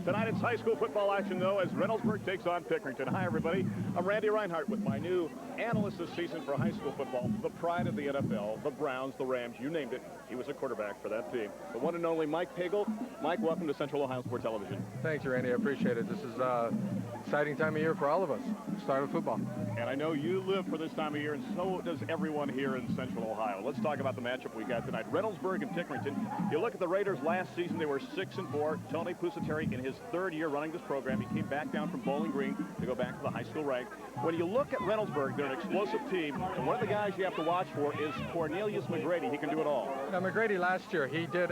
Tonight it's high school football action, though, as Reynoldsburg takes on Pickerington. Hi, everybody. I'm Randy Reinhardt with my new analyst this season for high school football. The pride of the NFL, the Browns, the Rams, you named it. He was a quarterback for that team. The one and only Mike Pagel. Mike, welcome to Central Ohio Sports Television. Thanks, Randy. I appreciate it. This is an exciting time of year for all of us. Start of football. And I know you live for this time of year, and so does everyone here in Central Ohio. Let's talk about the matchup we got tonight. Reynoldsburg and Pickerington. You look at the Raiders last season, they were 6-4. Tony Pusateri, in his third year running this program, he came back down from Bowling Green to go back to the high school rank. When you look at Reynoldsburg, they're an explosive team, and one of the guys you have to watch for is Cornelius McGrady. He can do it all. Now, McGrady last year, he did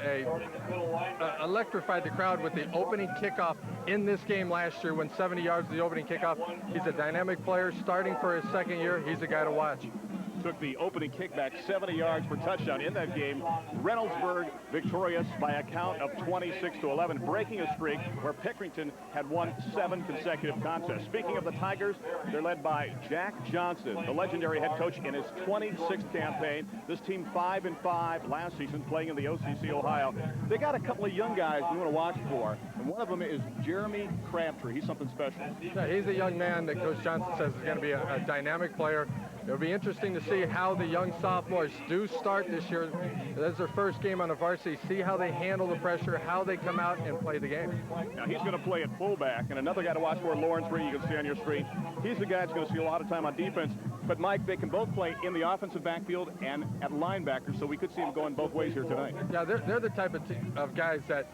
electrified the crowd with the opening kickoff in this game last year when 70 yards of the opening kickoff. He's a dynamic player starting for his second year. He's a guy to watch. Took the opening kickback 70 yards for touchdown in that game. Reynoldsburg victorious by a count of 26-11, breaking a streak where Pickerington had won 7 consecutive contests. Speaking of the Tigers, they're led by Jack Johnson, the legendary head coach in his 26th campaign. This team 5-5 last season, playing in the OCC Ohio. They got a couple of young guys we want to watch for, and one of them is Jeremy Crabtree. He's something special. Yeah, he's a young man that Coach Johnson says is going to be a dynamic player. It'll be interesting to see how the young sophomores do start this year. That's their first game on the varsity. See how they handle the pressure, how they come out and play the game. Now, he's going to play at fullback, and another guy to watch for, Lawrence Bree, you can see on your screen. He's the guy that's going to see a lot of time on defense. But, Mike, they can both play in the offensive backfield and at linebacker, so we could see them going both ways here tonight. Yeah, they're the type of guys that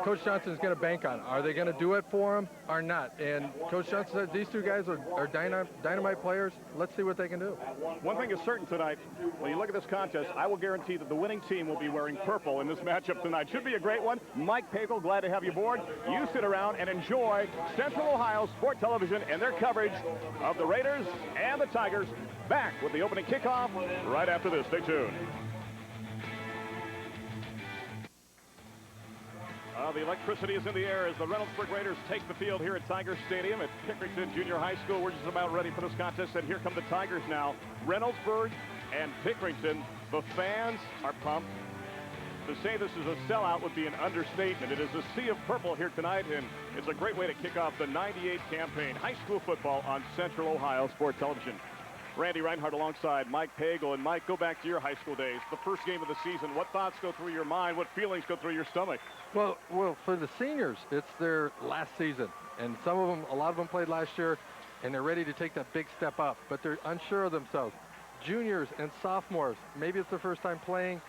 Coach Johnson is going to bank on. Are they going to do it for him or not? And Coach Johnson says these two guys are dynamite players. Let's see what they can do. One thing is certain tonight, when you look at this contest, I will guarantee that the winning team will be wearing purple in this matchup tonight. Should be a great one. Mike Pagel, glad to have you aboard. You sit around and enjoy Central Ohio Sport Television and their coverage of the Raiders and the Tigers. Back with the opening kickoff right after this. Stay tuned. The electricity is in the air as the Reynoldsburg Raiders take the field here at Tiger Stadium at Pickerington Junior High School. We're just about ready for this contest, and here come the Tigers now. Reynoldsburg and Pickerington. The fans are pumped. To say this is a sellout would be an understatement. It is a sea of purple here tonight, and it's a great way to kick off the 98 campaign. High school football on Central Ohio Sport Television. Randy Reinhardt alongside Mike Pagel. And Mike, go back to your high school days. The first game of the season. What thoughts go through your mind? What feelings go through your stomach? Well, for the seniors, it's their last season. And a lot of them played last year, and they're ready to take that big step up. But they're unsure of themselves. Juniors and sophomores, maybe it's their first time playing.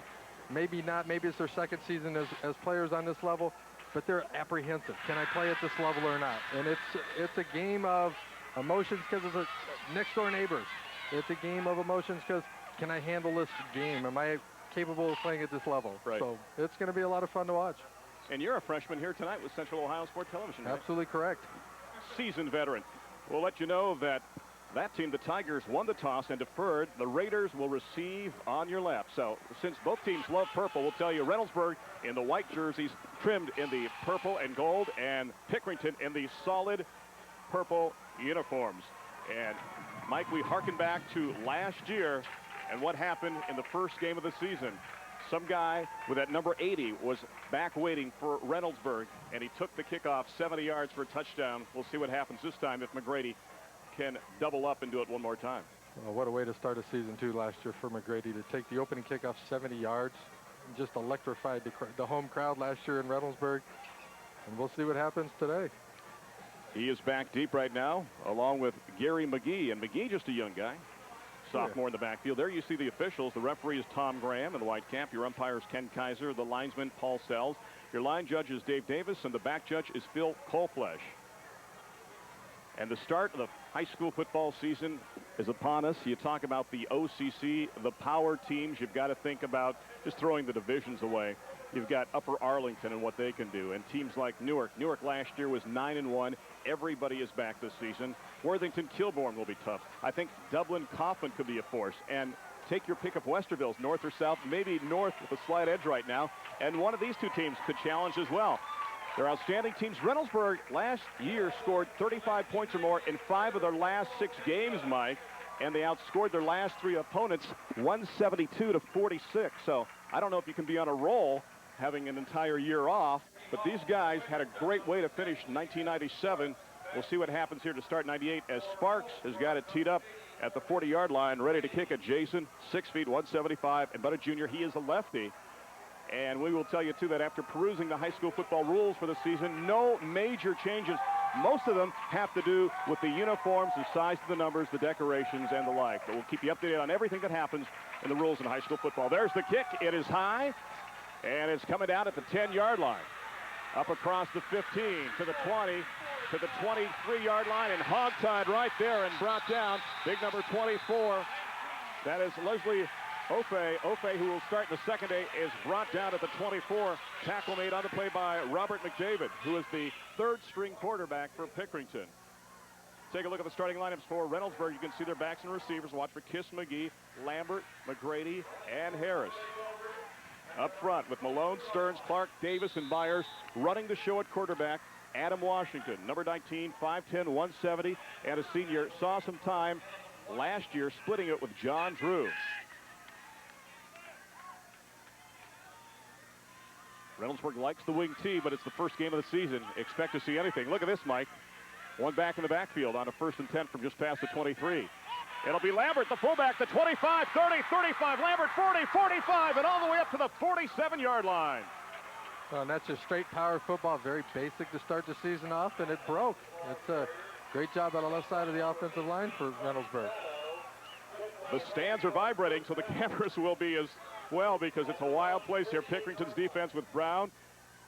Maybe not. Maybe it's their second season as players on this level. But they're apprehensive. Can I play at this level or not? And it's a game of emotions because it's next-door neighbors. It's a game of emotions because can I handle this game? Am I capable of playing at this level? Right. So it's going to be a lot of fun to watch. And you're a freshman here tonight with Central Ohio Sport Television, right? Absolutely correct. Seasoned veteran. We'll let you know that team, the Tigers, won the toss and deferred. The Raiders will receive on your left. So since both teams love purple, we'll tell you Reynoldsburg in the white jerseys, trimmed in the purple and gold, and Pickerington in the solid purple uniforms. And Mike, we harken back to last year and what happened in the first game of the season. Some guy with that number 80 was back waiting for Reynoldsburg, and he took the kickoff 70 yards for a touchdown. We'll see what happens this time if McGrady can double up and do it one more time. Well, what a way to start a season, too, last year for McGrady to take the opening kickoff 70 yards. Just electrified the home crowd last year in Reynoldsburg, and we'll see what happens today. He is back deep right now, along with Gary McGee. And McGee, just a young guy, sophomore in the backfield. There you see the officials. The referee is Tom Graham in the white cap. Your umpire is Ken Kaiser. The linesman, Paul Sells. Your line judge is Dave Davis, and the back judge is Phil Colflesh. And the start of the high school football season is upon us. You talk about the OCC, the power teams. You've got to think about just throwing the divisions away. You've got Upper Arlington and what they can do, and teams like Newark. Newark last year was 9-1. Everybody is back this season. Worthington Kilbourne will be tough. I think Dublin Coffin could be a force. And take your pick of Westerville's, north or south, maybe north with a slight edge right now. And one of these two teams could challenge as well. They're outstanding teams. Reynoldsburg last year scored 35 points or more in 5 of their last 6 games, Mike. And they outscored their last 3 opponents 172-46. So I don't know if you can be on a roll having an entire year off But these guys had a great way to finish 1997. We'll see what happens here to start 98 as Sparks has got it teed up at the 40-yard line, ready to kick it. Jason, 6 feet, 175, and but a junior. He is a lefty. And we will tell you, too, that after perusing the high school football rules for the season, no major changes. Most of them have to do with the uniforms, the size of the numbers, the decorations, and the like. But we'll keep you updated on everything that happens in the rules in high school football. There's the kick. It is high, and it's coming down at the 10-yard line. Up across the 15 to the 20 to the 23-yard line, and hogtied right there and brought down. Big number 24. That is Leslie Ofe, who will start in the second day, is brought down at the 24. Tackle made on the play by Robert McDavid, who is the third-string quarterback for Pickerington. Take a look at the starting lineups for Reynoldsburg. You can see their backs and receivers. Watch for Kiss, McGee, Lambert, McGrady, and Harris. Up front with Malone, Stearns, Clark, Davis, and Byers. Running the show at quarterback, Adam Washington, number 19, 5'10", 170, and a senior. Saw some time last year splitting it with John Drew. Reynoldsburg likes the wing tee, but it's the first game of the season. Expect to see anything. Look at this, Mike. One back in the backfield on a 1st and 10 from just past the 23. It'll be Lambert, the fullback, the 25, 30, 35, Lambert, 40, 45, and all the way up to the 47-yard line. Well, and that's just straight power football, very basic to start the season off, and it broke. It's a great job on the left side of the offensive line for Reynoldsburg. The stands are vibrating, so the cameras will be as well, because it's a wild place here. Pickerington's defense with Brown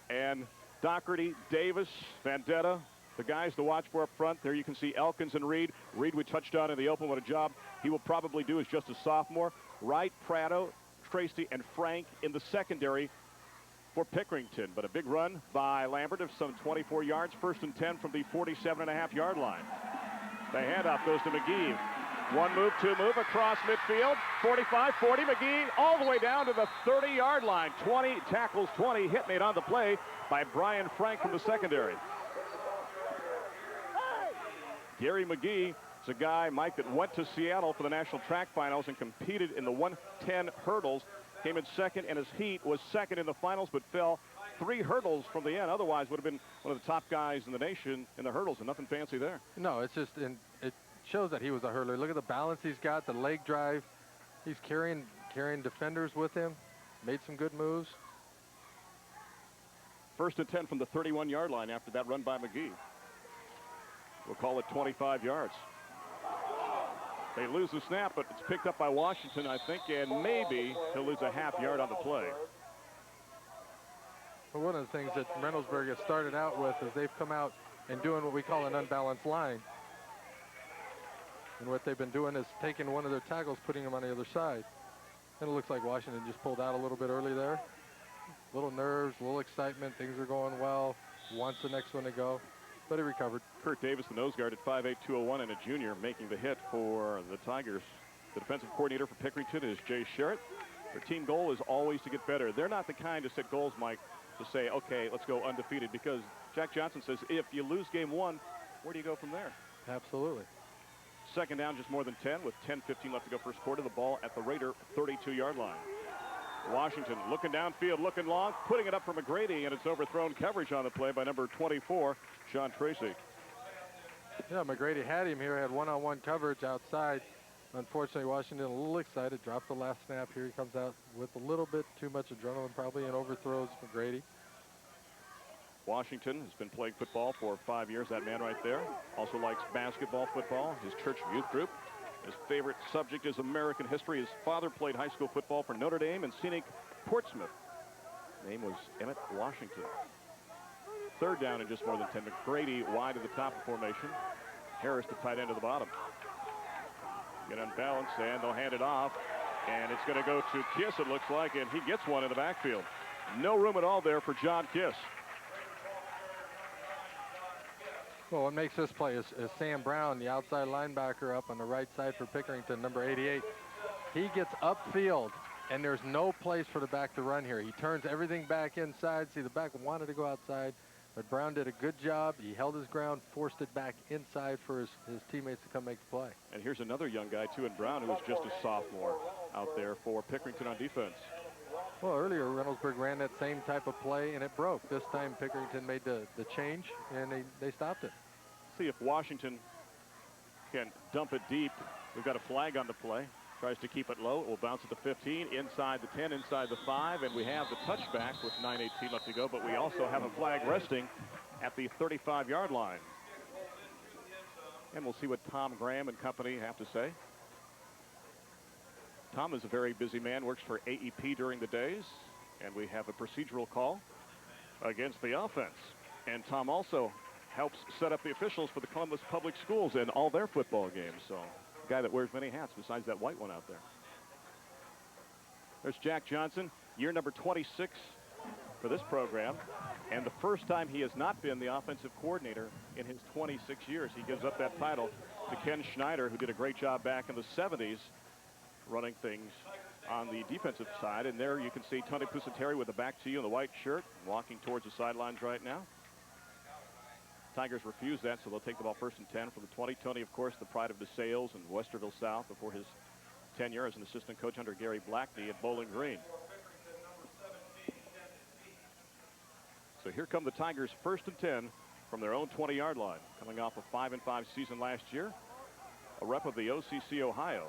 and Doherty, Davis, Vendetta, the guys to watch for up front. There you can see Elkins and Reed. Reed, we touched on in the open. What a job he will probably do as just a sophomore. Wright, Prado, Tracy, and Frank in the secondary for Pickerington. But a big run by Lambert of some 24 yards. 1st and 10 from the 47.5-yard line. The handoff goes to McGee. One move, two move, across midfield. 45, 40, McGee all the way down to the 30-yard line. 20 tackles, 20 hit made on the play by Brian Frank from the secondary. Gary McGee is a guy, Mike, that went to Seattle for the national track finals and competed in the 110 hurdles. Came in second in his heat, was second in the finals, but fell 3 hurdles from the end. Otherwise would have been one of the top guys in the nation in the hurdles, and nothing fancy there. No, it's just, it shows that he was a hurdler. Look at the balance he's got, the leg drive. He's carrying defenders with him. Made some good moves. 1st and 10 from the 31-yard line after that run by McGee. We'll call it 25 yards. They lose the snap, but it's picked up by Washington, I think, and maybe he'll lose a half yard on the play. Well, one of the things that Reynoldsburg has started out with is they've come out and doing what we call an unbalanced line. And what they've been doing is taking one of their tackles, putting him on the other side. And it looks like Washington just pulled out a little bit early there. Little nerves, a little excitement, things are going well. Wants the next one to go, but he recovered. Kurt Davis, the nose guard at 5'8", 201, and a junior making the hit for the Tigers. The defensive coordinator for Pickerington is Jay Sherritt. Their team goal is always to get better. They're not the kind to set goals, Mike, to say, okay, let's go undefeated, because Jack Johnson says if you lose game 1, where do you go from there? Absolutely. Second down, just more than 10, with 10:15 left to go first quarter. The ball at the Raider 32-yard line. Washington looking downfield, looking long, putting it up for McGrady, and it's overthrown coverage on the play by number 24, Sean Tracy. Yeah, McGrady had him here, had one-on-one coverage outside. Unfortunately, Washington a little excited, dropped the last snap. Here he comes out with a little bit too much adrenaline probably, and overthrows McGrady. Washington has been playing football for 5 years, that man right there. Also likes basketball, football, his church youth group. His favorite subject is American history. His father played high school football for Notre Dame and scenic Portsmouth. His name was Emmett Washington. 3rd down and just more than 10. McGrady wide at the top of formation. Harris the tight end to the bottom. Get unbalanced, and they'll hand it off. And it's going to go to Kiss, it looks like, and he gets one in the backfield. No room at all there for John Kiss. Well, what makes this play is Sam Brown, the outside linebacker up on the right side for Pickerington, number 88. He gets upfield, and there's no place for the back to run here. He turns everything back inside. See, the back wanted to go outside, but Brown did a good job. He held his ground, forced it back inside for his teammates to come make the play. And here's another young guy, too, in Brown, who was just a sophomore out there for Pickerington on defense. Well, earlier Reynoldsburg ran that same type of play and it broke. This time Pickerington made the change and they stopped it. See if Washington can dump it deep. We've got a flag on the play. Tries to keep it low. It will bounce at the 15, inside the 10, inside the 5, and we have the touchback with 9:18 left to go, but we also have a flag resting at the 35-yard line. And we'll see what Tom Graham and company have to say. Tom is a very busy man, works for AEP during the days, and we have a procedural call against the offense. And Tom also helps set up the officials for the Columbus Public Schools in all their football games. So, a guy that wears many hats besides that white one out there. There's Jack Johnson, year number 26 for this program, and the first time he has not been the offensive coordinator in his 26 years. He gives up that title to Ken Schneider, who did a great job back in the 70s running things on the defensive side. And there you can see Tony Pusateri with the back to you in the white shirt, walking towards the sidelines right now. Tigers refuse that, so they'll take the ball 1st and 10 from the 20. Tony, of course, the pride of DeSales and Westerville South before his tenure as an assistant coach under Gary Blackney at Bowling Green. So here come the Tigers 1st and 10 from their own 20-yard line, coming off a 5-5 season last year. A rep of the OCC Ohio.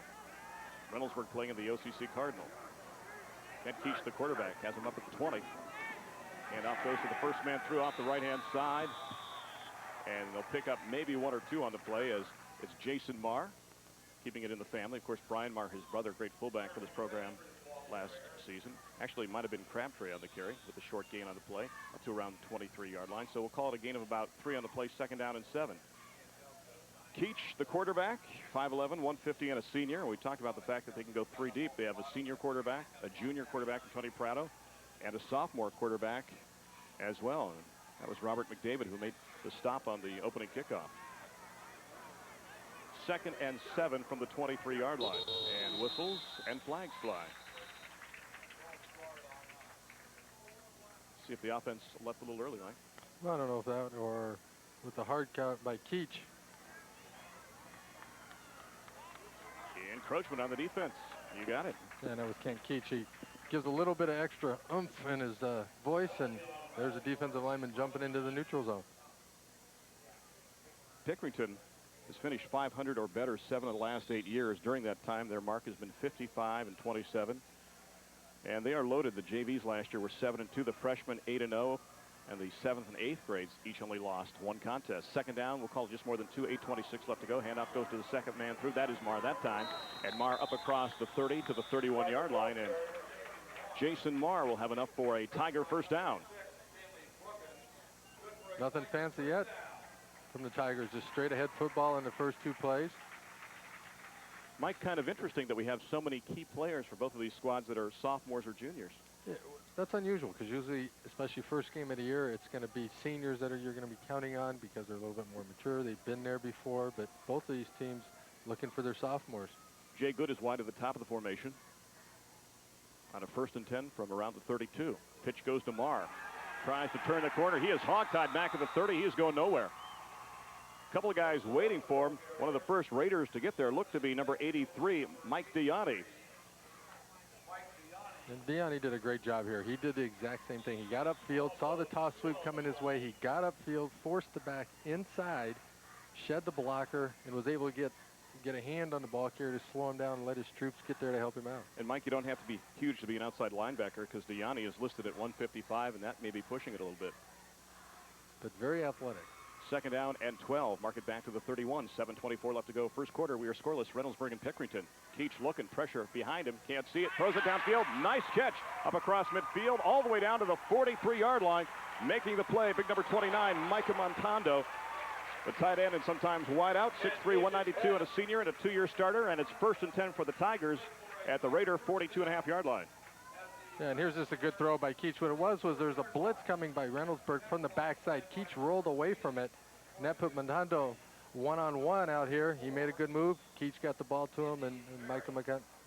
Reynoldsburg playing in the OCC Cardinal. Kent Keach, the quarterback, has him up at the 20. And off goes to the first man through off the right-hand side. And they'll pick up maybe 1 or 2 on the play as it's Jason Marr, keeping it in the family. Of course, Brian Marr, his brother, great fullback for this program last season. Actually, it might have been Crabtree on the carry with a short gain on the play up to around the 23-yard line. So we'll call it a gain of about 3 on the play, 2nd down and 7. Keach, the quarterback, 5'11", 150, and a senior. And we talked about the fact that they can go 3 deep. They have a senior quarterback, a junior quarterback, Tony Prado, and a sophomore quarterback as well. And that was Robert McDavid who made the stop on the opening kickoff. 2nd and 7 from the 23-yard line. And whistles and flags fly. See if the offense left a little early, Mike. Well, I don't know if that or with the hard count by Keach. Encroachment on the defense. You got it. And that was Kent Keach. He gives a little bit of extra oomph in his voice, and there's a defensive lineman jumping into the neutral zone. Pickerington has finished 500 or better 7 of the last 8 years. During that time, their mark has been 55 and 27. And they are loaded. The JVs last year were 7-2. The freshmen 8-0. And the 7th and 8th grades each only lost 1 contest. 2nd down, we'll call it just more than 2. 8:26 left to go. Handoff goes to the 2nd man through. That is Marr that time. And Marr up across the 30 to the 31-yard line. And Jason Marr will have enough for a Tiger 1st down. Nothing fancy yet from the Tigers. Just straight ahead football in the first 2 plays. Mike, kind of interesting that we have so many key players for both of these squads that are sophomores or juniors. Yeah, that's unusual because usually, especially first game of the year, it's going to be seniors that you're going to be counting on because they're a little bit more mature. They've been there before, but both of these teams looking for their sophomores. Jay Good is wide at the top of the formation on a 1st and 10 from around the 32. Pitch goes to Marr. Tries to turn the corner. He is hogtied back at the 30. He is going nowhere. A couple of guys waiting for him. One of the first Raiders to get there looked to be number 83, Mike Diani. And Diani did a great job here. He did the exact same thing. He got upfield, saw the toss sweep coming his way. He got upfield, forced the back inside, shed the blocker, and was able to get a hand on the ball carrier to slow him down and let his troops get there to help him out. And Mike, you don't have to be huge to be an outside linebacker because Diani is listed at 155, and that may be pushing it a little bit. But very athletic. 2nd down and 12. Mark it back to the 31. 7:24 left to go. First quarter, we are scoreless. Reynoldsburg and Pickerington. Keach looking, pressure behind him. Can't see it. Throws it downfield. Nice catch up across midfield all the way down to the 43-yard line. Making the play, big number 29, Micah Montando. The tight end and sometimes wide out. 6'3", 192 and a senior and a 2-year starter. And it's 1st and 10 for the Tigers at the Raider 42.5-yard line. Yeah, and here's just a good throw by Keach. What it was there's a blitz coming by Reynoldsburg from the backside. Keach rolled away from it, and that put Montando one-on-one out here. He made a good move. Keach got the ball to him, and Michael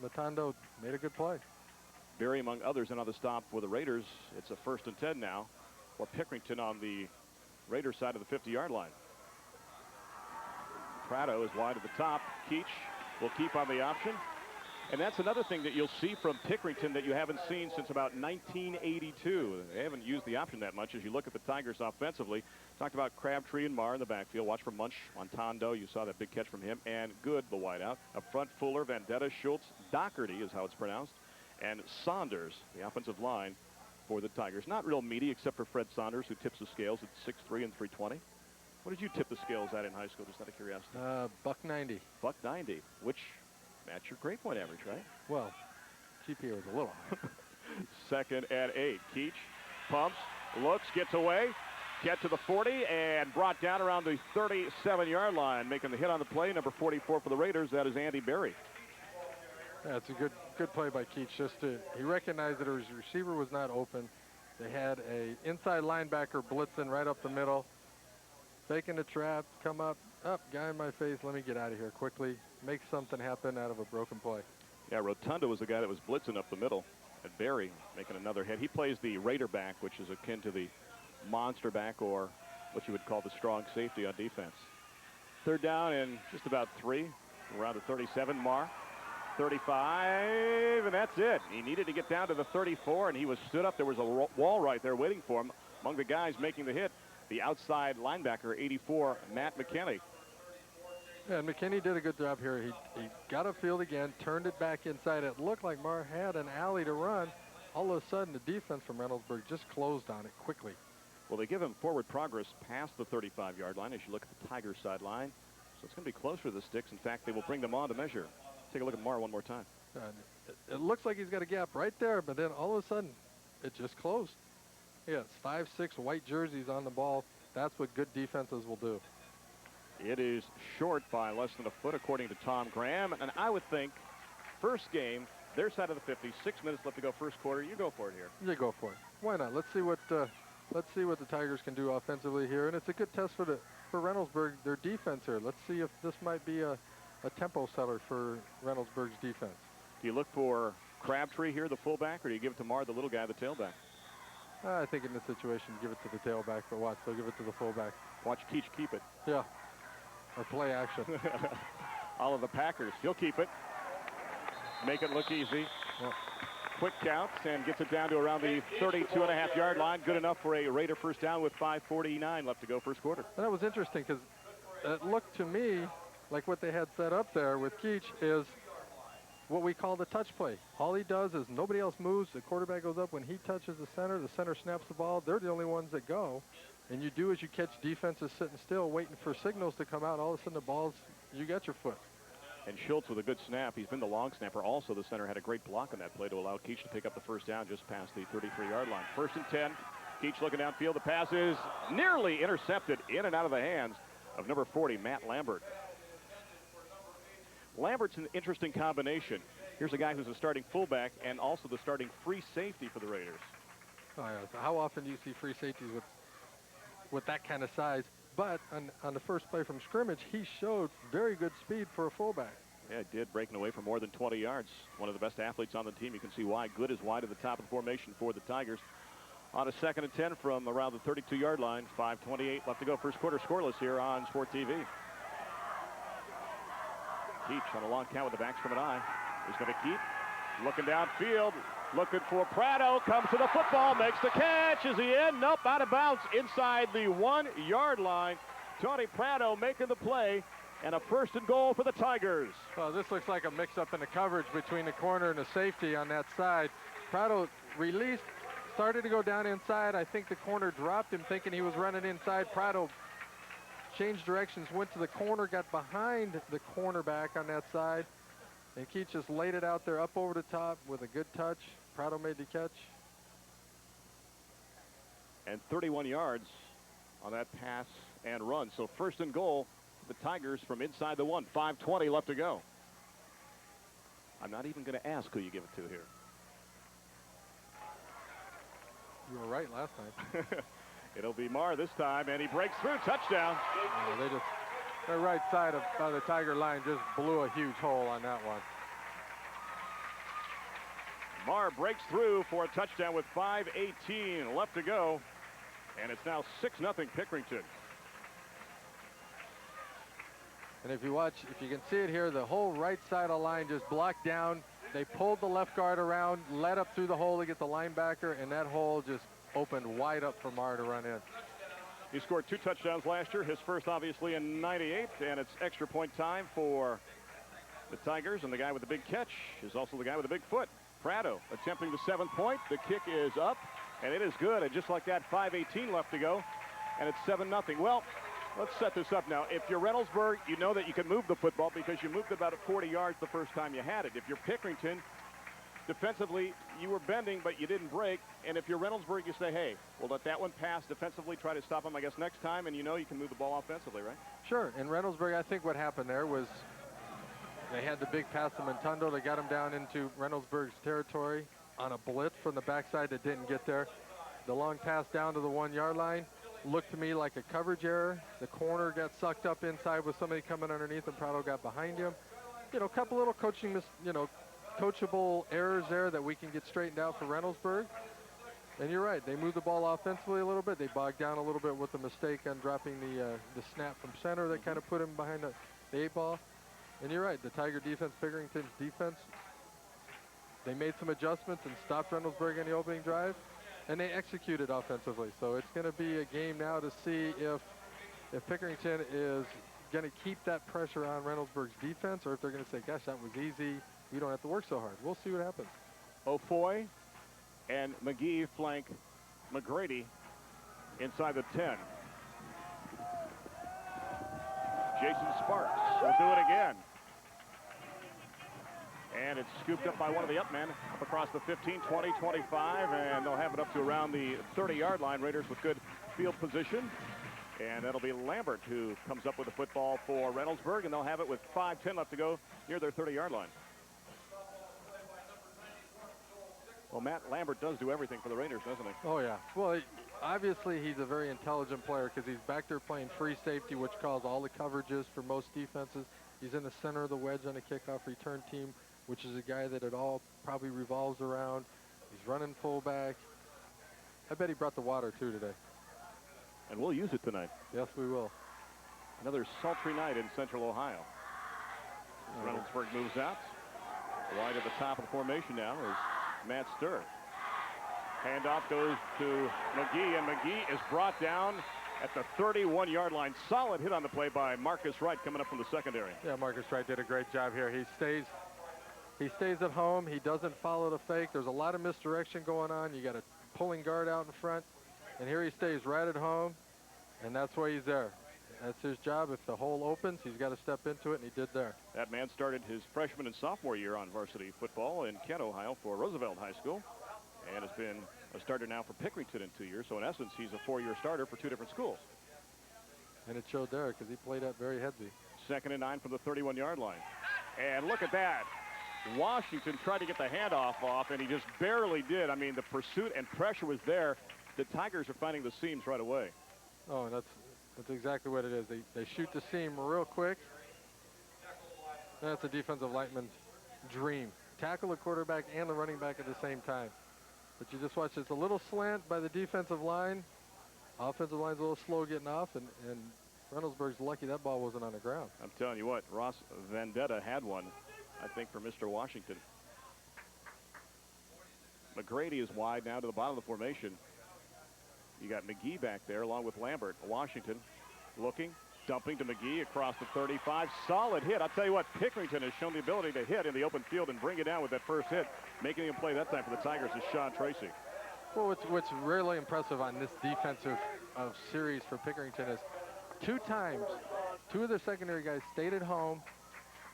Montando made a good play. Berry among others in on the stop for the Raiders. It's a 1st and 10 now for Pickerington on the Raiders side of the 50-yard line. Prado is wide at the top. Keach will keep on the option. And that's another thing that you'll see from Pickerington that you haven't seen since about 1982. They haven't used the option that much as you look at the Tigers offensively. Talked about Crabtree and Marr in the backfield. Watch for Munch, Montando. You saw that big catch from him. And Good, the wideout. Up front, Fuller, Vendetta, Schultz, Doherty is how it's pronounced. And Saunders, the offensive line for the Tigers. Not real meaty except for Fred Saunders, who tips the scales at 6'3" and 320. What did you tip the scales at in high school, just out of curiosity? $1.90. $1.90, which match your grade point average, right? Well, GPA was a little. 2nd and 8. Keach pumps, looks, gets away, get to the 40, and brought down around the 37-yard line. Making the hit on the play, number 44 for the Raiders, that is Andy Berry. That's a good play by Keach. He recognized that his receiver was not open. They had a inside linebacker blitzing right up the middle. Faking the trap, come up, guy in my face, let me get out of here quickly. Make something happen out of a broken play. Yeah, Rotunda was the guy that was blitzing up the middle. And Berry making another hit. He plays the Raider back, which is akin to the monster back, or what you would call the strong safety on defense. 3rd down and just about 3. Around the 37, Marr. 35, and that's it. He needed to get down to the 34, and he was stood up. There was a wall right there waiting for him. Among the guys making the hit, the outside linebacker, 84, Matt McKinney. Yeah, and McKinney did a good job here. He got upfield again, turned it back inside. It looked like Marr had an alley to run. All of a sudden, the defense from Reynoldsburg just closed on it quickly. Well, they give him forward progress past the 35-yard line as you look at the Tigers sideline. So it's going to be closer to the sticks. In fact, they will bring them on to measure. Take a look at Marr one more time. It looks like he's got a gap right there, but then all of a sudden, it just closed. Yes, 5, 6 white jerseys on the ball. That's what good defenses will do. It is short by less than a foot, according to Tom Graham. And I would think, first game, their side of the 50, 6 minutes left to go first quarter. You go for it here. You go for it. Why not? Let's see what the Tigers can do offensively here. And it's a good test for Reynoldsburg, their defense here. Let's see if this might be a tempo setter for Reynoldsburg's defense. Do you look for Crabtree here, the fullback, or do you give it to Marr, the little guy, the tailback? I think in this situation, give it to the tailback, but watch, they'll give it to the fullback. Watch Keach keep it. Yeah, or play action. All of the Packers. He'll keep it. Make it look easy. Yeah. Quick counts and gets it down to around the 32.5-yard line. Good enough for a Raider first down with 5:49 left to go first quarter. And that was interesting because it looked to me like what they had set up there with Keach is what we call the touch play. All he does is nobody else moves. The quarterback goes up. When he touches the center snaps the ball. They're the only ones that go. And you do as you catch defenses sitting still, waiting for signals to come out. All of a sudden, the ball's, you got your foot. And Schultz with a good snap. He's been the long snapper. Also, the center had a great block on that play to allow Keach to pick up the first down just past the 33-yard line. 1st and 10. Keach looking downfield. The pass is nearly intercepted in and out of the hands of number 40, Matt Lambert. Lambert's an interesting combination. Here's a guy who's a starting fullback and also the starting free safety for the Raiders. Oh, yeah. So how often do you see free safeties with that kind of size? But on the first play from scrimmage, he showed very good speed for a fullback. Yeah, it did, breaking away for more than 20 yards. One of the best athletes on the team. You can see why. Good is wide at the top of the formation for the Tigers. On a 2nd and 10 from around the 32-yard line. 5:28 left to go. First quarter scoreless here on Sport TV. Keach on a long count with the backs from an eye. He's going to keep looking downfield, looking for Prado, comes to the football, makes the catch. Is he in? Nope, out of bounds inside the 1-yard line. Tony Prado making the play, and a 1st and goal for the Tigers. Well, this looks like a mix-up in the coverage between the corner and the safety on that side. Prado released, started to go down inside. I think the corner dropped him thinking he was running inside. Prado changed directions, went to the corner, got behind the cornerback on that side, and Keach just laid it out there up over the top with a good touch. Prado made the catch. And 31 yards on that pass and run. So 1st and goal for the Tigers from inside the 1. 5:20 left to go. I'm not even going to ask who you give it to here. You were right last time. It'll be Marr this time, and he breaks through. Touchdown. Their right side of the Tiger line just blew a huge hole on that one. Marr breaks through for a touchdown with 5:18 left to go, and it's now 6-0 Pickerington. And if you watch, if you can see it here, the whole right side of the line just blocked down. They pulled the left guard around, led up through the hole to get the linebacker, and that hole just opened wide up for Marr to run in. He scored 2 touchdowns last year, his first obviously in '98, and it's extra point time for the Tigers, and the guy with the big catch is also the guy with the big foot. Prado attempting the 7th point. The kick is up, and it is good. And just like that, 5:18 left to go, and it's 7-0. Well, let's set this up now. If you're Reynoldsburg, you know that you can move the football because you moved about 40 yards the first time you had it. If you're Pickerington, defensively, you were bending, but you didn't break. And if you're Reynoldsburg, you say, hey, we'll let that one pass defensively, try to stop them, I guess, next time, and you know you can move the ball offensively, right? Sure. In Reynoldsburg, I think what happened there was they had the big pass to Montundo. They got him down into Reynoldsburg's territory on a blitz from the backside that didn't get there. The long pass down to the 1-yard line looked to me like a coverage error. The corner got sucked up inside with somebody coming underneath, and Prado got behind him. You know, a couple little coaching, coachable errors there that we can get straightened out for Reynoldsburg. And you're right, they moved the ball offensively a little bit. They bogged down a little bit with the mistake on dropping the snap from center that kind of put him behind the 8 ball. And you're right, the Tiger defense, Pickerington's defense, they made some adjustments and stopped Reynoldsburg in the opening drive, and they executed offensively. So it's going to be a game now to see if Pickerington is going to keep that pressure on Reynoldsburg's defense, or if they're going to say, gosh, that was easy, we don't have to work so hard. We'll see what happens. Ofoy and McGee flank McGrady inside the 10. Jason Sparks will do it again. And it's scooped up by one of the up men up across the 15, 20, 25, and they'll have it up to around the 30-yard line. Raiders with good field position. And that'll be Lambert who comes up with the football for Reynoldsburg, and they'll have it with 5:10 left to go near their 30-yard line. Well, Matt, Lambert does do everything for the Raiders, doesn't he? Oh, yeah. Well, obviously he's a very intelligent player because he's back there playing free safety, which calls all the coverages for most defenses. He's in the center of the wedge on the kickoff return team, which is a guy that it all probably revolves around. He's running fullback. I bet he brought the water, too, today. And we'll use it tonight. Yes, we will. Another sultry night in Central Ohio. Reynoldsburg moves out. Wide at the top of the formation now is Matt Sturr. Handoff goes to McGee, and McGee is brought down at the 31-yard line. Solid hit on the play by Marcus Wright coming up from the secondary. Yeah, Marcus Wright did a great job here. He stays at home. He doesn't follow the fake. There's a lot of misdirection going on. You got a pulling guard out in front, and here he stays right at home, and that's why he's there. That's his job. If the hole opens, he's got to step into it, and he did there. That man started his freshman and sophomore year on varsity football in Kent, Ohio for Roosevelt High School, and has been a starter now for Pickerington in 2 years. So in essence, he's a 4-year starter for 2 different schools. And it showed there because he played up very headsy. 2nd and 9 from the 31-yard line. And look at that. Washington tried to get the handoff off, and he just barely did. I mean, the pursuit and pressure was there. The Tigers are finding the seams right away. Oh, that's exactly what it is. They shoot the seam real quick. That's a defensive lineman's dream. Tackle the quarterback and the running back at the same time. But you just watch, it's a little slant by the defensive line. Offensive line's a little slow getting off, and Reynoldsburg's lucky that ball wasn't on the ground. I'm telling you what, Ross Vendetta had one, I think, for Mr. Washington. McGrady is wide now to the bottom of the formation. You got McGee back there along with Lambert. Washington looking, dumping to McGee across the 35. Solid hit. I'll tell you what, Pickerington has shown the ability to hit in the open field and bring it down with that first hit. Making him play that time for the Tigers is Sean Tracy. Well, what's really impressive on this defensive series for Pickerington is 2 times, 2 of their secondary guys stayed at home.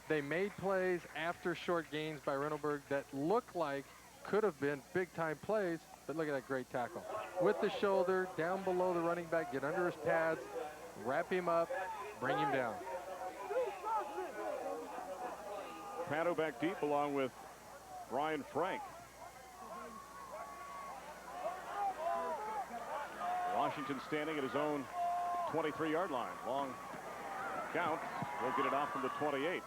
They made plays after short gains by Reynoldsburg that looked like could have been big-time plays, but look at that great tackle. With the shoulder, down below the running back, get under his pads, wrap him up, bring him down. Prado back deep along with Brian Frank. Washington standing at his own 23-yard line. Long count. We'll get it off from the 28.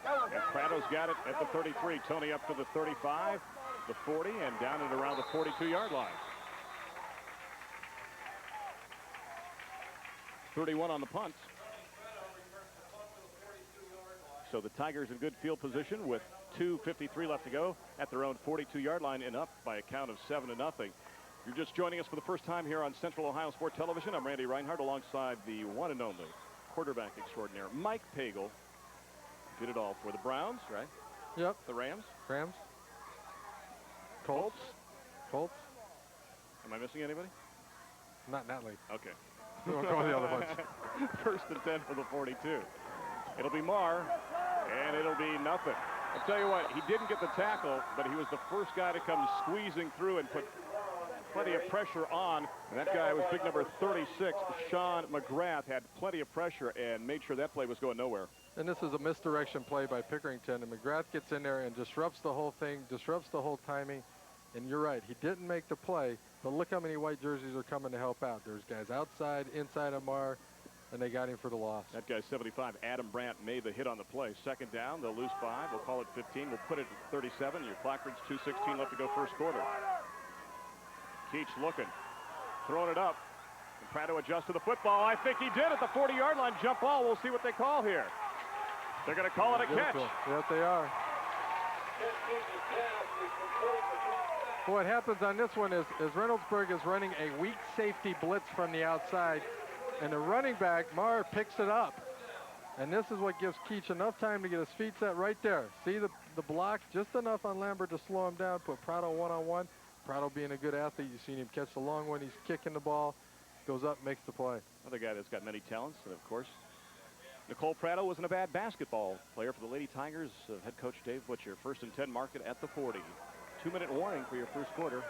And Prado's got it at the 33. Tony up to the 35, the 40, and down at around the 42-yard line. 31 on the punt. So the Tigers in good field position with 2:53 left to go at their own 42-yard line and up by a count of 7-0. You're just joining us for the first time here on Central Ohio Sport Television. I'm Randy Reinhardt alongside the one and only quarterback extraordinaire, Mike Pagel. Did it all for the Browns, right? Yep. The Rams? Rams. Colts. Colts. Am I missing anybody? Not Natalie. Okay. We won't go with the other ones. First and 10 for the 42. It'll be Marr, and it'll be nothing. I'll tell you what, he didn't get the tackle, but he was the first guy to come squeezing through and put plenty of pressure on. And that guy was big number 36, Sean McGrath, had plenty of pressure and made sure that play was going nowhere. And this is a misdirection play by Pickerington, and McGrath gets in there and disrupts the whole thing, disrupts the whole timing. And you're right, he didn't make the play, but look how many white jerseys are coming to help out. There's guys outside, inside of Marr, and they got him for the loss. That guy's 75. Adam Brandt made the hit on the play. Second down, they'll lose 5. We'll call it 15. We'll put it at 37. Your clock reads 2:16 left to go first quarter. Keach looking, throwing it up. And Prado adjusts to the football. I think he did at the 40-yard line. Jump ball. We'll see what they call here. They're going to call it a catch. Yes, they are. What happens on this one is Reynoldsburg is running a weak safety blitz from the outside, and the running back, Marr, picks it up. And this is what gives Keach enough time to get his feet set right there. See the block, just enough on Lambert to slow him down, put Prado one-on-one. Prado being a good athlete, you've seen him catch the long one. He's kicking the ball, goes up, makes the play. Another guy that's got many talents, and of course, Nicole Prado wasn't a bad basketball player for the Lady Tigers. Head coach Dave Butcher, first and 10 market at the 40. 2-minute warning for your first quarter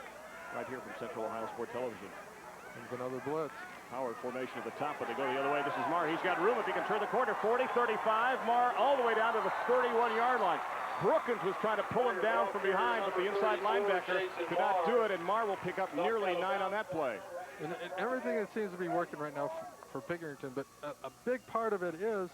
right here from Central Ohio Sport Television. There's another blitz. Power formation at the top, but they go the other way. This is Marr. He's got room if he can turn the corner. 40, 35. Marr all the way down to the 31-yard line. Brookins was trying to pull him down from behind, but the inside linebacker could not do it, and Marr will pick up nearly 9 on that play. And everything that seems to be working right now for Pickerington, but a big part of it is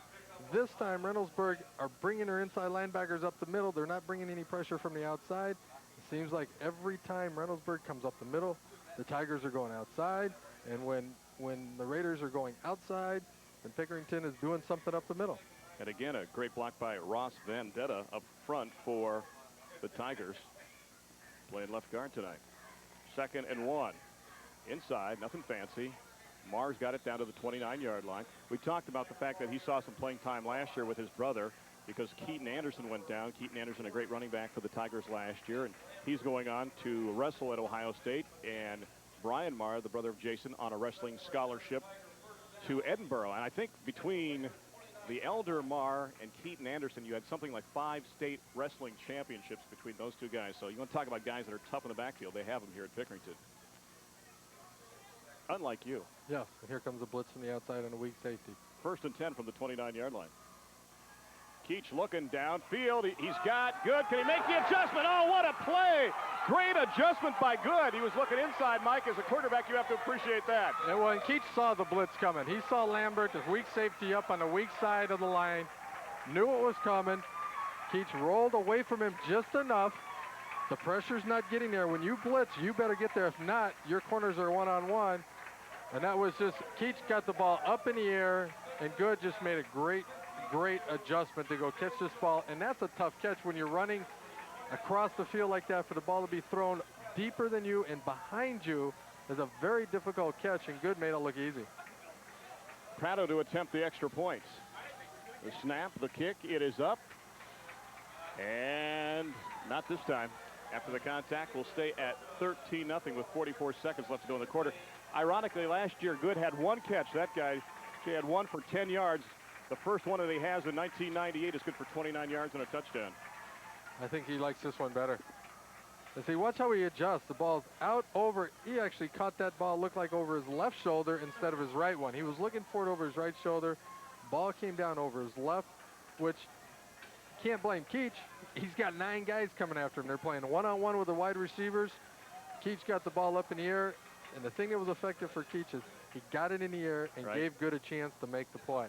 this time Reynoldsburg are bringing their inside linebackers up the middle. They're not bringing any pressure from the outside. It seems like every time Reynoldsburg comes up the middle, the Tigers are going outside, and when the Raiders are going outside, then Pickerington is doing something up the middle. And again, a great block by Ross Vendetta up front for the Tigers, playing left guard tonight. 2nd and 1. Inside, nothing fancy. Marr's got it down to the 29-yard line. We talked about the fact that he saw some playing time last year with his brother because Keaton Anderson went down. Keaton Anderson, a great running back for the Tigers last year, and he's going on to wrestle at Ohio State. And Brian Marr, the brother of Jason, on a wrestling scholarship to Edinburgh. And I think between the elder Marr and Keaton Anderson, you had something like 5 state wrestling championships between those two guys. So you want to talk about guys that are tough in the backfield. They have them here at Pickerington. Unlike you. Yeah, and here comes a blitz from the outside and a weak safety. 1st and 10 from the 29-yard line. Keach looking downfield. He's got Good. Can he make the adjustment? Oh, what a play. Great adjustment by Good. He was looking inside, Mike. As a quarterback, you have to appreciate that. And when Keach saw the blitz coming, he saw Lambert, his weak safety up on the weak side of the line, knew it was coming. Keach rolled away from him just enough. The pressure's not getting there. When you blitz, you better get there. If not, your corners are one-on-one. And that was just, Keach got the ball up in the air, and Good just made a great adjustment to go catch this ball. And that's a tough catch when you're running across the field like that. For the ball to be thrown deeper than you and behind you is a very difficult catch, and Good made it look easy. Prado to attempt the extra points. The snap, the kick, it is up. And not this time. After the contact, we'll stay at 13-0 with 44 seconds left to go in the quarter. Ironically, last year, Good had 1 catch. That guy, he had 1 for 10 yards. The first one that he has in 1998 is good for 29 yards and a touchdown. I think he likes this one better. And see, watch how he adjusts. The ball's out over. He actually caught that ball, looked like over his left shoulder instead of his right one. He was looking for it over his right shoulder. Ball came down over his left, which can't blame Keach. He's got 9 guys coming after him. They're playing one-on-one with the wide receivers. Keach got the ball up in the air, and the thing that was effective for Keach is he got it in the air and gave Good a chance to make the play.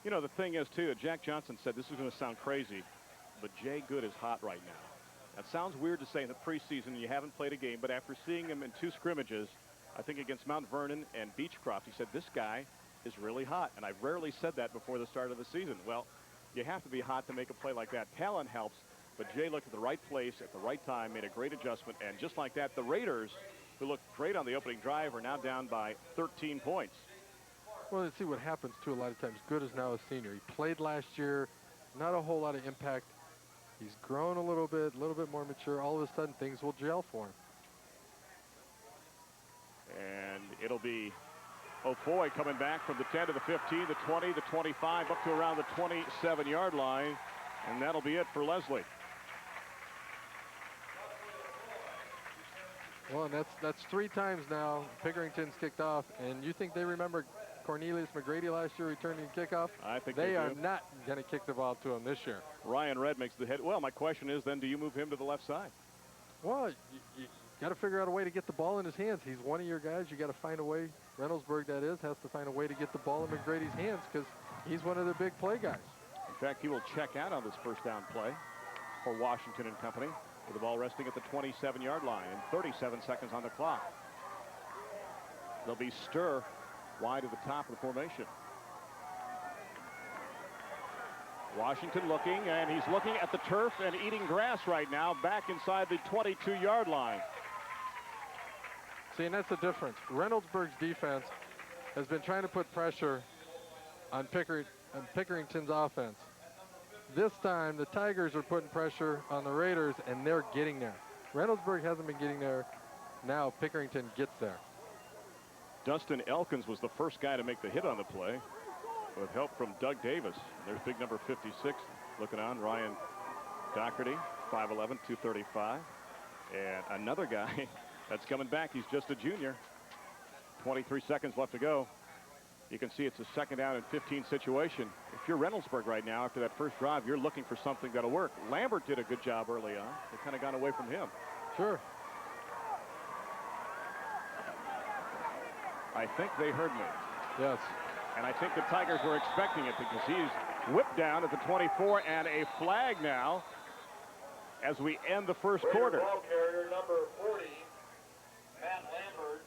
You know, the thing is, too, Jack Johnson said this is going to sound crazy, but Jay Good is hot right now. That sounds weird to say in the preseason. You haven't played a game, but after seeing him in 2 scrimmages, I think against Mount Vernon and Beechcroft, he said this guy is really hot, and I've rarely said that before the start of the season. Well, you have to be hot to make a play like that. Talent helps, but Jay looked at the right place at the right time, made a great adjustment, and just like that, the Raiders, who looked great on the opening drive, are now down by 13 points. Well, let's see what happens, too, a lot of times. Good is now a senior. He played last year, not a whole lot of impact. He's grown a little bit more mature. All of a sudden, things will gel for him. And it'll be Ofoy coming back from the 10 to the 15, the 20, the 25, up to around the 27-yard line. And that'll be it for Leslie. Well, and that's 3 times now Pickerington's kicked off. And you think they remember Cornelius McGrady last year returning kickoff? I think they are do. not going to kick the ball to him this year. Ryan Redd makes the hit. Well, my question is then, do you move him to the left side? Well, you got to figure out a way to get the ball in his hands. He's one of your guys. You got to find a way. Reynoldsburg, that is, has to find a way to get the ball in McGrady's hands because he's one of their big play guys. In fact, he will check out on this first down play for Washington and company, with the ball resting at the 27-yard line and 37 seconds on the clock. There'll be stir wide at the top of the formation. Washington looking, and he's looking at the turf and eating grass right now, back inside the 22-yard line. See, and that's the difference. Reynoldsburg's defense has been trying to put pressure on Pickerington's offense. This time, the Tigers are putting pressure on the Raiders, and they're getting there. Reynoldsburg hasn't been getting there. Now Pickerington gets there. Dustin Elkins was the first guy to make the hit on the play, with help from Doug Davis. There's big number 56 looking on, Ryan Doherty, 5'11", 235. And another guy that's coming back, he's just a junior. 23 seconds left to go. You can see it's a 2nd down and 15 situation. If you're Reynoldsburg right now, after that first drive, you're looking for something that'll work. Lambert did a good job early on. They kind of got away from him. Sure. I think they heard me. Yes. And I think the Tigers were expecting it because he's whipped down at the 24, and a flag now as we end the first quarter. Ball carrier number 40, Matt Lambert.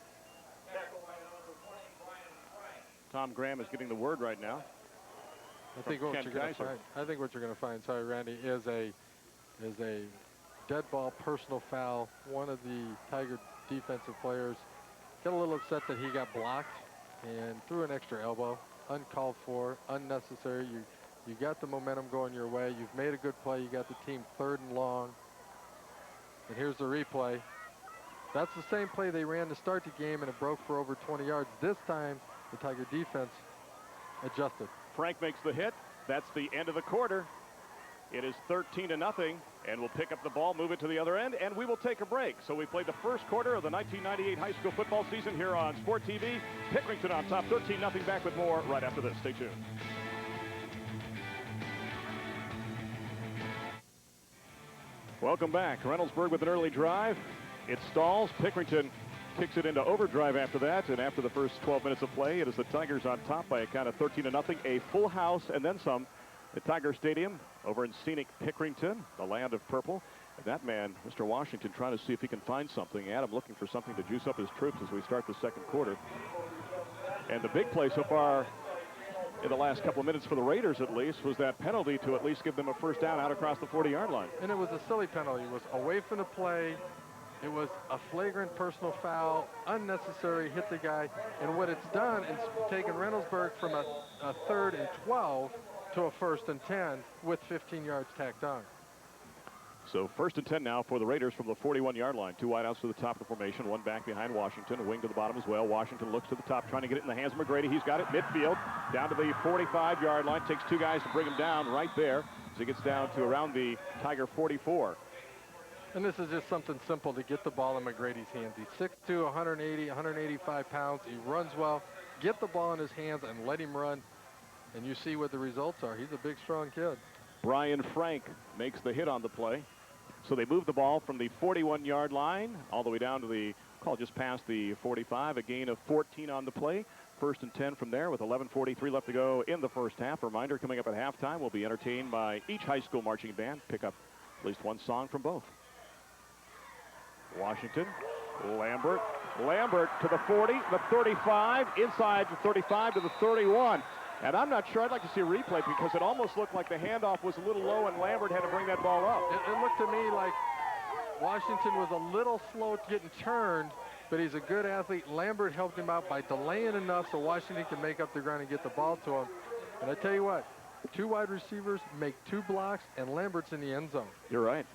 Tackle by number 20, Brian Frank. Tom Graham is getting the word right now. I think what you're going to find, sorry, Randy, is a dead ball personal foul. One of the Tiger defensive players got a little upset that he got blocked and threw an extra elbow. Uncalled for, unnecessary. You got the momentum going your way. You've made a good play. You got the team 3rd and long. And here's the replay. That's the same play they ran to start the game, and it broke for over 20 yards. This time, the Tiger defense adjusted. Frank makes the hit. That's the end of the quarter. It is 13-0, and we'll pick up the ball, move it to the other end, and we will take a break. So we played the first quarter of the 1998 high school football season here on Sport TV. Pickerington on top, 13-0. Back with more right after this. Stay tuned. Welcome back. Reynoldsburg with an early drive. It stalls. Pickerington kicks it into overdrive after that, and after the first 12 minutes of play, it is the Tigers on top by a count of 13-0. A full house and then some at Tiger Stadium over in scenic Pickerington, the land of purple. And that man, Mr. Washington, trying to see if he can find something. Adam looking for something to juice up his troops as we start the second quarter. And the big play so far in the last couple of minutes for the Raiders, at least, was that penalty to at least give them a first down out across the 40-yard line. And it was a silly penalty. It was away from the play. It was a flagrant personal foul, unnecessary, hit the guy. And what it's done is taken Reynoldsburg from a 3rd and 12 to a 1st and 10 with 15 yards tacked on. So 1st and 10 now for the Raiders from the 41-yard line. 2 wideouts to the top of the formation, 1 back behind Washington, a wing to the bottom as well. Washington looks to the top, trying to get it in the hands of McGrady. He's got it midfield, down to the 45-yard line. Takes 2 guys to bring him down right there as he gets down to around the Tiger 44. And this is just something simple to get the ball in McGrady's hands. He's 6'2", 180, 185 pounds. He runs well. Get the ball in his hands and let him run. And you see what the results are. He's a big, strong kid. Brian Frank makes the hit on the play. So they move the ball from the 41-yard line all the way down to the call just past the 45. A gain of 14 on the play. 1st and 10 from there with 11:43 left to go in the first half. Reminder, coming up at halftime, we'll be entertained by each high school marching band. Pick up at least 1 song from both. Washington, Lambert to the 40, the 35, inside the 35 to the 31. And I'm not sure. I'd like to see a replay because it almost looked like the handoff was a little low and Lambert had to bring that ball up. It looked to me like Washington was a little slow getting turned, but he's a good athlete. Lambert helped him out by delaying enough so Washington can make up the ground and get the ball to him. And I tell you what, 2 wide receivers make 2 blocks, and Lambert's in the end zone. You're right.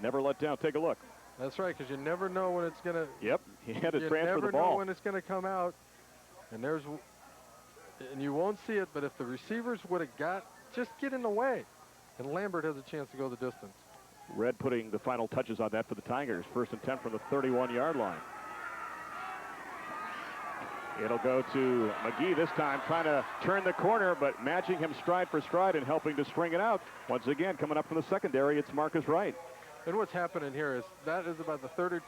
Never let down. Take a look. That's right, because you never know when it's going to. Yep, he had to transfer the ball. You never know when it's going to come out. And you won't see it, but if the receivers would have just get in the way, and Lambert has a chance to go the distance. Red putting the final touches on that for the Tigers. 1st and 10 from the 31-yard line. It'll go to McGee this time, trying to turn the corner, but matching him stride for stride and helping to string it out. Once again, coming up from the secondary, it's Marcus Wright. And what's happening here is that is about the second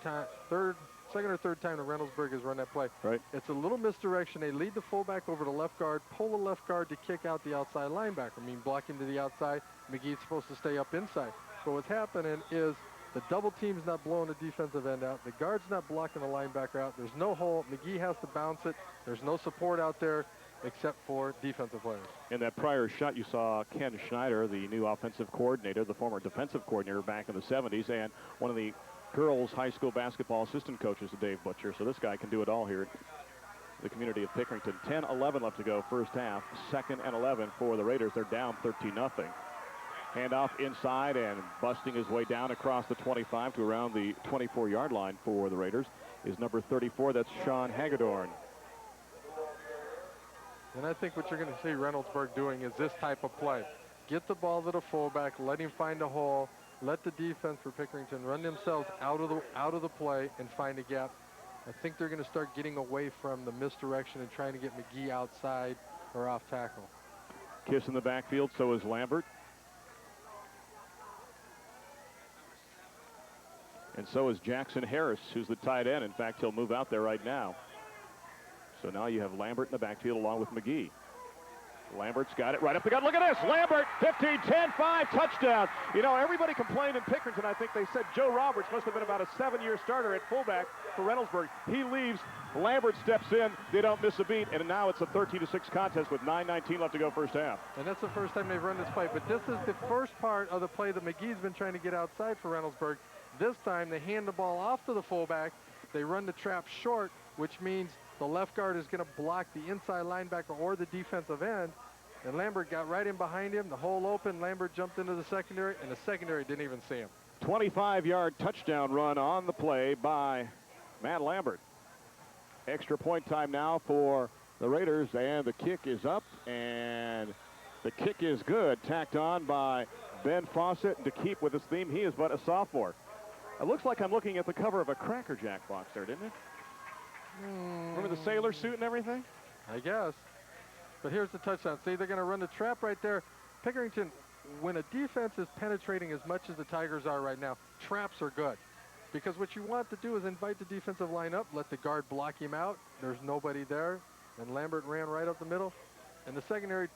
or third time that Reynoldsburg has run that play. Right. It's a little misdirection. They lead the fullback over to left guard, pull the left guard to kick out the outside linebacker. I mean, blocking to the outside. McGee's supposed to stay up inside. But what's happening is the double team's not blowing the defensive end out. The guard's not blocking the linebacker out. There's no hole. McGee has to bounce it. There's no support out there except for defensive players. In that prior shot, you saw Ken Schneider, the new offensive coordinator, the former defensive coordinator back in the 70s, and one of the girls' high school basketball assistant coaches, Dave Butcher. So this guy can do it all here. The community of Pickerington. 10-11 left to go, first half. 2nd and 11 for the Raiders. They're down 13-0. Handoff inside and busting his way down across the 25 to around the 24-yard line for the Raiders is number 34. That's Sean Hagedorn. And I think what you're going to see Reynoldsburg doing is this type of play. Get the ball to the fullback, let him find a hole, let the defense for Pickerington run themselves out of the play and find a gap. I think they're going to start getting away from the misdirection and trying to get McGee outside or off tackle. Kiss in the backfield, so is Lambert. And so is Jackson Harris, who's the tight end. In fact, he'll move out there right now. So now you have Lambert in the backfield along with McGee. Lambert's got it right up the gut. Look at this. Lambert, 15, 10, 5, touchdown. You know, everybody complained in Pickerington. I think they said Joe Roberts must have been about a 7-year starter at fullback for Reynoldsburg. He leaves. Lambert steps in. They don't miss a beat. And now it's a 13-6 contest with 9:19 left to go first half. And that's the first time they've run this play. But this is the first part of the play that McGee's been trying to get outside for Reynoldsburg. This time they hand the ball off to the fullback. They run the trap short, which means the left guard is going to block the inside linebacker or the defensive end. And Lambert got right in behind him. The hole open. Lambert jumped into the secondary, and the secondary didn't even see him. 25-yard touchdown run on the play by Matt Lambert. Extra point time now for the Raiders, and the kick is up, and the kick is good. Tacked on by Ben Fawcett to keep with his theme. He is but a sophomore. It looks like I'm looking at the cover of a Cracker Jack box there, didn't it? Remember the sailor suit and everything? I guess. But here's the touchdown. See, they're going to run the trap right there. Pickerington, when a defense is penetrating as much as the Tigers are right now, traps are good. Because what you want to do is invite the defensive line up, let the guard block him out. There's nobody there. And Lambert ran right up the middle. And the secondary,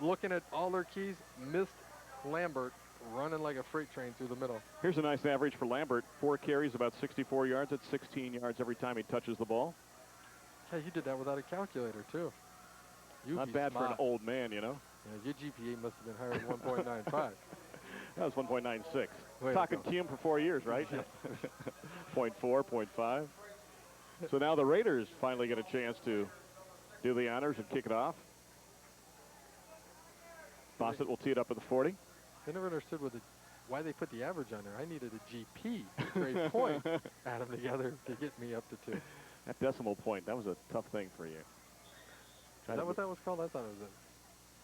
looking at all their keys, missed Lambert running like a freight train through the middle. Here's a nice average for Lambert. 4 carries, about 64 yards. That's 16 yards every time he touches the ball. Hey, he did that without a calculator, too. Not bad for an old man, you know. Yeah, your GPA must have been higher than 1.95. That was 1.96. Way Talking Cume for 4 years, right? 0.4, 0.5. So now the Raiders finally get a chance to do the honors and kick it off. Fawcett will tee it up at the 40. I never understood why they put the average on there. I needed a GP, grade point, add them together to get me up to 2. That decimal point, that was a tough thing for you. Is that what that was called? I thought it was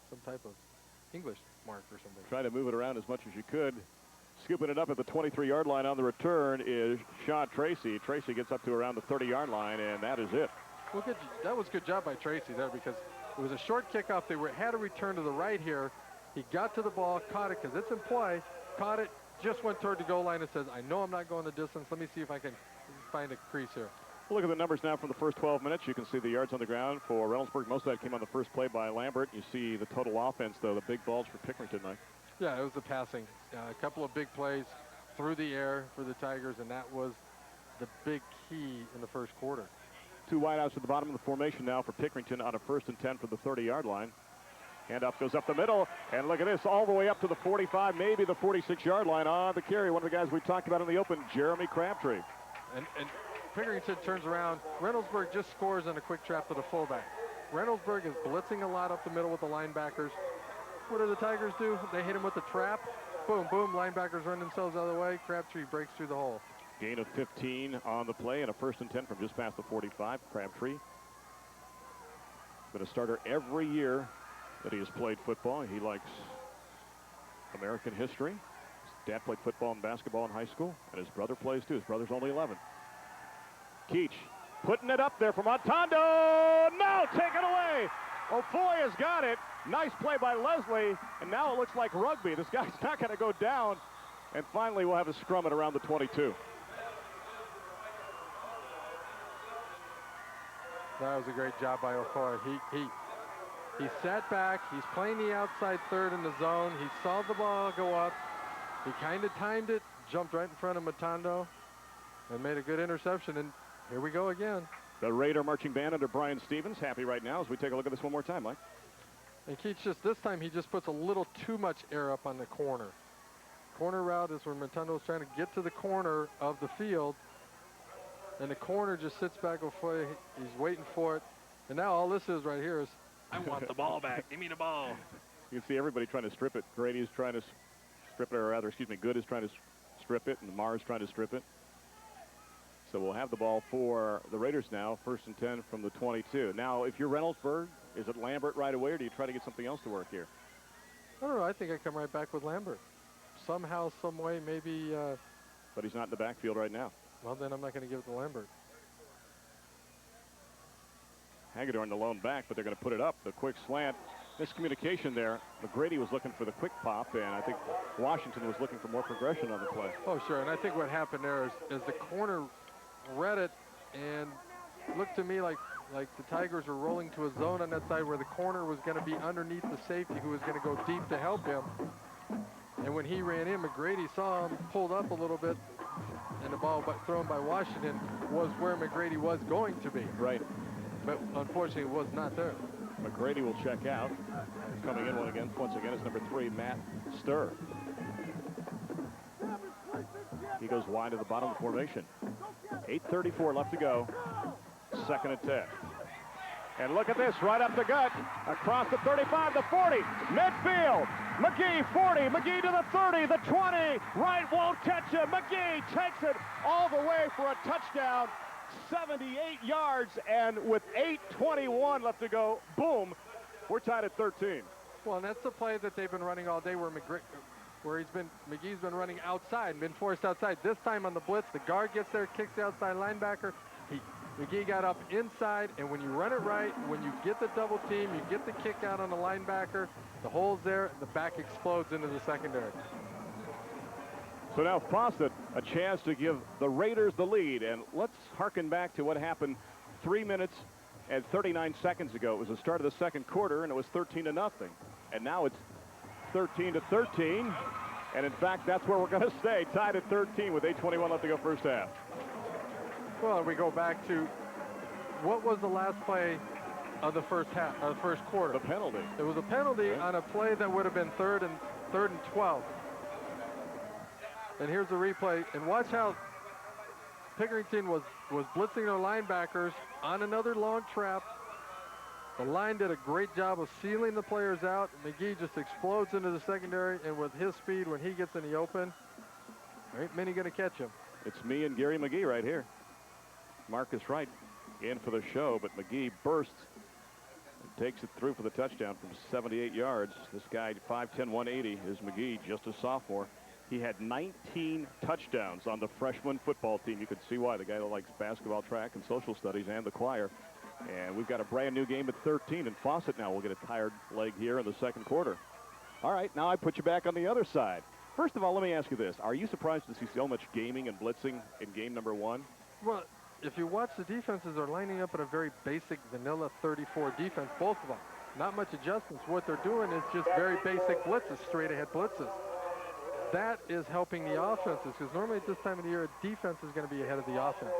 some type of English mark or something. Try to move it around as much as you could. Scooping it up at the 23-yard line on the return is Shaw Tracy. Tracy gets up to around the 30-yard line, and that is it. Well, that was a good job by Tracy there because it was a short kickoff. They had a return to the right here. He got to the ball, caught it because it's in play, caught it, just went toward the goal line and says, I know I'm not going the distance. Let me see if I can find a crease here. Look at the numbers now from the first 12 minutes. You can see the yards on the ground for Reynoldsburg. Most of that came on the first play by Lambert. You see the total offense, though, the big balls for Pickerington, Mike. Yeah, it was the passing. A couple of big plays through the air for the Tigers, and that was the big key in the first quarter. Two wideouts at the bottom of the formation now for Pickerington on a 1st and 10 from the 30-yard line. Handoff goes up the middle, and look at this, all the way up to the 45, maybe the 46-yard line on the carry. One of the guys we talked about in the open, Jeremy Crabtree. And Pickerington turns around. Reynoldsburg just scores on a quick trap to the fullback. Reynoldsburg is blitzing a lot up the middle with the linebackers. What do the Tigers do? They hit him with the trap. Boom, boom, linebackers run themselves out of the way. Crabtree breaks through the hole. Gain of 15 on the play and a 1st and 10 from just past the 45. Crabtree been a starter every year that he has played football. He likes American history. His dad played football and basketball in high school, and his brother plays too. His brother's only 11. Keach putting it up there from Montando. No, taken away. Ofoy has got it. Nice play by Leslie, and now it looks like rugby. This guy's not going to go down, and finally we'll have a scrum at around the 22. That was a great job by Ofoy. He sat back. He's playing the outside third in the zone. He saw the ball go up. He kind of timed it, jumped right in front of Montando, and made a good interception. And here we go again. The Raider marching band under Brian Stevens. Happy right now as we take a look at this one more time, Mike. And Keach this time he just puts a little too much air up on the corner. Corner route is where Montando is trying to get to the corner of the field. And the corner just sits back Ofoy. He's waiting for it. And now all this is right here is, I want the ball back. Give me the ball. You can see everybody trying to strip it. Grady's trying to strip it, or rather, excuse me, Good is trying to strip it, and Mars trying to strip it. So we'll have the ball for the Raiders now, 1st and 10 from the 22. Now, if you're Reynoldsburg, is it Lambert right away, or do you try to get something else to work here? I don't know. I think I come right back with Lambert. Somehow, some way, maybe. But he's not in the backfield right now. Well, then I'm not going to give it to Lambert. Hagedorn the lone back, but they're going to put it up. The quick slant. Miscommunication there. McGrady was looking for the quick pop, and I think Washington was looking for more progression on the play. Oh, sure. And I think what happened there is the corner read it and looked to me like the Tigers were rolling to a zone on that side where the corner was going to be underneath the safety who was going to go deep to help him. And when he ran in, McGrady saw him, pulled up a little bit, and the ball thrown by Washington was where McGrady was going to be. Right. But unfortunately, it was not there. McGrady will check out. Coming in once again is number 3, Matt Sturr. He goes wide to the bottom of the formation. 8:34 left to go. 2nd and 10. And look at this, right up the gut, across the 35, the 40, midfield. McGee 40, McGee to the 30, the 20, right won't catch him. McGee takes it all the way for a touchdown, 78 yards, and with 8:21 left to go, boom, we're tied at 13. Well, and that's the play that they've been running all day where McGee's been running outside, been forced outside. This time on the blitz, the guard gets there, kicks the outside linebacker. McGee got up inside, and when you run it right, when you get the double team, you get the kick out on the linebacker, the hole's there, the back explodes into the secondary. So now Fawcett, a chance to give the Raiders the lead, and let's harken back to what happened 3 minutes and 39 seconds ago. It was the start of the second quarter, and it was 13-0, and now it's 13-13, and in fact, that's where we're going to stay, tied at 13 with 8:21 left to go first half. Well, we go back to what was the last play of the first quarter? The penalty. It was a penalty on a play that would have been third and 12. And here's the replay. And watch how Pickerington was blitzing their linebackers on another long trap. The line did a great job of sealing the players out. McGee just explodes into the secondary, and with his speed, when he gets in the open, there ain't many going to catch him. It's me and Gary McGee right here. Marcus Wright in for the show, but McGee bursts and takes it through for the touchdown from 78 yards. This guy, 5'10", 180, is McGee, just a sophomore. He had 19 touchdowns on the freshman football team. You can see why. The guy that likes basketball, track, and social studies, and the choir. And we've got a brand new game at 13, and Fawcett now will get a tired leg here in the second quarter. All right, now I put you back on the other side. First of all, let me ask you this. Are you surprised to see so much gaming and blitzing in game number 1? Well, if you watch the defenses, are lining up in a very basic vanilla 34 defense, both of them. Not much adjustments. What they're doing is just very basic blitzes, straight ahead blitzes. That is helping the offenses, because normally at this time of the year, a defense is going to be ahead of the offense.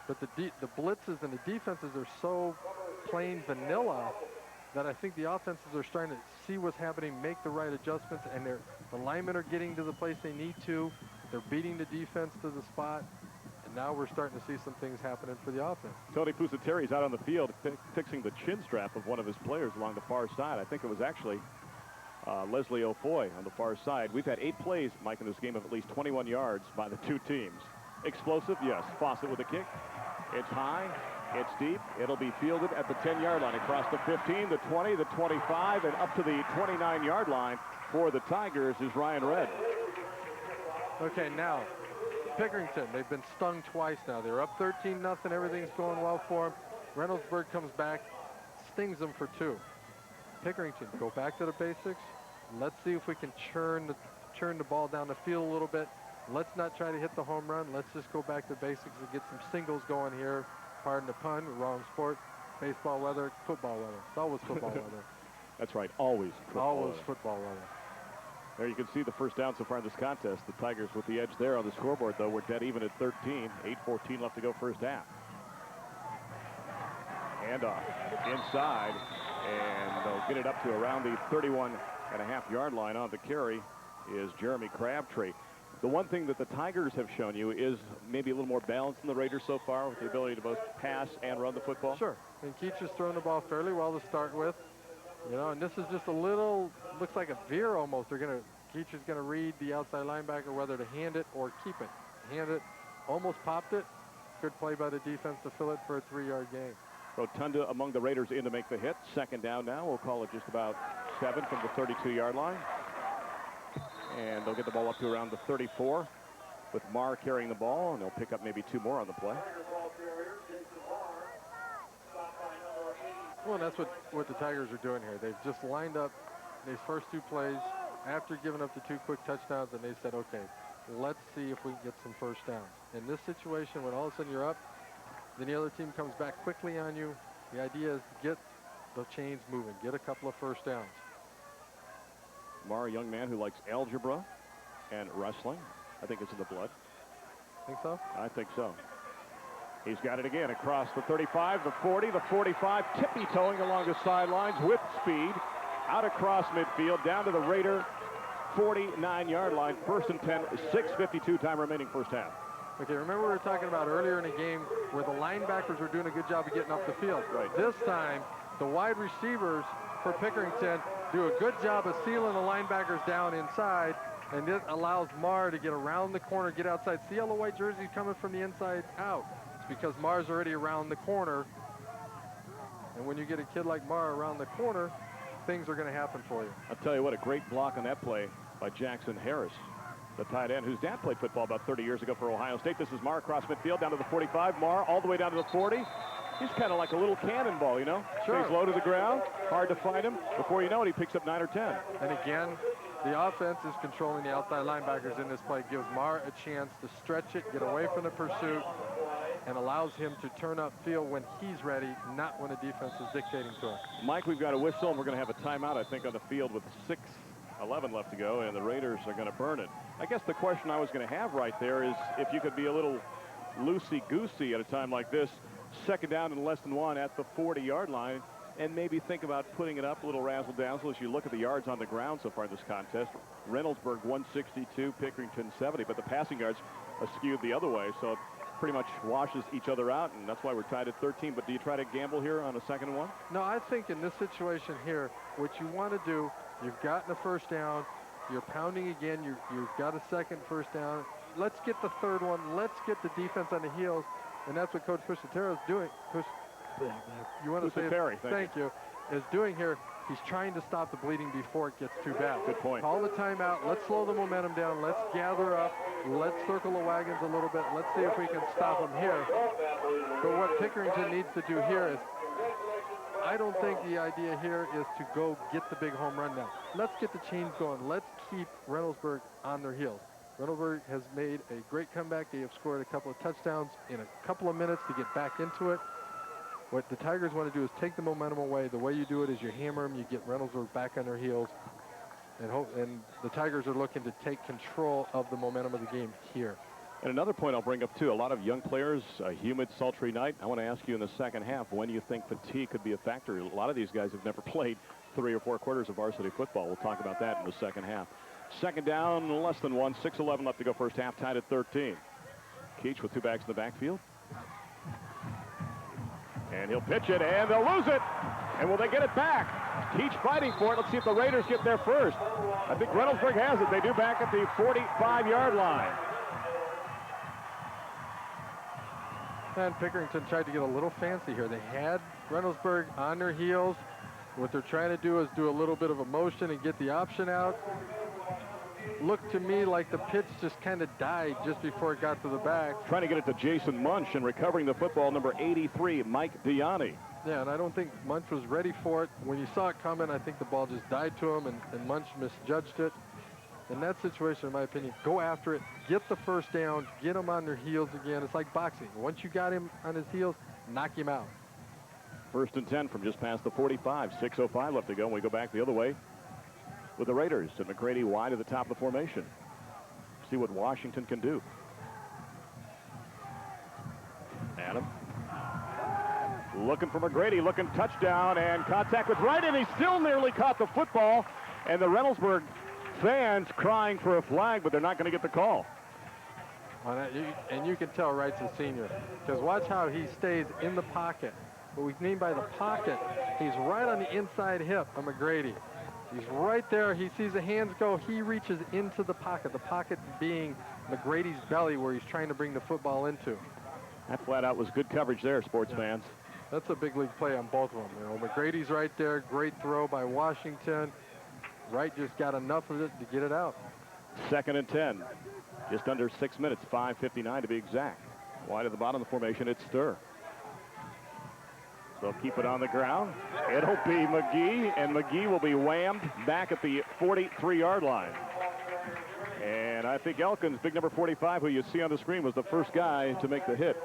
But the blitzes and the defenses are so plain vanilla that I think the offenses are starting to see what's happening, make the right adjustments, and the linemen are getting to the place they need to. They're beating the defense to the spot, and now we're starting to see some things happening for the offense. Tony Pusateri is out on the field fixing the chin strap of one of his players along the far side. I think it was actually Leslie Ofoy on the far side. We've had 8 plays, Mike, in this game of at least 21 yards by the two teams. Explosive, yes. Fawcett with a kick. It's high. It's deep. It'll be fielded at the 10-yard line across the 15, the 20, the 25, and up to the 29-yard line for the Tigers is Ryan Redd. Okay, now, Pickerington, they've been stung twice now. They're up 13-0. Everything's going well for them. Reynoldsburg comes back, stings them for 2. Pickerington, go back to the basics. Let's see if we can churn the ball down the field a little bit. Let's not try to hit the home run. Let's just go back to basics and get some singles going here. Pardon the pun, wrong sport. Baseball weather, football weather. It's always football weather. That's right, always football Always weather. football weather. There you can see the first down so far in this contest. The Tigers with the edge there on the scoreboard, though. We're dead even at 13. 8:14 left to go first half. Handoff inside, and they'll get it up to around the 31.5-yard line. On the carry is Jeremy Crabtree. The one thing that the Tigers have shown you is maybe a little more balance than the Raiders so far, with the ability to both pass and run the football. Sure. And Keach has thrown the ball fairly well to start with. You know, and this is just a little, looks like a veer almost. Keach is going to read the outside linebacker whether to hand it or keep it. Hand it, almost popped it. Good play by the defense to fill it for a 3-yard gain. Rotunda among the Raiders in to make the hit. Second down now. We'll call it just about 7 from the 32-yard line. And they'll get the ball up to around the 34 with Marr carrying the ball, and they'll pick up maybe 2 more on the play. Well, and that's what the Tigers are doing here. They've just lined up these first 2 plays after giving up the 2 quick touchdowns, and they said, okay, let's see if we can get some first downs. In this situation, when all of a sudden you're up, then the other team comes back quickly on you. The idea is to get the chains moving, get a couple of first downs. Marr, a young man who likes algebra and wrestling. I think it's in the blood. Think so? I think so. He's got it again across the 35, the 40, the 45, tippy-toeing along the sidelines with speed, out across midfield, down to the Raider 49-yard line. First and 10, 6:52 time remaining first half. Okay, remember we were talking about earlier in the game where the linebackers were doing a good job of getting up the field. Right. This time, the wide receivers for Pickerington do a good job of sealing the linebackers down inside, and this allows Marr to get around the corner, get outside. See how the white jersey coming from the inside out? It's because Marr's already around the corner, and when you get a kid like Marr around the corner, things are going to happen for you. I'll tell you what, a great block on that play by Jackson Harris, the tight end whose dad played football about 30 years ago for Ohio State. This is Marr across midfield down to the 45. Marr all the way down to the 40. He's kind of like a little cannonball, you know? Sure. Stays low to the ground, hard to find him. Before you know it, he picks up 9 or 10. And again, the offense is controlling the outside linebackers in this play. Gives Marr a chance to stretch it, get away from the pursuit, and allows him to turn up field when he's ready, not when the defense is dictating to him. Mike, we've got a whistle, and we're going to have a timeout, I think, on the field with 6:11 left to go, and the Raiders are going to burn it. I guess the question I was going to have right there is if you could be a little loosey-goosey at a time like this, second down and less than 1 at the 40-yard line, and maybe think about putting it up a little razzle-dazzle as you look at the yards on the ground so far in this contest. Reynoldsburg 162, Pickerington 70, but the passing yards are skewed the other way, so it pretty much washes each other out, and that's why we're tied at 13. But do you try to gamble here on a 2nd and 1? No, I think in this situation here, what you want to do, you've gotten a first down, you're pounding again, you've got a second first down. Let's get the 3rd one. Let's get the defense on the heels. And that's what Coach Pusateri is doing. You want to say it? Thank you. Is doing here. He's trying to stop the bleeding before it gets too bad. Good point. Call the timeout. Let's slow the momentum down. Let's gather up. Let's circle the wagons a little bit. Let's see if we can stop them here. But what Pickerington needs to do here is, I don't think the idea here is to go get the big home run now. Let's get the chains going. Let's keep Reynoldsburg on their heels. Reynoldsburg has made a great comeback. They have scored a couple of touchdowns in a couple of minutes to get back into it. What the Tigers want to do is take the momentum away. The way you do it is you hammer them, you get Reynoldsburg back on their heels, and the Tigers are looking to take control of the momentum of the game here. And another point I'll bring up, too, a lot of young players, a humid, sultry night. I want to ask you in the second half, when do you think fatigue could be a factor? A lot of these guys have never played 3 or 4 quarters of varsity football. We'll talk about that in the second half. Second down, less than 1, 6:11 left to go first half, tied at 13. Keach with 2 backs in the backfield. And he'll pitch it, and they'll lose it. And will they get it back? Keach fighting for it. Let's see if the Raiders get there first. I think Reynoldsburg has it. They do back at the 45-yard line. And Pickerington tried to get a little fancy here. They had Reynoldsburg on their heels. What they're trying to do is do a little bit of a motion and get the option out. Looked to me like the pitch just kind of died just before it got to the back. Trying to get it to Jason Munch, and recovering the football, number 83, Mike Diani. Yeah, and I don't think Munch was ready for it. When you saw it coming, I think the ball just died to him, and Munch misjudged it. In that situation, in my opinion, go after it, get the first down, get them on their heels again. It's like boxing. Once you got him on his heels, knock him out. First and 10 from just past the 45. 6:05 left to go, and we go back the other way with the Raiders. And McGrady wide at the top of the formation. See what Washington can do. Adam. Looking for McGrady, looking touchdown, and contact with Wright, and he still nearly caught the football. And the Reynoldsburg fans crying for a flag, but they're not going to get the call. And you can tell Wright's a senior, because watch how he stays in the pocket. What we mean by the pocket, he's right on the inside hip of McGrady. He's right there. He sees the hands go. He reaches into the pocket being McGrady's belly, where he's trying to bring the football into. That flat out was good coverage there, sports fans. That's a big league play on both of them. You know, McGrady's right there. Great throw by Washington. Wright just got enough of it to get it out. Second and 10. Just under 6 minutes, 5:59 to be exact. Wide at the bottom of the formation, it's Stir. They'll keep it on the ground. It'll be McGee, and McGee will be whammed back at the 43-yard line. And I think Elkins, big number 45, who you see on the screen, was the first guy to make the hit.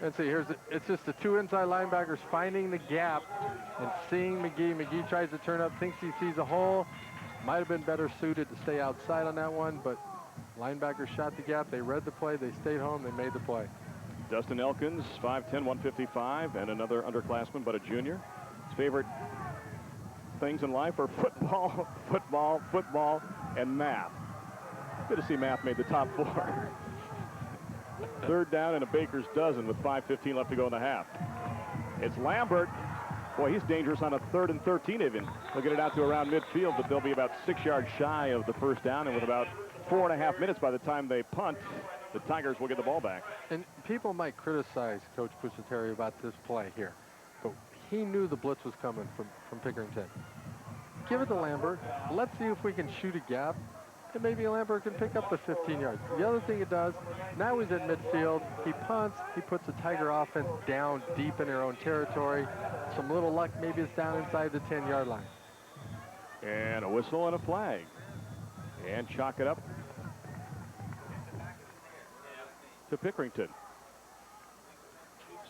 And see, it's just the 2 inside linebackers finding the gap and seeing McGee. McGee tries to turn up, thinks he sees a hole. Might have been better suited to stay outside on that one, but linebackers shot the gap. They read the play. They stayed home. They made the play. Dustin Elkins, 5'10", 155, and another underclassman, but a junior. His favorite things in life are football, football, and math. Good to see math made the top 4. Third down and a baker's dozen with 5:15 left to go in the half. It's Lambert. Boy, he's dangerous on a 3rd and 13 even. They'll get it out to around midfield, but they'll be about 6 yards shy of the first down, and with about 4.5 minutes by the time they punt, the Tigers will get the ball back. And people might criticize Coach Pusateri about this play here, but he knew the blitz was coming from Pickerington. Give it to Lambert. Let's see if we can shoot a gap, and maybe Lambert can pick up the 15 yards. The other thing it does, now he's at midfield. He punts. He puts the Tiger offense down deep in their own territory. Some little luck, maybe it's down inside the 10-yard line. And a whistle and a flag. And chalk it up to Pickerington.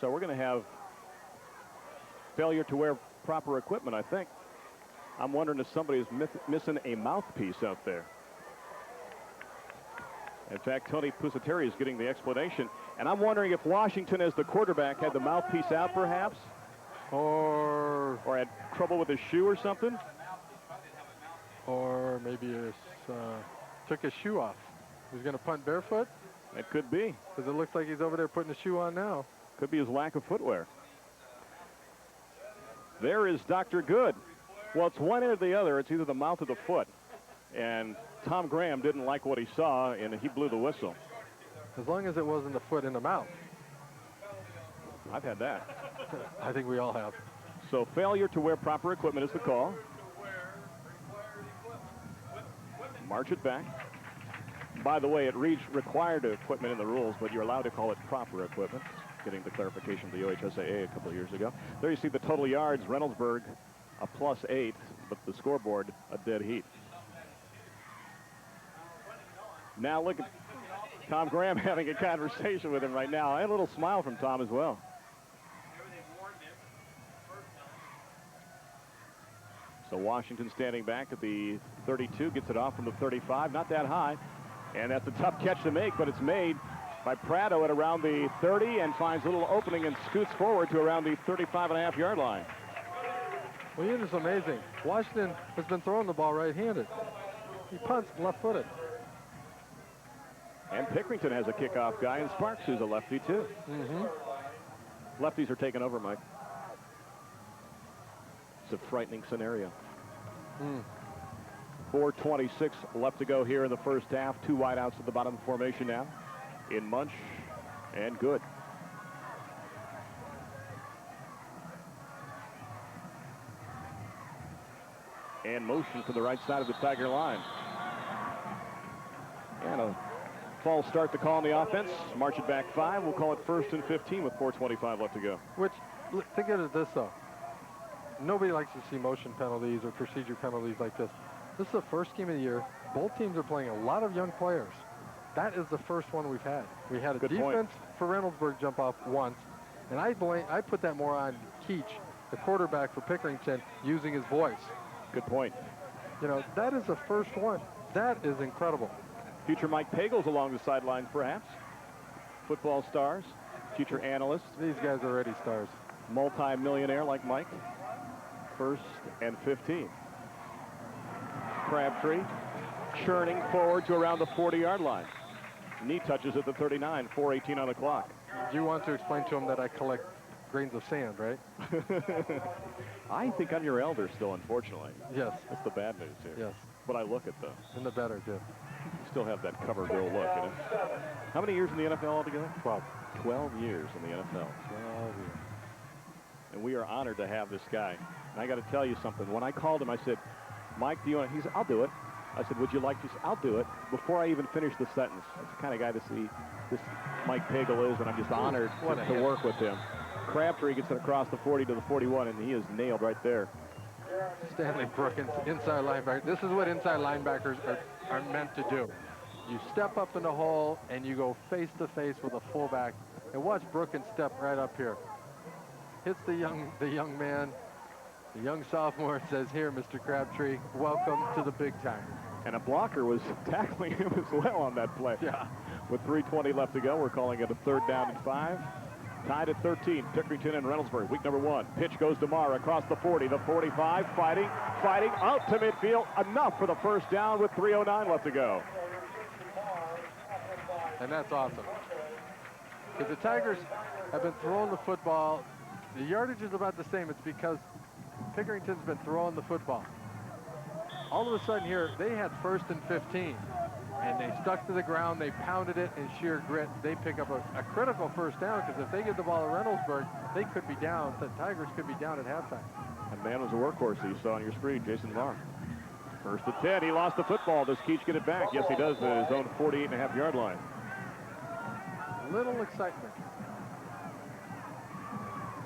So we're going to have failure to wear proper equipment, I think. I'm wondering if somebody is missing a mouthpiece out there. In fact, Tony Pusateri is getting the explanation. And I'm wondering if Washington, as the quarterback, had the mouthpiece out, perhaps? Or had trouble with his shoe or something? Or maybe he took his shoe off. He's going to punt barefoot? It could be. Because it looks like he's over there putting the shoe on now. Could be his lack of footwear. There is Dr. Good. Well, it's one end or the other. It's either the mouth or the foot. And Tom Graham didn't like what he saw, and he blew the whistle. As long as it wasn't the foot in the mouth. I've had that. I think we all have. So failure to wear proper equipment is the call. March it back. By the way, it reads required equipment in the rules, but you're allowed to call it proper equipment. Getting the clarification from the OHSAA a couple of years ago. There you see the total yards. Reynoldsburg a +8, but the scoreboard a dead heat. Now look at Tom Graham having a conversation with him right now. I had a little smile from Tom as well. So Washington standing back at the 32, gets it off from the 35, not that high. And that's a tough catch to make, but it's made by Prado at around the 30 and finds a little opening and scoots forward to around the 35.5-yard line. Well, it is amazing. Washington has been throwing the ball right-handed. He punts left-footed. And Pickerington has a kickoff guy, and Sparks, who's a lefty, too. Lefties are taking over, Mike. It's a frightening scenario. 4:26 left to go here in the first half. 2 wideouts at the bottom of the formation now. In Munch and Good. And motion to the right side of the Tiger line. And a false start to call on the offense. March it back 5. We'll call it 1st and 15 with 4:25 left to go. Which, think of it this, though. Nobody likes to see motion penalties or procedure penalties like this. This is the first game of the year. Both teams are playing a lot of young players. That is the first one we've had. We had a Good defense point. for Reynoldsburg jump off once, and I put that more on Keach, the quarterback for Pickerington, using his voice. Good point. You know, that is the first one. That is incredible. Future Mike Pagels along the sidelines, perhaps. Football stars, future analysts. These guys are already stars. Multi-millionaire like Mike. 1st and 15. Crabtree churning forward to around the 40-yard line. Knee touches at the 39, 4:18 on the clock. You want to explain to him that I collect grains of sand, right? I think I'm your elder still, unfortunately. Yes. That's the bad news here. Yes. But I look at them. And the better, too. You still have that cover girl look, you know? How many years in the NFL altogether? 12. 12 years in the NFL. 12 years. And we are honored to have this guy. And I got to tell you something. When I called him, I said, Mike, do you want? He said, I'll do it. I said, would you like to? I'll do it. Before I even finished the sentence. That's the kind of guy to see this Mike Pagel is, and I'm just honored to work with him. Crabtree gets it across the 40 to the 41, and he is nailed right there. Stanley Brookins, inside linebacker. This is what inside linebackers are meant to do. You step up in the hole, and you go face-to-face with a fullback. And watch Brookins step right up here. Hits the young man. The young sophomore says, here, Mr. Crabtree, welcome to the big time. And a blocker was tackling him as well on that play. Yeah. With 3:20 left to go, we're calling it a 3rd down and 5. Tied at 13, Pickerington and Reynoldsburg, week number 1. Pitch goes to Marr across the 40, the 45, fighting, out to midfield. Enough for the 1st down with 3:09 left to go. And that's awesome. Because the Tigers have been throwing the football. The yardage is about the same. It's because Pickerington's been throwing the football. All of a sudden here, they had 1st and 15. And they stuck to the ground. They pounded it in sheer grit. They pick up a critical 1st down, because if they get the ball to Reynoldsburg, they could be down. The Tigers could be down at halftime. And man was a workhorse that you saw on your screen, Jason Marr. 1st and 10. He lost the football. Does Keach get it back? Yes, he does at his own 48.5-yard line. Little excitement.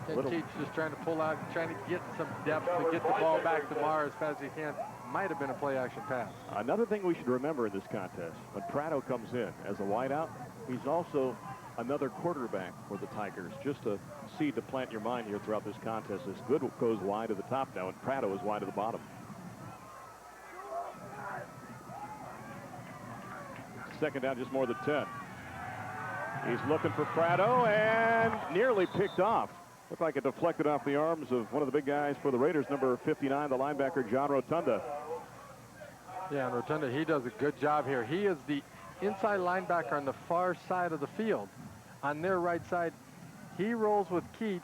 And Keach just trying to pull out, trying to get some depth to get the ball back to Marr as fast as he can. Might have been a play-action pass. Another thing we should remember in this contest, when Prado comes in as a wideout, he's also another quarterback for the Tigers. Just a seed to plant your mind here throughout this contest. As Good goes wide to the top now, and Prado is wide to the bottom. 2nd down, just more than 10. He's looking for Prado, and nearly picked off. Looked like it deflected off the arms of one of the big guys for the Raiders, number 59, the linebacker, John Rotunda. Yeah, and Rotunda, he does a good job here. He is the inside linebacker on the far side of the field. On their right side, he rolls with Keach,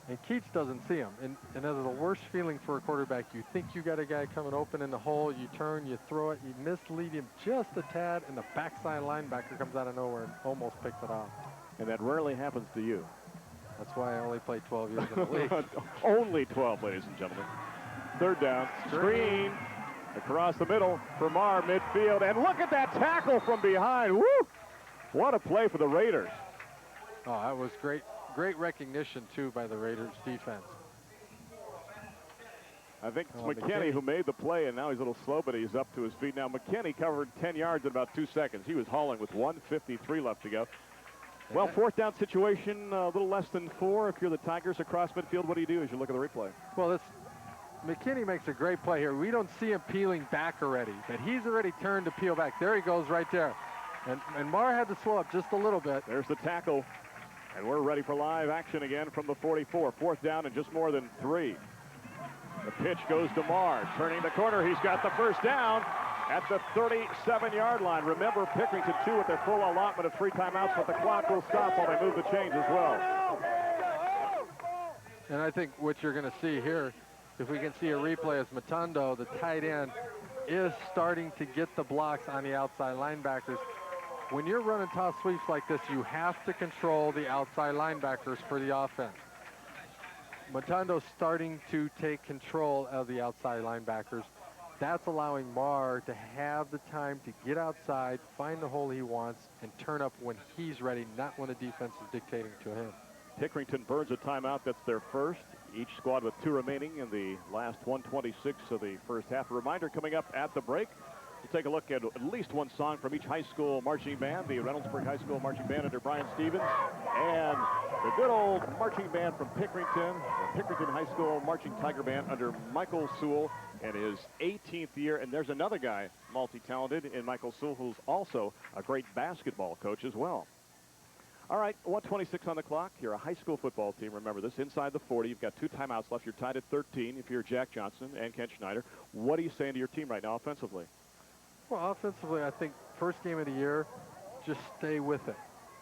and Keach doesn't see him. And that is the worst feeling for a quarterback. You think you got a guy coming open in the hole, you turn, you throw it, you mislead him just a tad, and the backside linebacker comes out of nowhere and almost picks it off. And that rarely happens to you. That's why I only played 12 years in the league. Only 12, ladies and gentlemen. 3rd down, screen across the middle for Marr, midfield, and look at that tackle from behind. Woo! What a play for the Raiders. Oh, that was great. Great recognition, too, by the Raiders defense. I think it's McKinney who made the play, and now he's a little slow, but he's up to his feet. Now, McKinney covered 10 yards in about 2 seconds. He was hauling with 1:53 left to go. Well, 4th down situation, a little less than 4. If you're the Tigers across midfield, what do you do as you look at the replay? Well, McKinney makes a great play here. We don't see him peeling back already, but he's already turned to peel back. There he goes right there. And Marr had to slow up just a little bit. There's the tackle. And we're ready for live action again from the 44. 4th down and just more than 3. The pitch goes to Marr. Turning the corner. He's got the first down at the 37-yard line. Remember, Pickerington, too, with their full allotment of 3 timeouts, but the clock will stop while they move the chains as well. And I think what you're going to see here, if we can see a replay, is Matondo, the tight end, is starting to get the blocks on the outside linebackers. When you're running toss sweeps like this, you have to control the outside linebackers for the offense. Matondo's starting to take control of the outside linebackers. That's allowing Marr to have the time to get outside, find the hole he wants, and turn up when he's ready, not when the defense is dictating to him. Pickerington burns a timeout. That's their first. Each squad with 2 remaining in the last 126 of the first half. A reminder coming up at the break. We'll take a look at least one song from each high school marching band. The Reynoldsburg High School Marching Band under Brian Stevens. And the good old marching band from Pickerington, the Pickerington High School Marching Tiger Band under Michael Sewell in his 18th year. And there's another guy, multi-talented, in Michael Sewell, who's also a great basketball coach as well. All right, 1:26 on the clock. You're a high school football team. Remember this, inside the 40. You've got 2 timeouts left. You're tied at 13 if you're Jack Johnson and Ken Schneider. What are you saying to your team right now offensively? Well, offensively, I think first game of the year, just stay with it.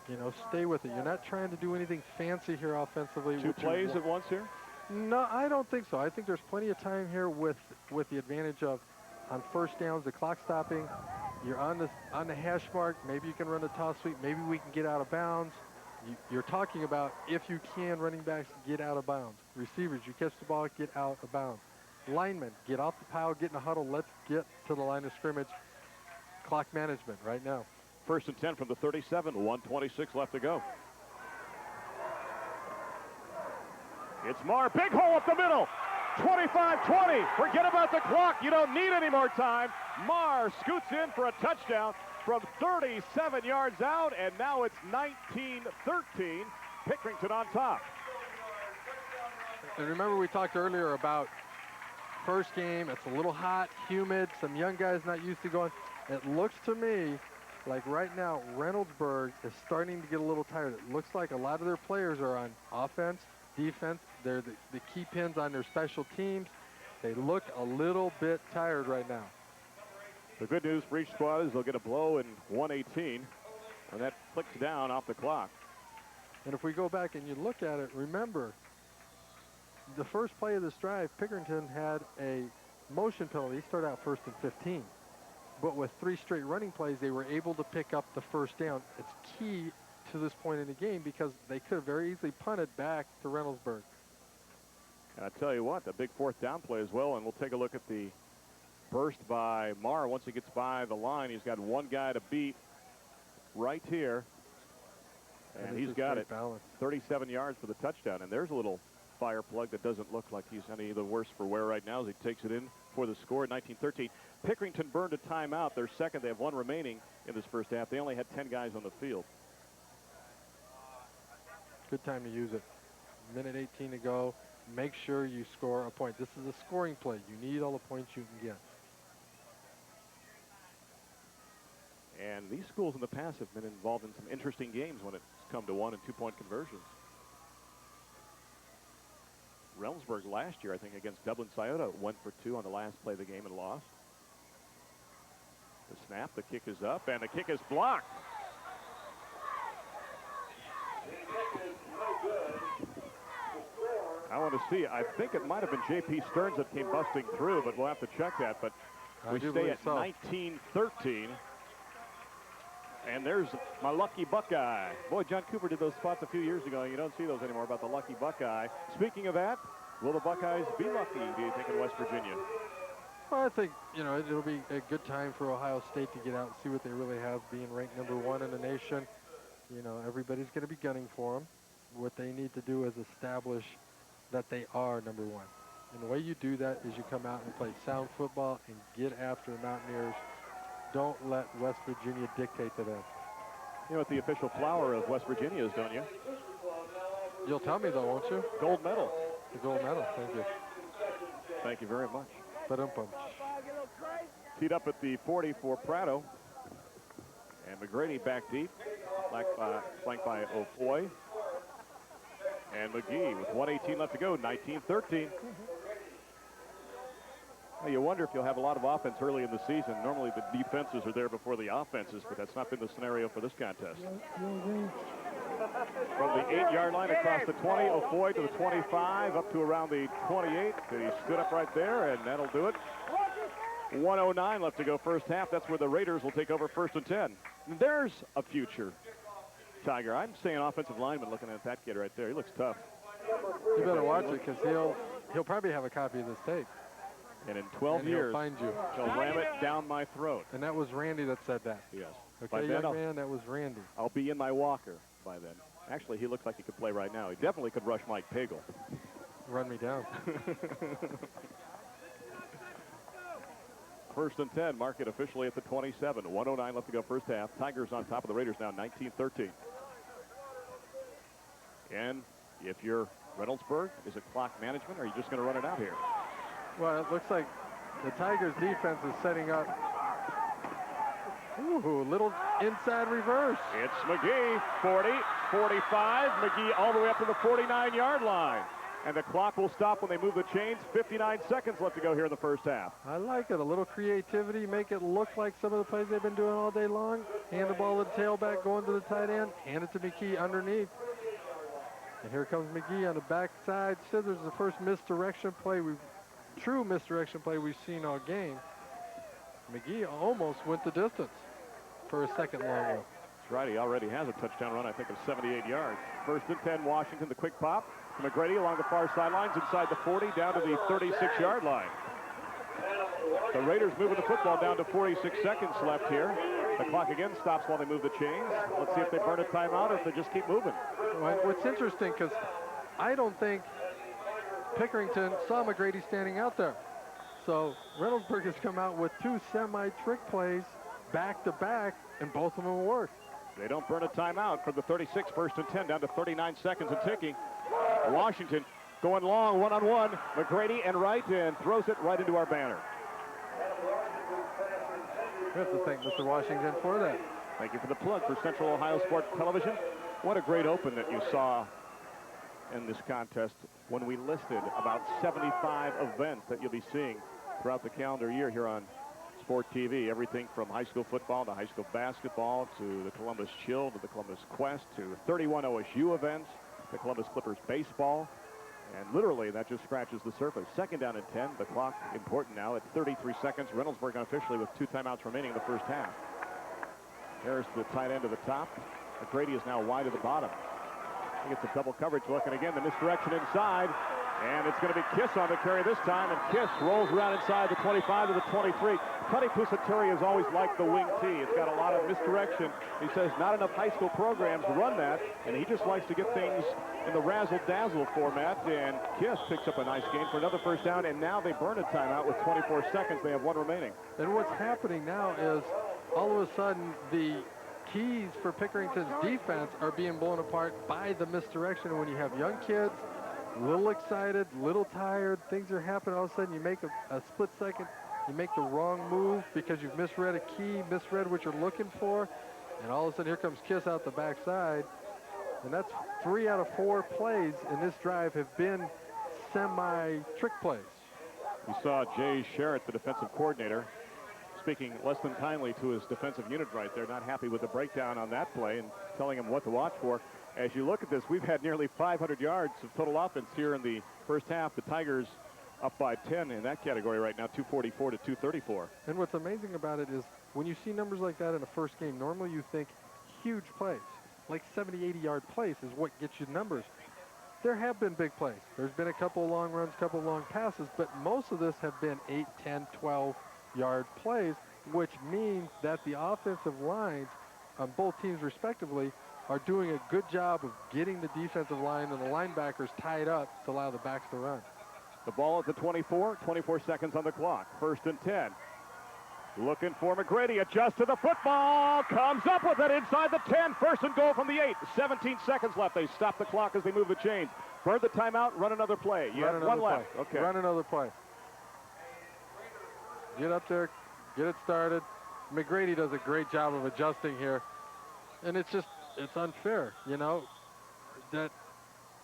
You know, stay with it. You're not trying to do anything fancy here offensively. 2 plays at once here? No, I don't think so. I think there's plenty of time here with the advantage of on first downs, the clock stopping. You're on the hash mark. Maybe you can run a toss sweep. Maybe we can get out of bounds. You're talking about, if you can, running backs, get out of bounds. Receivers, you catch the ball, get out of bounds. Linemen, get off the pile, get in a huddle. Let's get to the line of scrimmage. Clock management right now. 1st and 10 from the 37. 1:26 left to go. It's Marr. Big hole up the middle. 25-20. Forget about the clock. You don't need any more time. Marr scoots in for a touchdown from 37 yards out, and now it's 19-13. Pickerington on top. And remember, we talked earlier about first game. It's a little hot, humid, some young guys not used to going. It looks to me like right now Reynoldsburg is starting to get a little tired. It looks like a lot of their players are on offense, defense. They're the key pins on their special teams. They look a little bit tired right now. The good news for each squad is they'll get a blow in 1:18, and that flicks down off the clock. And if we go back and you look at it, remember, the first play of this drive, Pickerington had a motion penalty. He started out 1st and 15. But with 3 straight running plays, they were able to pick up the first down. It's key to this point in the game because they could have very easily punted back to Reynoldsburg. And I tell you what, the big 4th down play as well, and we'll take a look at the burst by Marr. Once he gets by the line, he's got one guy to beat right here. And he's got it. Balance. 37 yards for the touchdown. And there's a little fire plug that doesn't look like he's any the worse for wear right now as he takes it in for the score. 19-13. Pickerington burned a timeout. They're second. They have 1 remaining in this first half. They only had 10 guys on the field. Good time to use it. 1:18 to go. Make sure you score a point. This is a scoring play. You need all the points you can get. And these schools in the past have been involved in some interesting games when it's come to 1- and 2-point conversions. Reynoldsburg last year, I think, against Dublin Scioto, went for 2 on the last play of the game and lost. The snap, the kick is up, and the kick is blocked. I want to see. I think it might have been J.P. Stearns that came busting through, but we'll have to check that. But we stay at 19-13. And there's my lucky Buckeye. Boy, John Cooper did those spots a few years ago. You don't see those anymore about the lucky Buckeye. Speaking of that, will the Buckeyes be lucky, do you think, in West Virginia? Well, I think, you know, it'll be a good time for Ohio State to get out and see what they really have, being ranked #1 in the nation. You know, everybody's going to be gunning for them. What they need to do is establish that they are #1. And the way you do that is you come out and play sound football and get after the Mountaineers. Don't let West Virginia dictate to them. You know what the official flower of West Virginia is, don't you? You'll tell me, though, won't you? Gold medal. The gold medal, thank you. Thank you very much. Ba-dum-bum. Teed up at the 40 for Prado. And McGrady back deep, flanked by O'Foy. And McGee with 1:18 left to go, 19-13. Well, you wonder if you'll have a lot of offense early in the season. Normally the defenses are there before the offenses, but that's not been the scenario for this contest. From the 8-yard line across the 20, O'Foy to the 25, up to around the 28. He stood up right there, and that'll do it. 1:09 left to go first half. That's where the Raiders will take over 1st and 10. And there's a future Tiger. I'm saying offensive lineman looking at that kid right there. He looks tough. You better watch it, because he'll probably have a copy of this tape. And in 12 and years, he'll find you. He'll ram it down my throat. And that was Randy that said that. Yes. Okay, young man, that was Randy. I'll be in my walker by then. Actually, he looks like he could play right now. He definitely could rush Mike Pagel. Run me down. 1st and 10, mark it officially at the 27. 1:09 left to go first half. Tigers on top of the Raiders now, 19-13. And if you're Reynoldsburg, is it clock management, or are you just going to run it out here? Well, it looks like the Tigers defense is setting up. Ooh, little inside reverse. It's McGee, 40, 45. McGee all the way up to the 49-yard line. And the clock will stop when they move the chains. 59 seconds left to go here in the first half. I like it. A little creativity, make it look like some of the plays they've been doing all day long. Hand the ball to the tailback, going to the tight end. Hand it to McGee underneath. And here comes McGee on the backside. Scissors, the first misdirection play, true misdirection play we've seen all game. McGee almost went the distance for a second long run. That's right. He already has a touchdown run, I think, of 78 yards. 1st and 10, Washington, the quick pop. McGrady along the far sidelines, inside the 40, down to the 36-yard line. The Raiders moving the football down to 46 seconds left here. The clock again stops while they move the chains. Let's see if they burn a timeout or if they just keep moving. Well, what's interesting, because I don't think Pickerington saw McGrady standing out there. So Reynoldsburg has come out with 2 semi-trick plays back-to-back, and both of them work. They don't burn a timeout for the 36, 1st and 10, down to 39 seconds and ticking. Washington going long, one-on-one. McGrady and Wright, and throws it right into our banner. We have to thank Mr. Washington for that. Thank you for the plug for Central Ohio Sports Television. What a great open that you saw in this contest when we listed about 75 events that you'll be seeing throughout the calendar year here on Sport TV. Everything from high school football to high school basketball to the Columbus Chill to the Columbus Quest to 31 OSU events, the Columbus Clippers baseball. And literally, that just scratches the surface. 2nd down and 10. The clock important now at 33 seconds. Reynoldsburg unofficially with 2 timeouts remaining in the first half. Harris to the tight end to the top. McGrady is now wide to the bottom. He gets a double coverage look, and again, the misdirection inside. And it's going to be Kiss on the carry this time, and Kiss rolls around inside the 25 to the 23. Tony Pusaturi has always liked the wing T. It's got a lot of misdirection. He says not enough high school programs run that, and he just likes to get things in the razzle-dazzle format. And Kiss picks up a nice gain for another first down, and now they burn a timeout with 24 seconds. They have 1 remaining. And what's happening now is all of a sudden the keys for Pickerington's defense are being blown apart by the misdirection. When you have young kids, a little excited, a little tired, things are happening. All of a sudden you make a split second, you make the wrong move because you've misread a key, misread what you're looking for, and all of a sudden here comes Kiss out the backside. And that's 3 out of 4 plays in this drive have been semi-trick plays. We saw Jay Sherritt, the defensive coordinator, speaking less than kindly to his defensive unit right there, not happy with the breakdown on that play and telling him what to watch for. As you look at this, we've had nearly 500 yards of total offense here in the first half. The Tigers up by 10 in that category right now, 244 to 234. And what's amazing about it is when you see numbers like that in a first game, normally you think huge plays, like 70, 80-yard plays is what gets you numbers. There have been big plays. There's been a couple of long runs, couple of long passes, but most of this have been 8, 10, 12-yard plays, which means that the offensive lines on both teams respectively are doing a good job of getting the defensive line and the linebackers tied up to allow the backs to run. The ball at the 24, 24 seconds on the clock. 1st and 10. Looking for McGrady, adjusts to the football, comes up with it inside the 10. 1st and goal from the 8. 17 seconds left. They stop the clock as they move the chains. Burn the timeout, run another play. You have 1 left. Okay. Run another play. get up there, get it started. McGrady does a great job of adjusting here. And it's unfair, you know, that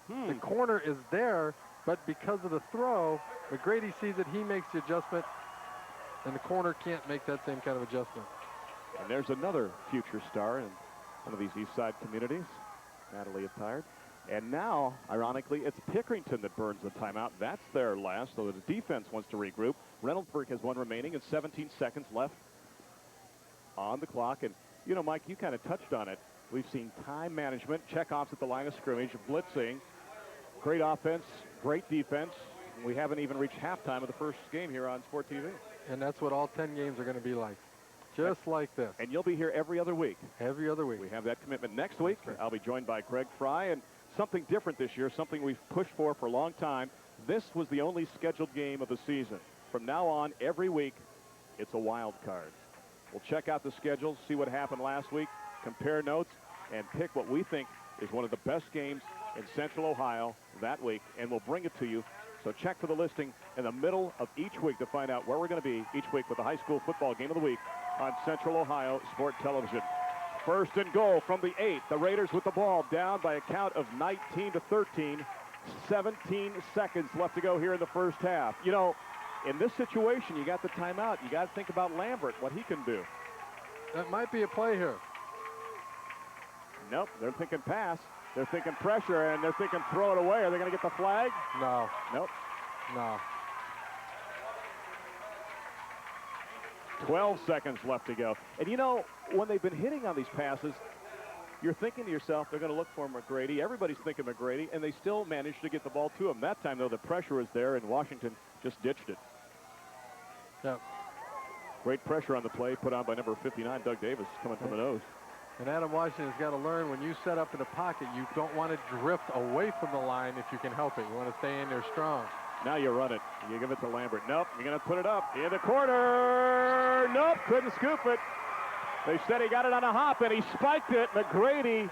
the corner is there, but because of the throw, McGrady sees it, he makes the adjustment, and the corner can't make that same kind of adjustment. And there's another future star in one of these East Side communities, Natalie attired. And now, ironically, it's Pickerington that burns the timeout. That's their last, so the defense wants to regroup. Reynoldsburg has one remaining and 17 seconds left on the clock. And, you know, Mike, you kind of touched on it. We've seen time management, checkoffs at the line of scrimmage, blitzing, great offense, great defense. We haven't even reached halftime of the first game here on Sport TV. And that's what all 10 games are going to be like. Just like this. And you'll be here every other week. Every other week. We have that commitment. Next week, I'll be joined by Greg Fry, and something different this year, something we've pushed for a long time. This was the only scheduled game of the season. From now on, every week, it's a wild card. We'll check out the schedules, see what happened last week, compare notes, and pick what we think is one of the best games in Central Ohio that week, and we'll bring it to you. So check for the listing in the middle of each week to find out where we're going to be each week with the high school football game of the week on Central Ohio Sport Television. First and goal from the 8. The Raiders with the ball down by a count of 19-13. 17 seconds left to go here in the first half. You know, in this situation, you got the timeout. You got to think about Lambert, what he can do. That might be a play here. Nope, they're thinking pass. They're thinking pressure, and they're thinking throw it away. Are they going to get the flag? No. Nope. No. 12 seconds left to go. And you know, when they've been hitting on these passes, you're thinking to yourself, they're going to look for McGrady. Everybody's thinking McGrady, and they still managed to get the ball to him. That time, though, the pressure was there, and Washington just ditched it. Yep. Great pressure on the play put on by number 59, Doug Davis, coming from the nose. And Adam Washington's got to learn when you set up in a pocket, you don't want to drift away from the line if you can help it. You want to stay in there strong. Now you run it. You give it to Lambert. Nope, you're going to put it up in the corner. Nope, couldn't scoop it. They said he got it on a hop, and he spiked it. McGrady,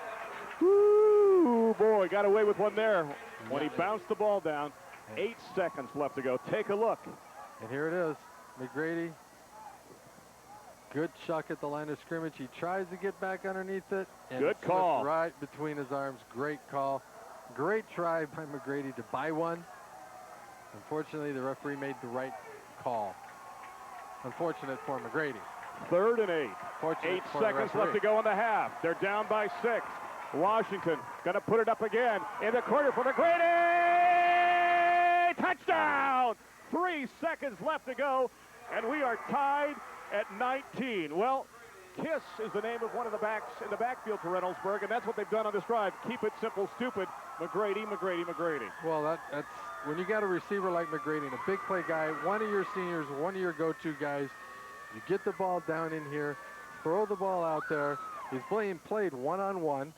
whoo, boy, got away with one there when he bounced the ball down. 8 seconds left to go. Take a look. And here it is. McGrady, good chuck at the line of scrimmage. He tries to get back underneath it. And good call. Right between his arms. Great call. Great try by McGrady to buy one. Unfortunately, the referee made the right call. Unfortunate for McGrady. 3rd and 8. Fortunate 8 for the seconds referee. left to go in the half. They're down by 6. Washington going to put it up again in the corner for McGrady. Touchdown! 3 seconds left to go, and we are tied at 19. Well, Kiss is the name of one of the backs in the backfield for Reynoldsburg, and that's what they've done on this drive. Keep it simple, stupid. McGrady, McGrady, McGrady. Well, that's when you got a receiver like McGrady and a big play guy, one of your seniors, one of your go-to guys, you get the ball down in here, throw the ball out there. He's played one-on-one.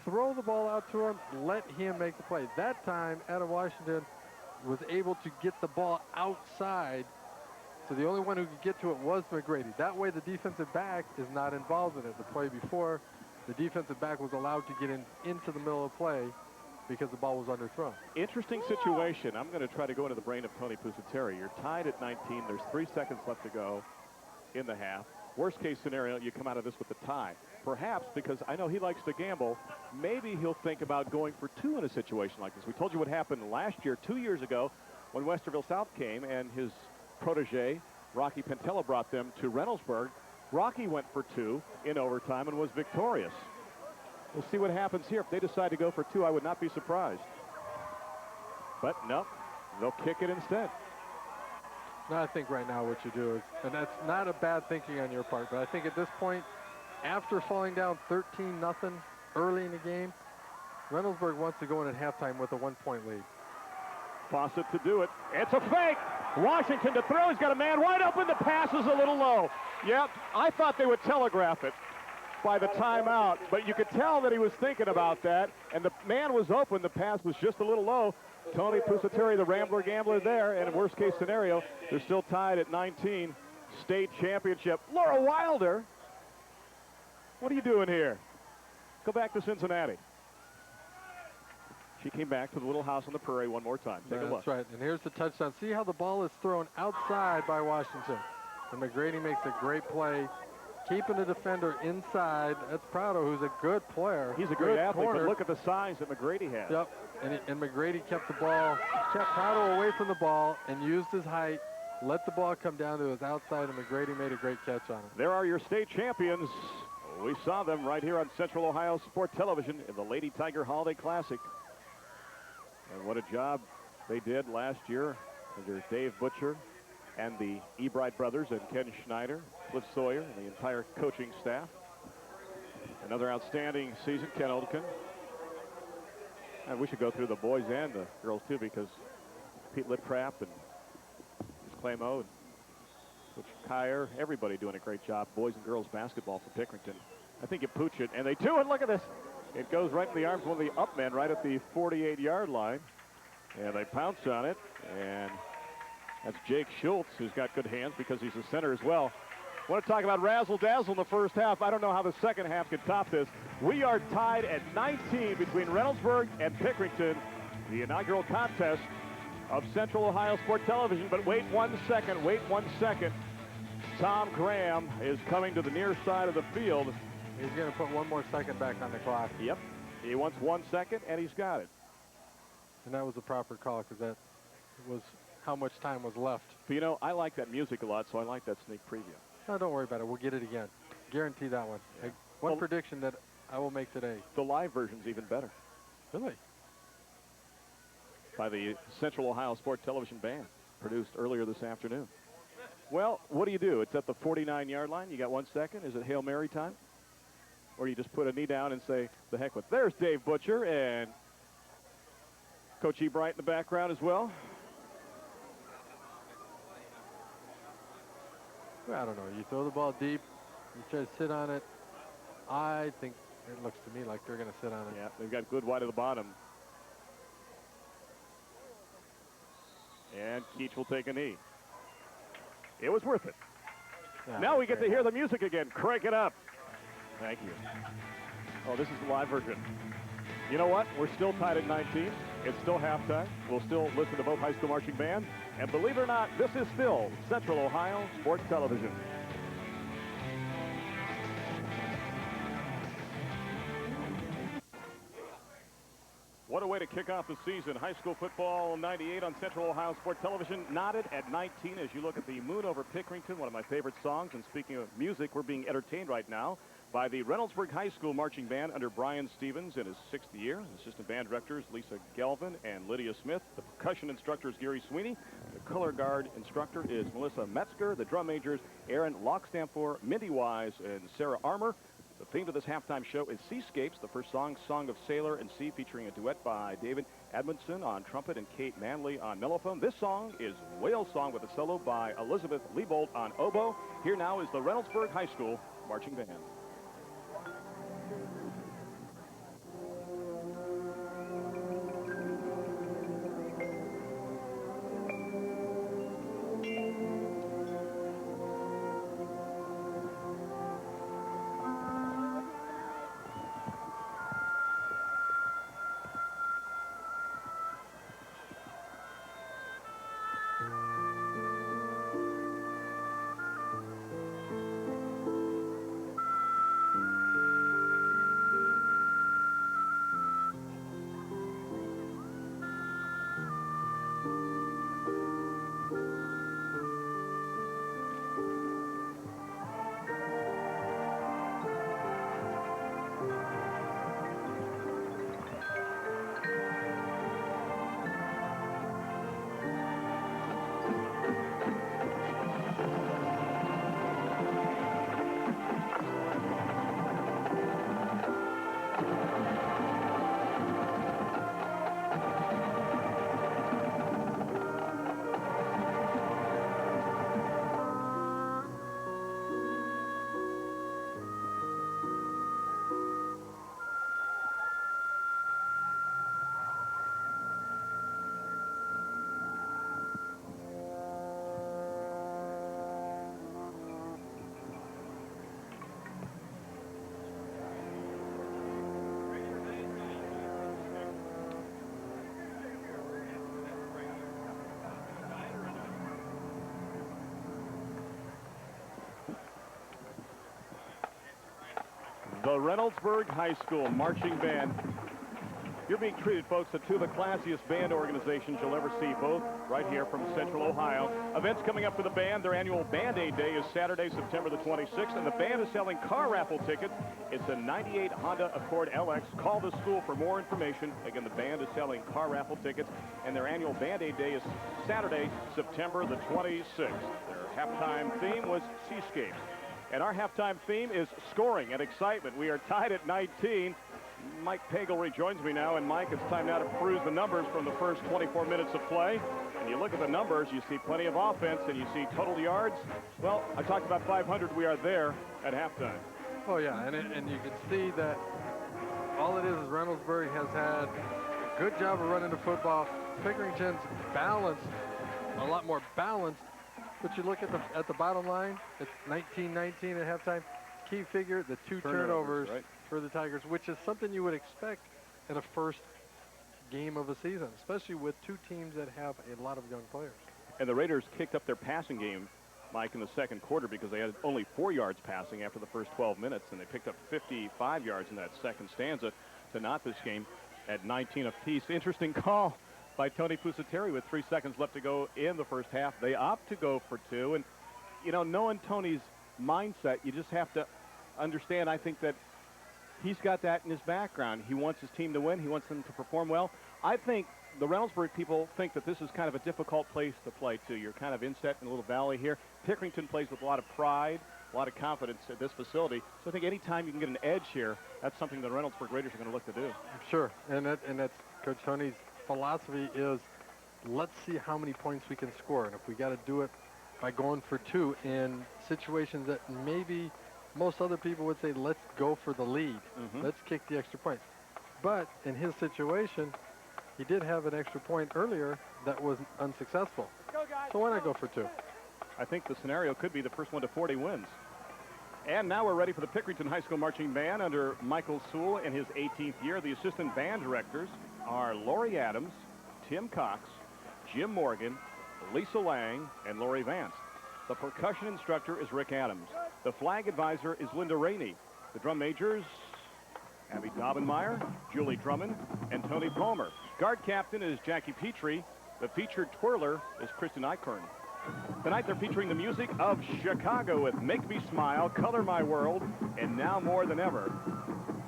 Throw the ball out to him, let him make the play. That time, Adam Washington was able to get the ball outside, so the only one who could get to it was McGrady. That way the defensive back is not involved in it. The play before, the defensive back was allowed to get into the middle of the play because the ball was underthrown. Interesting situation. I'm going to try to go into the brain of Tony Pusateri. You're tied at 19. There's 3 seconds left to go in the half. Worst case scenario, you come out of this with a tie. Perhaps, because I know he likes to gamble, maybe he'll think about going for 2 in a situation like this. We told you what happened last year, 2 years ago, when Westerville South came and his protege, Rocky Pentella, brought them to Reynoldsburg. Rocky went for 2 in overtime and was victorious. We'll see what happens here. If they decide to go for 2, I would not be surprised. But no, they'll kick it instead. No, I think right now what you do is, and that's not a bad thinking on your part, but I think at this point, after falling down 13-0 early in the game, Reynoldsburg wants to go in at halftime with a 1-point lead. Fawcett to do it. It's a fake. Washington to throw. He's got a man wide open. The pass is a little low. Yep, I thought they would telegraph it by the timeout, but you could tell that he was thinking about that, and the man was open. The pass was just a little low. Tony Pusateri, the Rambler Gambler there, and in worst case scenario, they're still tied at 19. State championship. Laura Wilder, what are you doing here? Go back to Cincinnati. She came back to the little house on the prairie one more time. Take a look. That's right, and here's the touchdown. See how the ball is thrown outside by Washington. And McGrady makes a great play, keeping the defender inside. That's Prado, who's a good player. He's a great athlete, corner. but look at the size that McGrady has. Yep, and McGrady kept Prado away from the ball and used his height, let the ball come down to his outside, and McGrady made a great catch on it. There are your state champions. We saw them right here on Central Ohio Sport Television in the Lady Tiger Holiday Classic. And what a job they did last year under Dave Butcher and the Ebright brothers and Ken Schneider, Cliff Sawyer, and the entire coaching staff. Another outstanding season, Ken Oldkin. And we should go through the boys and the girls, too, because Pete Littrap and Clamo and Coach Kyer, everybody doing a great job. Boys and girls basketball for Pickerington. I think you pooch it, and they do it. Look at this. It goes right in the arms of one of the up men right at the 48-yard line. And they pounce on it, and that's Jake Schultz, who's got good hands because he's a center as well. I want to talk about razzle-dazzle in the first half. I don't know how the second half can top this. We are tied at 19 between Reynoldsburg and Pickerington, the inaugural contest of Central Ohio Sport Television. But wait 1 second, wait 1 second. Tom Graham is coming to the near side of the field. He's going to put 1 more second back on the clock. Yep, he wants 1 second, and he's got it. And that was the proper call because that was how much time was left. But, you know, I like that music a lot, so I like that sneak preview. No, don't worry about it. We'll get it again. Guarantee that one. Yeah. One prediction that I will make today. The live version's even better. Really? By the Central Ohio Sport Television Band, produced earlier this afternoon. Well, what do you do? It's at the 49-yard line. You got 1 second. Is it Hail Mary time? Or you just put a knee down and say, the heck with it. There's Dave Butcher and Coach Ebright in the background as well. Well, I don't know. You throw the ball deep. You try to sit on it. I think it looks to me like they're going to sit on it. Yeah, they've got good wide at the bottom. And Keach will take a knee. It was worth it. Yeah, Now we get to hear the music again. Crank it up. Thank you. Oh, this is the live version. You know what? We're still tied at 19. It's still halftime. We'll still listen to both high school marching bands. And believe it or not, this is still Central Ohio Sports Television. What a way to kick off the season. High school football 98 on Central Ohio Sport Television. Knotted at 19 as you look at the moon over Pickerington, one of my favorite songs. And speaking of music, we're being entertained right now by the Reynoldsburg High School Marching Band under Brian Stevens in his 6th year. Assistant band directors Lisa Galvin and Lydia Smith. The percussion instructor is Gary Sweeney. The color guard instructor is Melissa Metzger. The drum majors Aaron Lockstamfor, Mindy Wise, and Sarah Armour. The theme to this halftime show is Seascapes, the first song, Song of Sailor and Sea, featuring a duet by David Edmondson on trumpet and Kate Manley on mellophone. This song is Whale Song with a solo by Elizabeth Liebold on oboe. Here now is the Reynoldsburg High School Marching Band. The Reynoldsburg High School Marching Band. You're being treated, folks, at two of the classiest band organizations you'll ever see, both right here from Central Ohio. Events coming up for the band. Their annual Band Aid Day is Saturday, September the 26th, and the band is selling car raffle tickets. It's a 98 Honda Accord LX. Call the school for more information. Again, the band is selling car raffle tickets, and their annual Band Aid Day is Saturday, September the 26th. Their halftime theme was Seascapes. And our halftime theme is scoring and excitement. We are tied at 19. Mike Pagel rejoins me now. And Mike, it's time now to peruse the numbers from the first 24 minutes of play. And you look at the numbers, you see plenty of offense, and you see total yards. Well, I talked about 500. We are there at halftime. Oh, yeah, and you can see that all it is Reynoldsburg has had a good job of running the football. Pickerington's balanced, a lot more balanced. But you look at the bottom line, it's 19-19 at halftime. Key figure, the two turnovers right, for the Tigers, which is something you would expect in a first game of a season, especially with two teams that have a lot of young players. And the Raiders kicked up their passing game, Mike, in the second quarter because they had only 4 yards passing after the first 12 minutes, and they picked up 55 yards in that second stanza to knot this game at 19 apiece. Interesting call by Tony Pusateri with 3 seconds left to go in the first half. They opt to go for 2, and, you know, knowing Tony's mindset, you just have to understand, I think, that he's got that in his background. He wants his team to win. He wants them to perform well. I think the Reynoldsburg people think that this is kind of a difficult place to play, too. You're kind of inset in a little valley here. Pickerington plays with a lot of pride, a lot of confidence at this facility. So I think any time you can get an edge here, that's something the Reynoldsburg Raiders are going to look to do. Sure, and that's Coach Tony's philosophy is, let's see how many points we can score. And if we got to do it by going for 2 in situations that maybe most other people would say, let's go for the lead. Let's kick the extra point. But in his situation, he did have an extra point earlier that was unsuccessful. So why not go for 2? I think the scenario could be the first one to 40 wins. And now we're ready for the Pickerington High School Marching Band under Michael Sewell in his 18th year. The assistant band directors are Lori Adams, Tim Cox, Jim Morgan, Lisa Lang, and Lori Vance. The percussion instructor is Rick Adams. The flag advisor is Linda Rainey. The drum majors, Abby Daubenmeyer, Julie Drummond, and Tony Palmer. Guard captain is Jackie Petrie. The featured twirler is Kristen Eichhorn. Tonight they're featuring the music of Chicago with Make Me Smile, Color My World, and Now More Than Ever.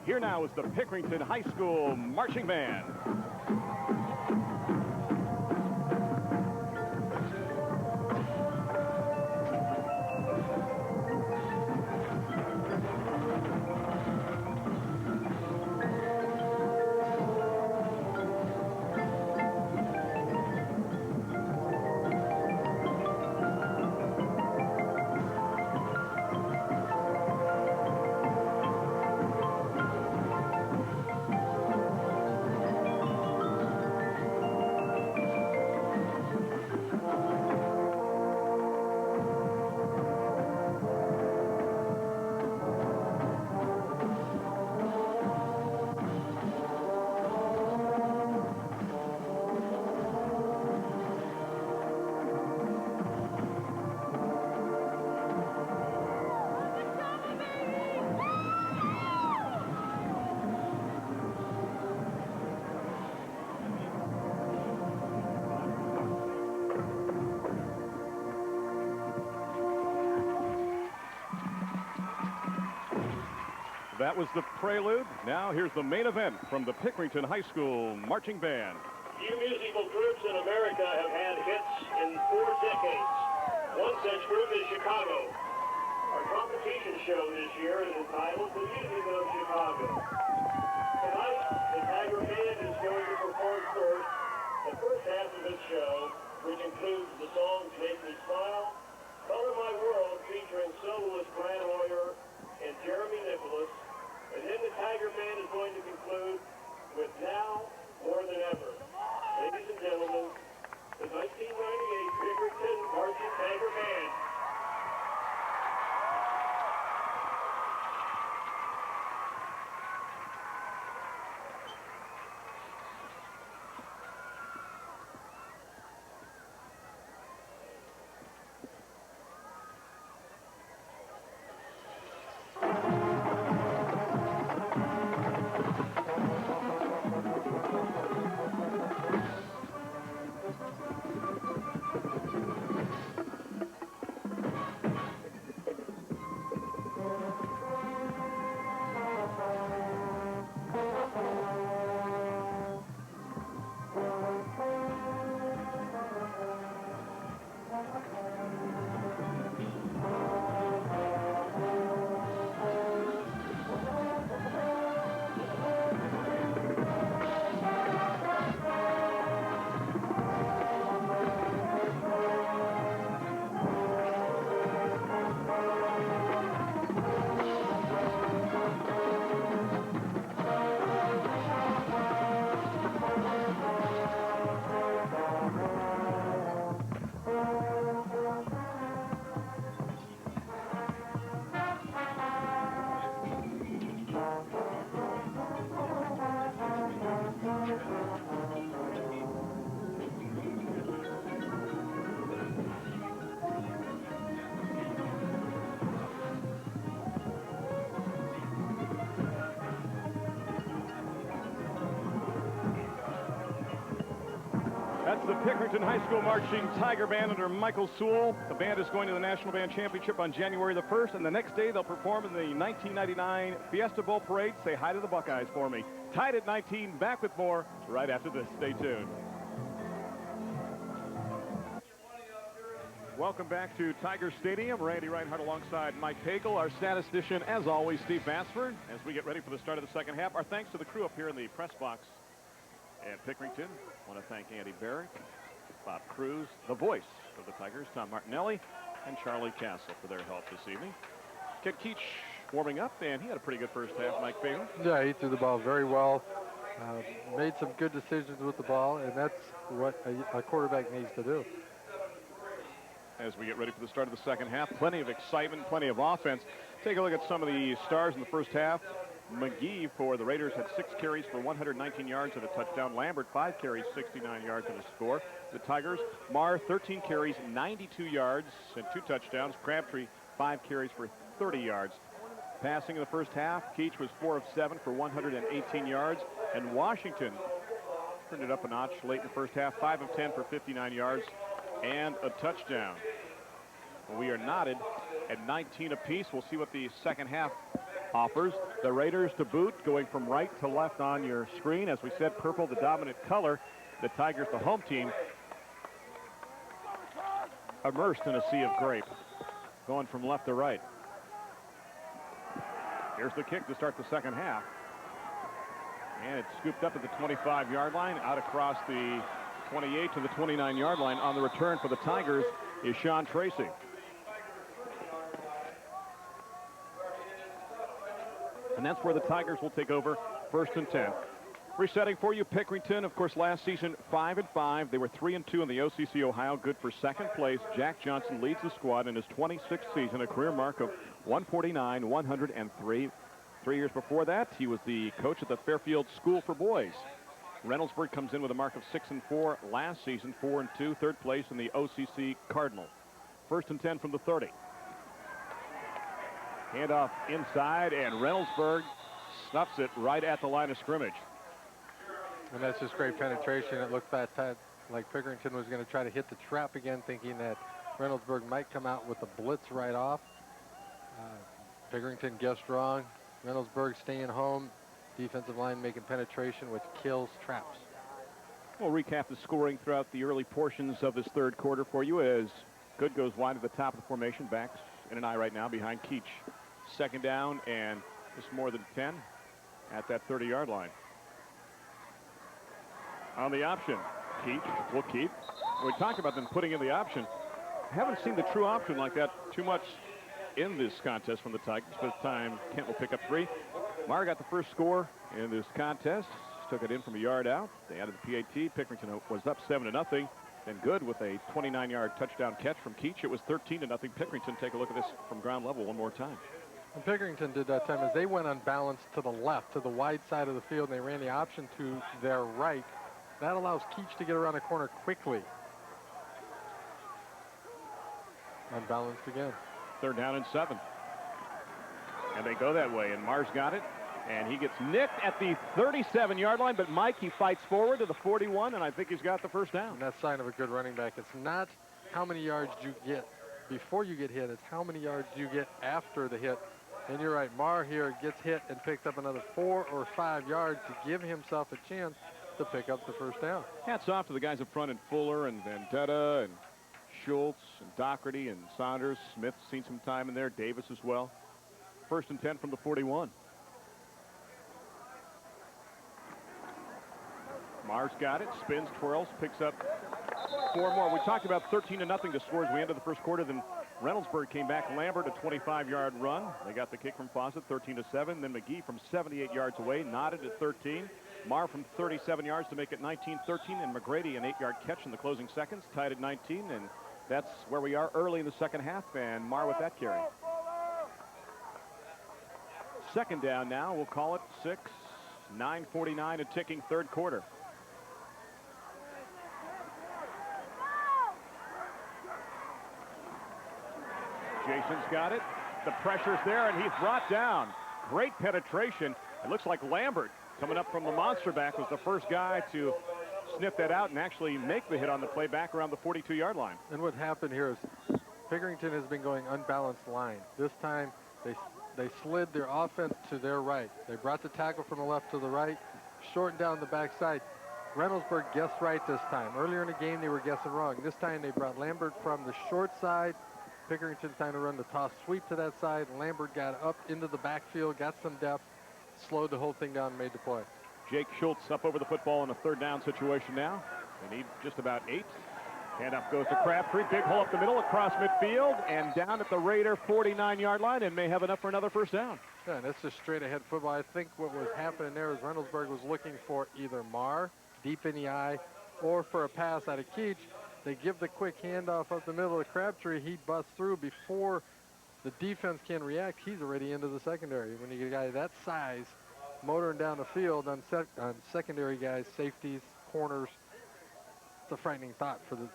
Here now is the Pickerington High School Marching Band. That was the prelude. Now here's the main event from the Pickerington High School Marching Band. Few musical groups in America have had hits in 4 decades. One such group is Chicago. Our competition show this year is entitled The Music of Chicago. Tonight, the Tiger Band is going to perform first the first half of its show, which includes the songs Make Me Smile, Color My World featuring soloist Grant Hoyer and Jeremy Nicholas, and then the Tiger Band is going to conclude with Now More Than Ever. Ladies and gentlemen, the 1998 Pickerington Marching Tiger Band. the Pickerington High School Marching Tiger Band under Michael Sewell. The band is going to the National Band Championship on January the 1st, and the next day they'll perform in the 1999 Fiesta Bowl Parade. Say hi to the Buckeyes for me. Tied at 19, back with more right after this. Stay tuned. Welcome back to Tiger Stadium. Randy Reinhardt alongside Mike Pagel. Our statistician, as always, Steve Bassford. As we get ready for the start of the second half, our thanks to the crew up here in the press box at Pickerington. I want to thank Andy Barrick, Bob Cruz, the voice of the Tigers, Tom Martinelli, and Charlie Castle for their help this evening. Kent Keach warming up, and he had a pretty good first half, Mike Pagel. Yeah, he threw the ball very well. Made some good decisions with the ball, and that's what a quarterback needs to do. As we get ready for the start of the second half, plenty of excitement, plenty of offense. Take a look at some of the stars in the first half. McGee for the Raiders had 6 carries for 119 yards and a touchdown. Lambert, 5 carries, 69 yards and a score. The Tigers, Marr, 13 carries, 92 yards and 2 touchdowns. Crabtree, 5 carries for 30 yards. Passing in the first half, Keach was 4 of 7 for 118 yards. And Washington turned it up a notch late in the first half, 5 of 10 for 59 yards and a touchdown. We are knotted at 19 apiece. We'll see what the second half offers. The Raiders to boot, going from right to left on your screen. As we said, purple the dominant color. The Tigers, the home team, immersed in a sea of grape, going from left to right. Here's the kick to start the second half. And it's scooped up at the 25-yard line, out across the 28 to the 29-yard line. On the return for the Tigers is Sean Tracy. And that's where the Tigers will take over, 1st and 10. Resetting for you, Pickerington, of course, last season 5-5. They were 3-2 in the OCC Ohio, good for second place. Jack Johnson leads the squad in his 26th season, a career mark of 149, 103. 3 years before that, he was the coach at the Fairfield School for Boys. Reynoldsburg comes in with a mark of 6-4 last season, 4-2, 3rd place in the OCC Cardinal. 1st and 10 from the 30. Handoff inside, and Reynoldsburg snuffs it right at the line of scrimmage. And that's just great penetration. It looked like Pickerington was going to try to hit the trap again, thinking that Reynoldsburg might come out with a blitz right off. Pickerington guessed wrong. Reynoldsburg staying home. Defensive line making penetration, which kills traps. We'll recap the scoring throughout the early portions of this third quarter for you as Good goes wide at the top of the formation. Backs in an eye right now behind Keach. 2nd down and just more than 10 at that 30-yard line. On the option, Keach will keep. We talked about them putting in the option. Haven't seen the true option like that too much in this contest from the Tigers. This time, Kent will pick up 3. Marr got the first score in this contest. Took it in from a yard out. They added the PAT. Pickerington was up 7-0. Then Good with a 29-yard touchdown catch from Keach. It was 13-0. Pickerington. Take a look at this from ground level one more time. And Pickerington did that time as they went unbalanced to the left, to the wide side of the field, and they ran the option to their right. That allows Keach to get around the corner quickly. Unbalanced again. 3rd down and 7. And they go that way, and Marr's got it. And he gets nicked at the 37-yard line, but Mike, he fights forward to the 41, and I think he's got the first down. And that's a sign of a good running back. It's not how many yards you get before you get hit. It's how many yards you get after the hit. And you're right, Marr here gets hit and picked up another 4 or 5 yards to give himself a chance to pick up the first down. Hats off to the guys up front in Fuller and Vendetta and Schultz and Doherty and Saunders. Smith's seen some time in there. Davis as well. 1st and 10 from the 41. Marr's got it, spins, twirls, picks up 4 more. We talked about 13-0 to score as we ended the first quarter. Then Reynoldsburg came back. Lambert, a 25-yard run. They got the kick from Fawcett, 13-7. Then McGee from 78 yards away, nodded at 13. Marr from 37 yards to make it 19-13. And McGrady, an 8-yard catch in the closing seconds, tied at 19. And that's where we are early in the second half. And Marr with that carry. 2nd down now. We'll call it 6. 9:49 a ticking 3rd quarter. Jason's got it. The pressure's there, and he's brought down. Great penetration. It looks like Lambert, coming up from the monster back, was the first guy to sniff that out and actually make the hit on the play back around the 42-yard line. And what happened here is Pickerington has been going unbalanced line. This time they slid their offense to their right. They brought the tackle from the left to the right, shortened down the backside. Reynoldsburg guessed right this time. Earlier in the game, they were guessing wrong. This time, they brought Lambert from the short side. Pickerington trying to run the toss sweep to that side. Lambert got up into the backfield, got some depth, slowed the whole thing down, and made the play. Jake Schultz up over the football in a third down situation now. They need just about 8. Handoff goes to Crabtree. Big hole up the middle across midfield and down at the Raider 49-yard line, and may have enough for another first down. Yeah, and that's just straight ahead football. I think what was happening there is Reynoldsburg was looking for either Marr deep in the eye or for a pass out of Keach. They give the quick handoff up the middle of Crabtree. He busts through before the defense can react. He's already into the secondary. When you get a guy that size motoring down the field on secondary guys, safeties, corners, it's a frightening thought for the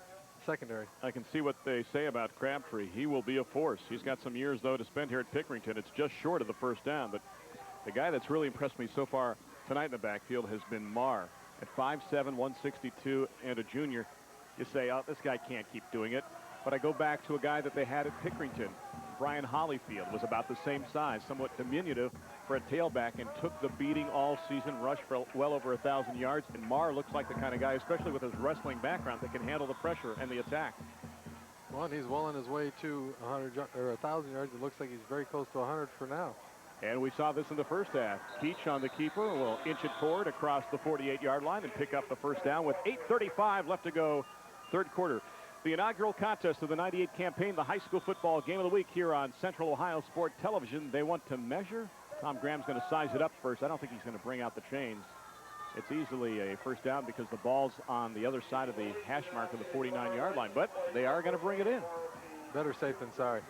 secondary. I can see what they say about Crabtree. He will be a force. He's got some years, though, to spend here at Pickerington. It's just short of the first down, but the guy that's really impressed me so far tonight in the backfield has been Marr. At 5'7", 162, and a junior, you say, oh, this guy can't keep doing it. But I go back to a guy that they had at Pickerington. Brian Hollyfield was about the same size, somewhat diminutive for a tailback, and took the beating all season, rushed for well over 1,000 yards. And Marr looks like the kind of guy, especially with his wrestling background, that can handle the pressure and the attack. Well, and he's well on his way to 1,000 yards. It looks like he's very close to 100 for now. And we saw this in the first half. Keach on the keeper will inch it forward across the 48-yard line and pick up the first down with 8:35 left to go, third quarter. The inaugural contest of the 98 campaign, the high school football game of the week here on Central Ohio Sport Television. They want to measure. Tom Graham's going to size it up first. I don't think he's going to bring out the chains. It's easily a first down because the ball's on the other side of the hash mark of the 49-yard line, but they are going to bring it in. Better safe than sorry.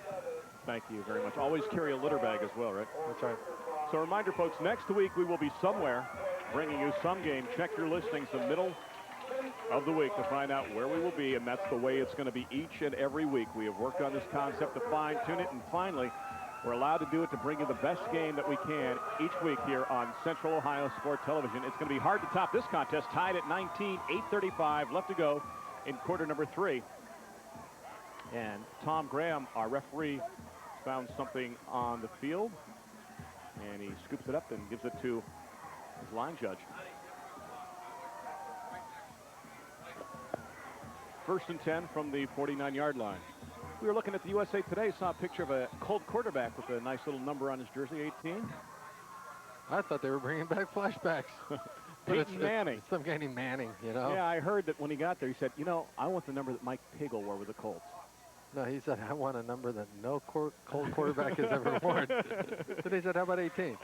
Thank you very much. Always carry a litter bag as well, right? That's right. So a reminder, folks, next week we will be somewhere bringing you some game. Check your listings the middle of the week to find out where we will be, and that's the way it's going to be each and every week. We have worked on this concept to fine-tune it, and finally, we're allowed to do it to bring you the best game that we can each week here on Central Ohio Sport Television. It's going to be hard to top this contest, tied at 19, 8:35 left to go in quarter number 3. And Tom Graham, our referee, found something on the field, and he scoops it up and gives it to his line judge. First and 10 from the 49-yard line. We were looking at the USA Today, saw a picture of a Colt quarterback with a nice little number on his jersey, 18. I thought they were bringing back flashbacks. Peyton Manning. It's some guy named Manning, you know? Yeah, I heard that when he got there, he said, you know, I want the number that Mike Pagel wore with the Colts. No, he said, I want a number that no Colt quarterback has ever worn. So they said, how about 18?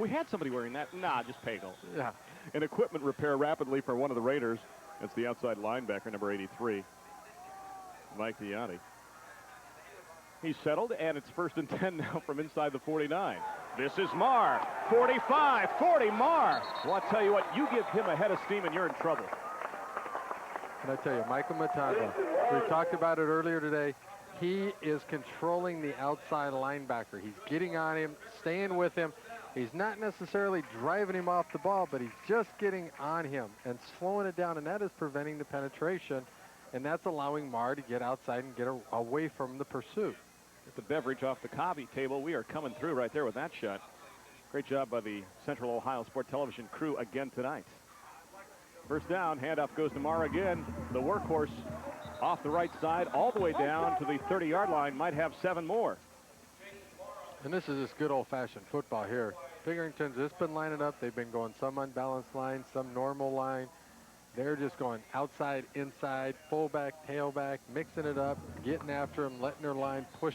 We had somebody wearing that. Nah, just Pagel. Yeah. An equipment repair rapidly for one of the Raiders. It's the outside linebacker, number 83, Mike Diani. He's settled, and it's first and 10 now from inside the 49. This is Marr. 45, 40, Marr. Well, I'll tell you what, you give him a head of steam and you're in trouble. And I tell you, Michael Matanga, we talked about it earlier today. He is controlling the outside linebacker. He's getting on him, staying with him. He's not necessarily driving him off the ball, but he's just getting on him and slowing it down, and that is preventing the penetration, and that's allowing Marr to get outside and get away from the pursuit. Get the beverage off the coffee table. We are coming through right there with that shot. Great job by the Central Ohio Sport Television crew again tonight. First down, handoff goes to Marr again. The workhorse off the right side all the way down to the 30-yard line, might have 7 more. And this is just good old-fashioned football here. Pickerington's just been lining up. They've been going some unbalanced line, some normal line. They're just going outside, inside, fullback, tailback, mixing it up, getting after them, letting their line push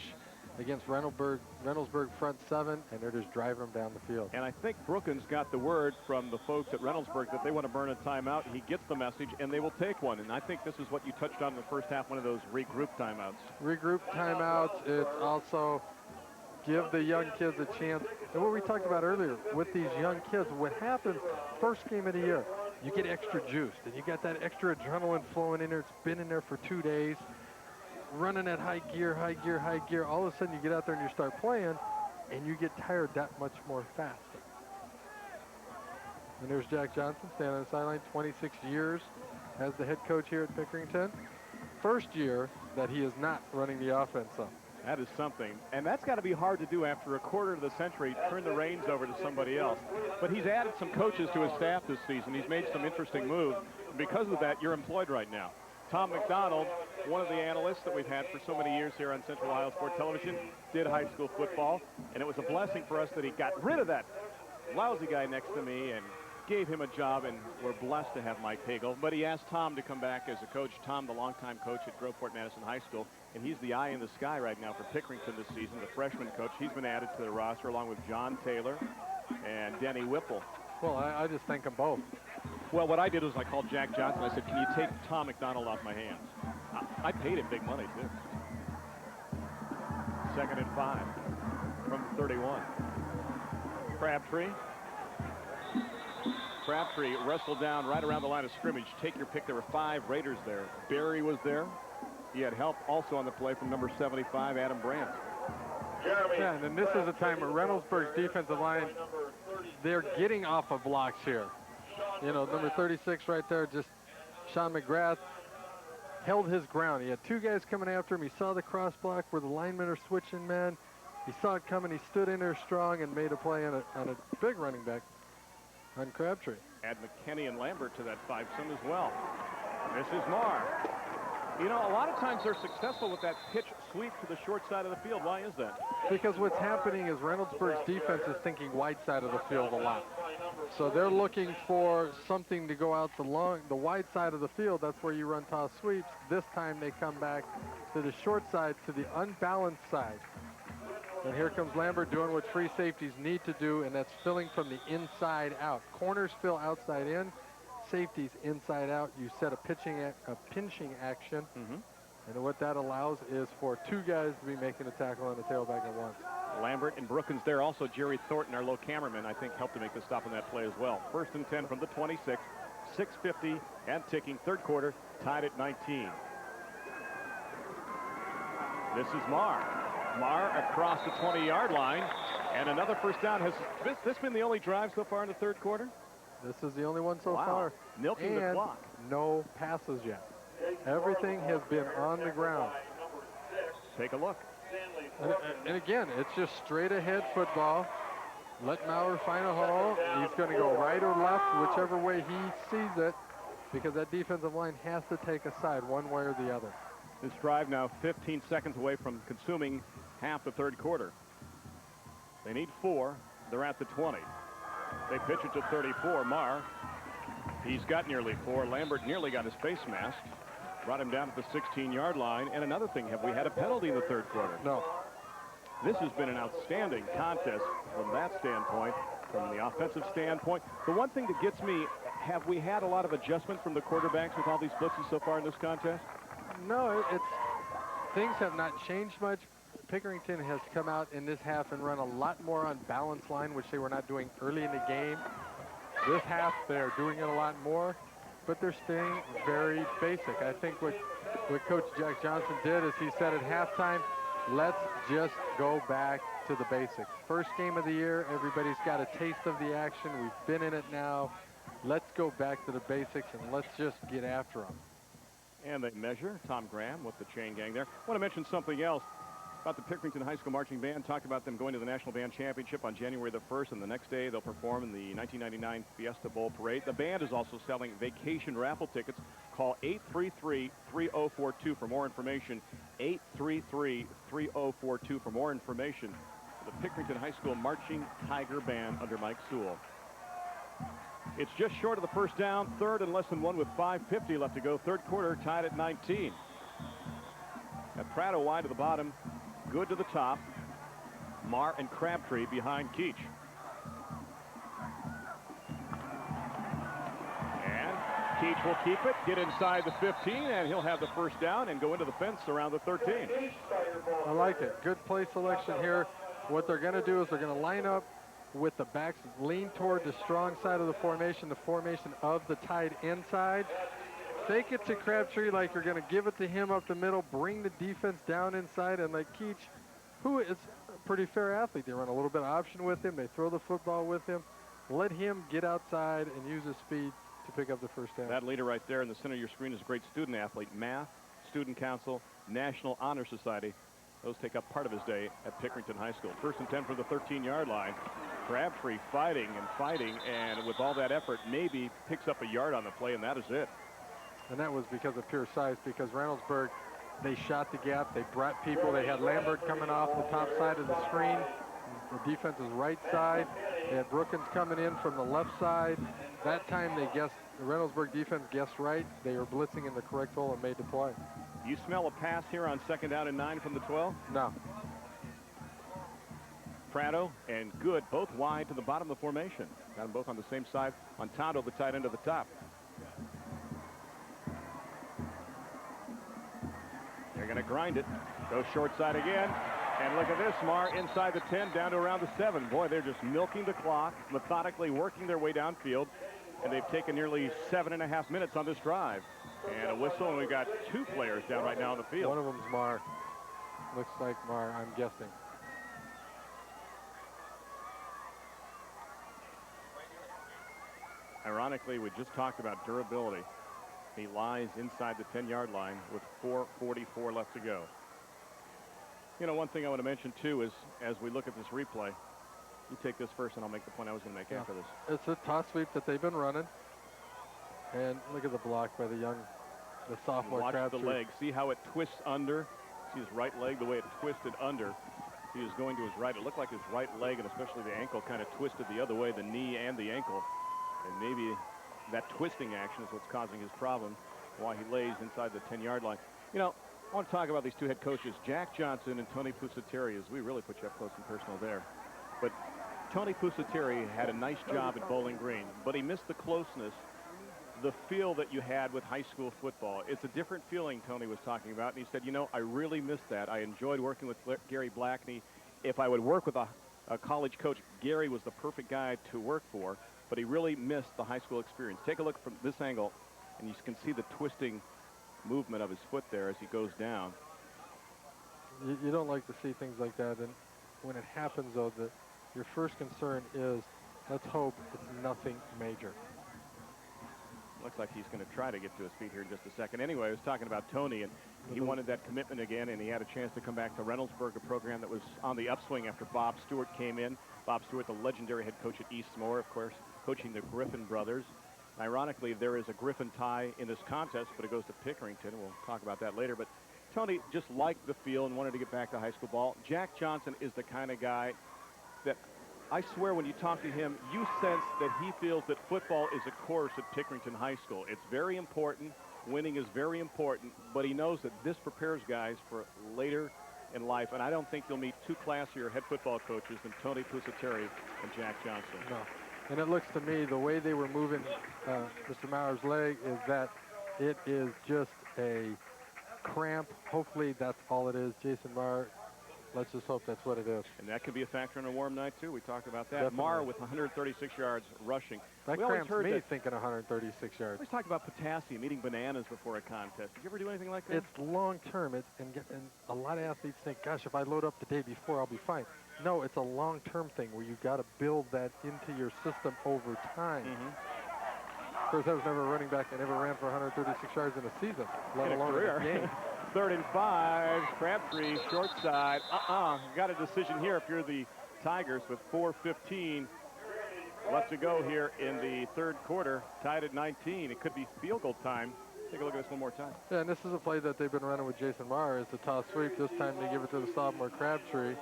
against Reynoldsburg front 7, and they're just driving them down the field. And I think Brookins got the word from the folks at Reynoldsburg that they want to burn a timeout. He gets the message, and they will take one. And I think this is what you touched on in the first half, one of those regroup timeouts. Regroup timeouts. It's also give the young kids a chance. And what we talked about earlier with these young kids, what happens first game of the year, you get extra juiced, and you got that extra adrenaline flowing in there. It's been in there for 2 days. Running at high gear, high gear, high gear. All of a sudden you get out there and you start playing, and you get tired that much more faster. And there's Jack Johnson standing on the sideline, 26 years as the head coach here at Pickerington. First year that he is not running the offense up. That is something. And that's got to be hard to do after a quarter of the century, turn the reins over to somebody else. But he's added some coaches to his staff this season. He's made some interesting moves. And because of that, you're employed right now. Tom McDonald, one of the analysts that we've had for so many years here on Central Ohio Sport Television, did high school football. And it was a blessing for us that he got rid of that lousy guy next to me and gave him a job, and we're blessed to have Mike Hagel. But he asked Tom to come back as a coach. Tom, the longtime coach at Groveport Madison High School, and he's the eye in the sky right now for Pickerington this season, the freshman coach. He's been added to the roster along with John Taylor and Denny Whipple. Well, I just thank them both. Well, what I did was I called Jack Johnson. I said, can you take Tom McDonald off my hands? I paid him big money, too. 2nd and 5 from 31. Crabtree wrestled down right around the line of scrimmage. Take your pick. There were 5 Raiders there. Barry was there. He had help also on the play from number 75, Adam Brandt. Yeah, and then this is a time where Reynoldsburg's defensive line, they're getting off of blocks here. You know, number 36 right there, just Sean McGrath held his ground. He had 2 guys coming after him. He saw the cross block where the linemen are switching men. He saw it coming. He stood in there strong and made a play on a big running back on Crabtree. Add McKinney and Lambert to that 5-some as well. This is Marr. You know, a lot of times they're successful with that pitch sweep to the short side of the field. Why is that? Because what's happening is Reynoldsburg's defense is thinking wide side of the field a lot. So they're looking for something to go out the wide side of the field. That's where you run toss sweeps. This time they come back to the short side, to the unbalanced side. And here comes Lambert doing what free safeties need to do, and that's filling from the inside out. Corners fill outside in, safeties inside out. You set a pinching action, and what that allows is for 2 guys to be making a tackle on the tailback at once. Lambert and Brookins there. Also, Jerry Thornton, our low cameraman, I think helped to make the stop on that play as well. 1st and 10 from the 26, 6:50 and ticking. 3rd quarter, tied at 19. This is Marr. Marr across the 20-yard line, and another first down. Has this been the only drive so far in the 3rd quarter? This is the only one so far. Milking the clock. No passes yet. Everything has been on the ground. Take a look. And again, it's just straight ahead football. Let Maurer find a hole. He's going to go right or left, whichever way he sees it, because that defensive line has to take a side one way or the other. This drive now 15 seconds away from consuming half the 3rd quarter. They need 4. They're at the 20. They pitch it to 34. Marr, he's got nearly 4. Lambert nearly got his face masked. Brought him down at the 16-yard line. And another thing, have we had a penalty in the 3rd quarter? No. This has been an outstanding contest from that standpoint, from the offensive standpoint. The one thing that gets me, have we had a lot of adjustments from the quarterbacks with all these blitzes so far in this contest? No, things have not changed much. Pickerington has come out in this half and run a lot more on balance line, which they were not doing early in the game. This half, they're doing it a lot more, but they're staying very basic. I think what Coach Jack Johnson did is he said at halftime, let's just go back to the basics. First game of the year, everybody's got a taste of the action. We've been in it now. Let's go back to the basics and let's just get after them. And they measure. Tom Graham with the chain gang there. I want to mention something else about the Pickerington High School Marching Band. Talked about them going to the National Band Championship on January the 1st, and the next day they'll perform in the 1999 Fiesta Bowl Parade. The band is also selling vacation raffle tickets. Call 833-3042 for more information. 833-3042 for more information. For the Pickerington High School Marching Tiger Band under Mike Sewell. It's just short of the first down. 3rd and less than 1 with 5:50 left to go. 3rd quarter tied at 19. At Prado wide to the bottom. Good to the top. Marr and Crabtree behind Keach. And Keach will keep it, get inside the 15, and he'll have the first down and go into the fence around the 13. I like it. Good play selection here. What they're going to do is they're going to line up with the backs, lean toward the strong side of the formation of the tight inside. Fake it to Crabtree like you're going to give it to him up the middle, bring the defense down inside, and like Keach, who is a pretty fair athlete. They run a little bit of option with him. They throw the football with him. let him get outside and use his speed to pick up the first down. That leader right there in the center of your screen is a great student athlete. Math, Student Council, National Honor Society. Those take up part of his day at Pickerington High School. 1st and 10 from the 13-yard line. Crabtree fighting and fighting, and with all that effort, maybe picks up a yard on the play, and that is it. And that was because of pure size, because Reynoldsburg, they shot the gap. They brought people. They had Lambert coming off the top side of the screen, the defense's right side. They had Brookins coming in from the left side. That time they guessed, the Reynoldsburg defense guessed right. They were blitzing in the correct hole and made the play. You smell a pass here on 2nd down and 9 from the 12? No. Prado and Good, both wide to the bottom of the formation. Got them both on the same side. On Tondo, the tight end, to the top. They're going to grind it. Go short side again. And look at this, Mar, inside the 10, down to around the 7. Boy, they're just milking the clock, methodically working their way downfield. And they've taken nearly 7.5 minutes on this drive. And a whistle, and we've got 2 players down right now on the field. One of them's Mar. Looks like Mar, I'm guessing. Ironically, we just talked about durability. He lies inside the 10-yard line with 4:44 left to go. You know, one thing I want to mention, too, is as we look at this replay, you take this first, and I'll make the point I was going to make after this. It's a toss sweep that they've been running. And look at the block by the sophomore Crabtree. Watch the leg. See how it twists under? See his right leg, the way it twisted under. He was going to his right. It looked like his right leg, and especially the ankle, kind of twisted the other way, the knee and the ankle. And maybe that twisting action is what's causing his problem while he lays inside the 10-yard line. You know, I want to talk about these 2 head coaches, Jack Johnson and Tony Pusateri, as we really put you up close and personal there. But Tony Pusateri had a nice job at Bowling Green, but he missed the closeness, the feel that you had with high school football. It's a different feeling, Tony was talking about, and he said, you know, I really missed that. I enjoyed working with Gary Blackney. If I would work with a college coach, Gary was the perfect guy to work for, but he really missed the high school experience. Take a look from this angle, and you can see the twisting movement of his foot there as he goes down. You don't like to see things like that, and when it happens, though, your first concern is, let's hope it's nothing major. Looks like he's going to try to get to his feet here in just a second. Anyway, I was talking about Tony, and he wanted that commitment again, and he had a chance to come back to Reynoldsburg, a program that was on the upswing after Bob Stewart came in. Bob Stewart, the legendary head coach at Eastmore, of course, coaching the Griffin brothers. Ironically, there is a Griffin tie in this contest, but it goes to Pickerington. We'll talk about that later. But Tony just liked the feel and wanted to get back to high school ball. Jack Johnson is the kind of guy that I swear when you talk to him, you sense that he feels that football is a course at Pickerington High School. It's very important. Winning is very important, but he knows that this prepares guys for later in life. And I don't think you'll meet 2 classier head football coaches than Tony Pusateri and Jack Johnson. No. And it looks to me, the way they were moving Mr. Maurer's leg is that it is just a cramp. Hopefully that's all it is. Jason Maurer, let's just hope that's what it is. And that could be a factor on a warm night, too. We taled about that. Definitely. Maurer with 136 yards rushing. That cramps me thinking 136 yards. We talked about potassium, eating bananas before a contest. Did you ever do anything like that? It's long-term. And a lot of athletes think, gosh, if I load up the day before, I'll be fine. No, it's a long-term thing where you got to build that into your system over time. Of course, I was never a running back. I never ran for 136 yards in a season, let alone in a game. 3rd and 5. Crabtree, short side. Got a decision here if you're the Tigers with 4:15 left to go here in the 3rd quarter. Tied at 19. It could be field goal time. Take a look at this one more time. Yeah, and this is a play that they've been running with Jason Maurer. It's a toss sweep. This time they give it to the sophomore Crabtree.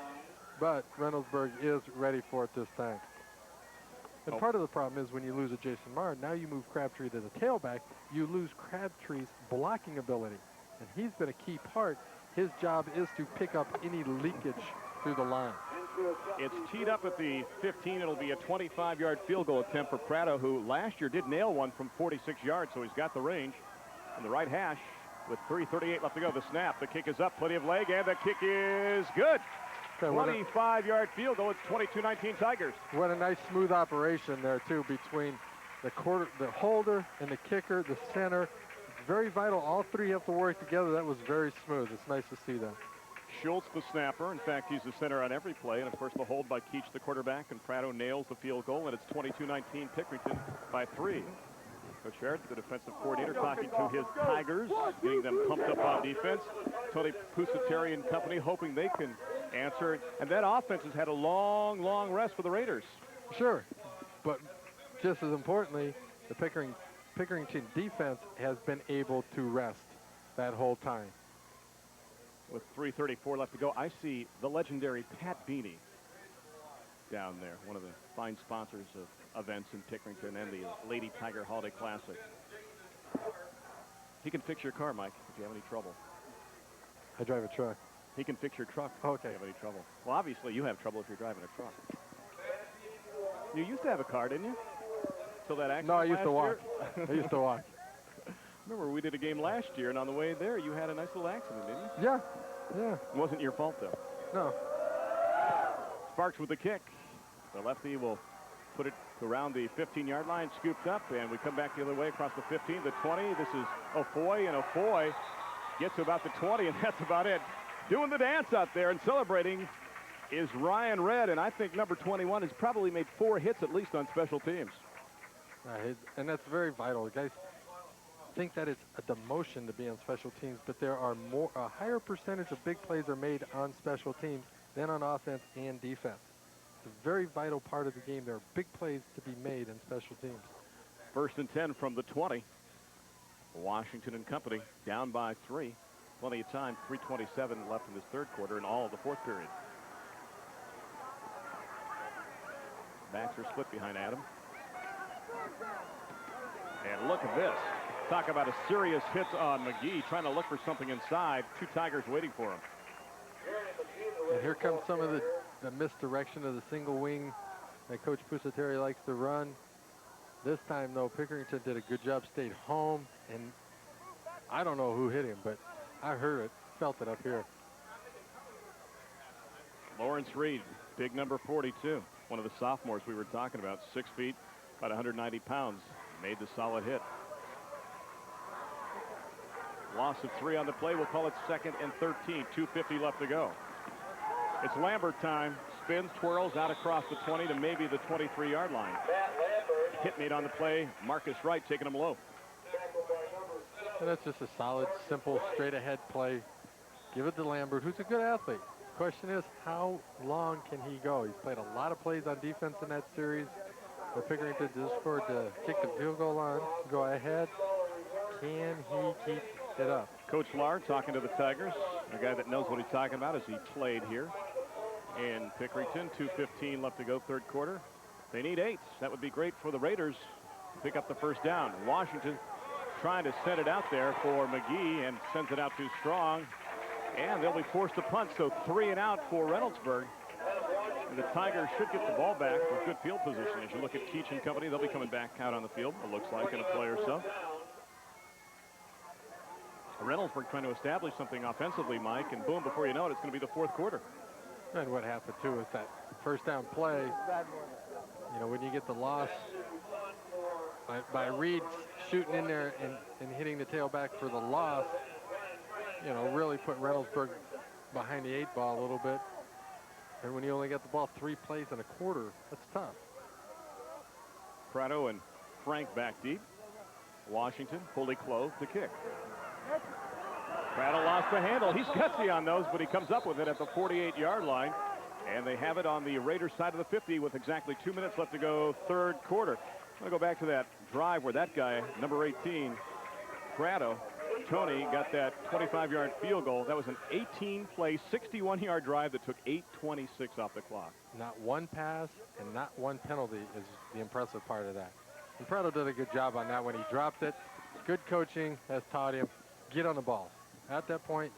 But Reynoldsburg is ready for it this time. And part of the problem is when you lose a Jason Maurer, now you move Crabtree to the tailback, you lose Crabtree's blocking ability. And he's been a key part. His job is to pick up any leakage through the line. It's teed up at the 15. It'll be a 25-yard field goal attempt for Prado, who last year did nail one from 46 yards, so he's got the range. In the right hash with 3:38 left to go. The snap, the kick is up, plenty of leg, and the kick is good. 25-yard field goal. It's 22-19 Tigers. What a nice smooth operation there too between the holder and the kicker, the center. It's very vital. All 3 have to work together. That was very smooth. It's nice to see that. Schultz, the snapper. In fact, he's the center on every play. And, of course, the hold by Keach, the quarterback. And Prado nails the field goal, and it's 22-19 Pickerington by 3. Coach Barrett, the defensive coordinator, talking to his Tigers, getting them pumped up on defense. Tony Pusateri and company hoping they can answer. And that offense has had a long, long rest for the Raiders. Sure, but just as importantly, the Pickerington defense has been able to rest that whole time. With 3:34 left to go, I see the legendary Pat Beanie down there, one of the fine sponsors of events in Pickerington and the Lady Tiger Holiday Classic. He can fix your car, Mike, if you have any trouble. I drive a truck. He can fix your truck Okay. if you have any trouble. Well, obviously, you have trouble if you're driving a truck. You used to have a car, didn't you? Till that accident No, I used to last walk. year? I used to walk. Remember, we did a game last year, and on the way there, you had a nice little accident, didn't you? Yeah, yeah. It wasn't your fault, though. No. Sparks with the kick. The lefty will put it around the 15-yard line, scooped up, and we come back the other way across the 15, the 20. This is Ofoy, and Ofoy gets to about the 20, and that's about it. Doing the dance out there and celebrating is Ryan Red, and I think number 21 has probably made 4 hits at least on special teams. And that's very vital. Guys think that it's a demotion to be on special teams, but there are a higher percentage of big plays are made on special teams than on offense and defense. It's a very vital part of the game. There are big plays to be made in special teams. 1st and 10 from the 20. Washington and company down by 3. Plenty of time, 3:27 left in this third quarter and all of the fourth period. Backs are split behind Adam. And look at this. Talk about a serious hit on McGee, trying to look for something inside. 2 Tigers waiting for him. And here comes some of the misdirection of the single wing that Coach Pusateri likes to run. This time, though, Pickerington did a good job, stayed home, and I don't know who hit him, but I heard it, felt it up here. Lawrence Reed, big number 42. One of the sophomores we were talking about, 6 feet, about 190 pounds, made the solid hit. Loss of 3 on the play. We'll call it 2nd and 13. 2:50 left to go. It's Lambert time. Spins, twirls out across the 20 to maybe the 23-yard line. Hit made on the play. Marcus Wright taking him low. And that's just a solid, simple, straight-ahead play. Give it to Lambert, who's a good athlete. Question is, how long can he go? He's played a lot of plays on defense in that series. But Pickerington just scored to kick the field goal line, go ahead. Can he keep it up? Coach Lahr talking to the Tigers, a guy that knows what he's talking about as he played here in Pickerington. 2:15 left to go, third quarter. They need 8. That would be great for the Raiders to pick up the first down. Washington trying to set it out there for McGee and sends it out too strong. And they'll be forced to punt, so 3 and out for Reynoldsburg. And the Tigers should get the ball back with good field position. As you look at Keach and company, they'll be coming back out on the field, it looks like, in a play or so. Reynoldsburg trying to establish something offensively, Mike, and boom, before you know it, it's going to be the fourth quarter. And what happened, too, is that first down play, you know, when you get the loss by Reed shooting in there and hitting the tailback for the loss, you know, really put Reynoldsburg behind the 8 ball a little bit. And when you only get the ball 3 plays in a quarter, that's tough. Prado and Frank back deep. Washington fully clothed to kick. Prado lost the handle. He's gutsy on those, but he comes up with it at the 48-yard line. And they have it on the Raiders side of the 50 with exactly 2 minutes left to go, third quarter. I'm going to go back to that drive where that guy, number 18, Prado, Tony, got that 25-yard field goal. That was an 18-play, 61-yard drive that took 8:26 off the clock. Not one pass and not one penalty is the impressive part of that. And Prado did a good job on that when he dropped it. Good coaching has taught him, get on the ball. At that point,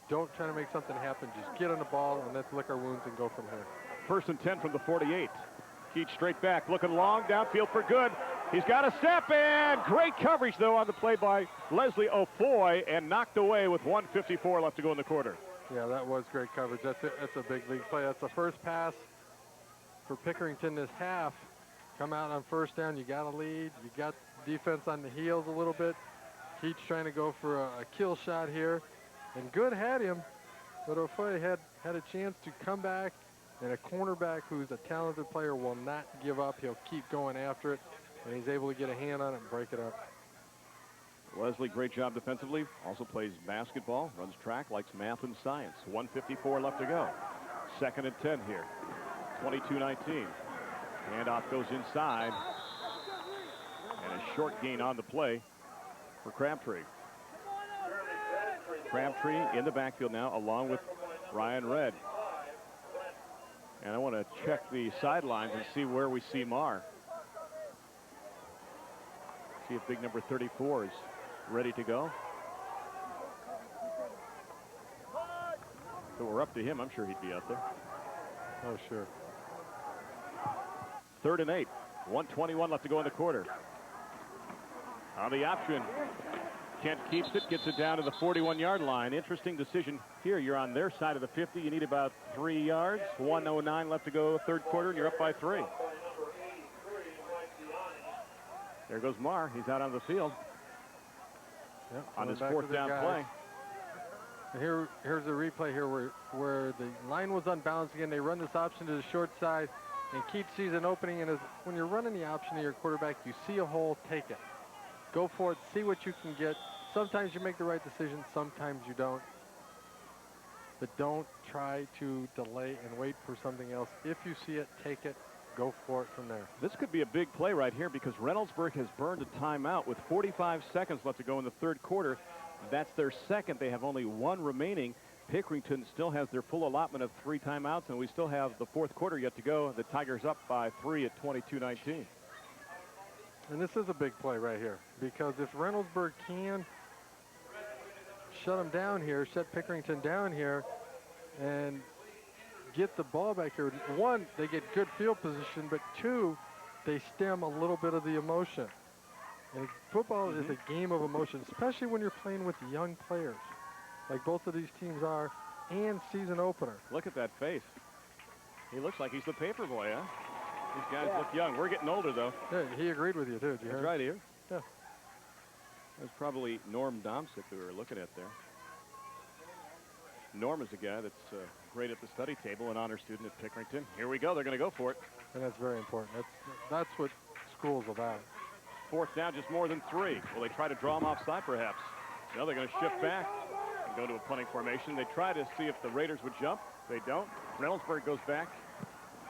don't try to make something happen. Just get on the ball and let's lick our wounds and go from here. 1st and 10 from the 48. Keach straight back, looking long, downfield for good. He's got a step in. Great coverage, though, on the play by Leslie Ofoy, and knocked away with 1:54 left to go in the quarter. Yeah, that was great coverage. That's a big league play. That's the first pass for Pickerington this half. Come out on first down. You got a lead. You got defense on the heels a little bit. Keach trying to go for a kill shot here. And Good had him. But Ofoe had a chance to come back, and a cornerback who's a talented player will not give up. He'll keep going after it, and he's able to get a hand on it and break it up. Wesley, great job defensively. Also plays basketball, runs track, likes math and science. 1:54 left to go. 2nd and 10 here. 22-19. Handoff goes inside. And a short gain on the play for Crabtree. Crabtree in the backfield now, along with Ryan Redd. And I want to check the sidelines and see where we see Marr. See if big number 34 is ready to go. If it were up to him, I'm sure he'd be out there. Oh, sure. 3rd and 8. 1:21 left to go in the quarter. On the option, Kent keeps it, gets it down to the 41-yard line. Interesting decision here. You're on their side of the 50. You need about 3 yards. 1:09 left to go, 3rd quarter, and you're up by 3. There goes Marr. He's out on the field. Yep, on his back 4th down guys. play. And here's a replay here where the line was unbalanced again. They run this option to the short side, and Keith sees an opening. And when you're running the option to your quarterback, you see a hole, take it. Go for it, see what you can get. Sometimes you make the right decision, sometimes you don't. But don't try to delay and wait for something else. If you see it, take it, go for it from there. This could be a big play right here because Reynoldsburg has burned a timeout with 45 seconds left to go in the 3rd quarter. That's their 2nd. They have only 1 remaining. Pickerington still has their full allotment of 3 timeouts, and we still have the 4th quarter yet to go. The Tigers up by 3 at 22-19. And this is a big play right here, because if Reynoldsburg can shut them down here, shut Pickerington down here, and get the ball back here, 1, they get good field position, but 2, they stem a little bit of the emotion. And football is a game of emotion, especially when you're playing with young players, like both of these teams are, and season opener. Look at that face. He looks like he's the paper boy, huh? These guys look young. We're getting older, though. Yeah, he agreed with you, too. Did you hear That's him? right here. Yeah. That's probably Norm Domsick we were looking at there. Norm is a guy that's great at the study table, an honor student at Pickerington. Here we go. They're going to go for it. And that's very important. That's what school's about. 4th down, just more than 3. Will they try to draw him offside, perhaps? No, they're going to shift back and go to a punting formation. They try to see if the Raiders would jump. They don't. Reynoldsburg goes back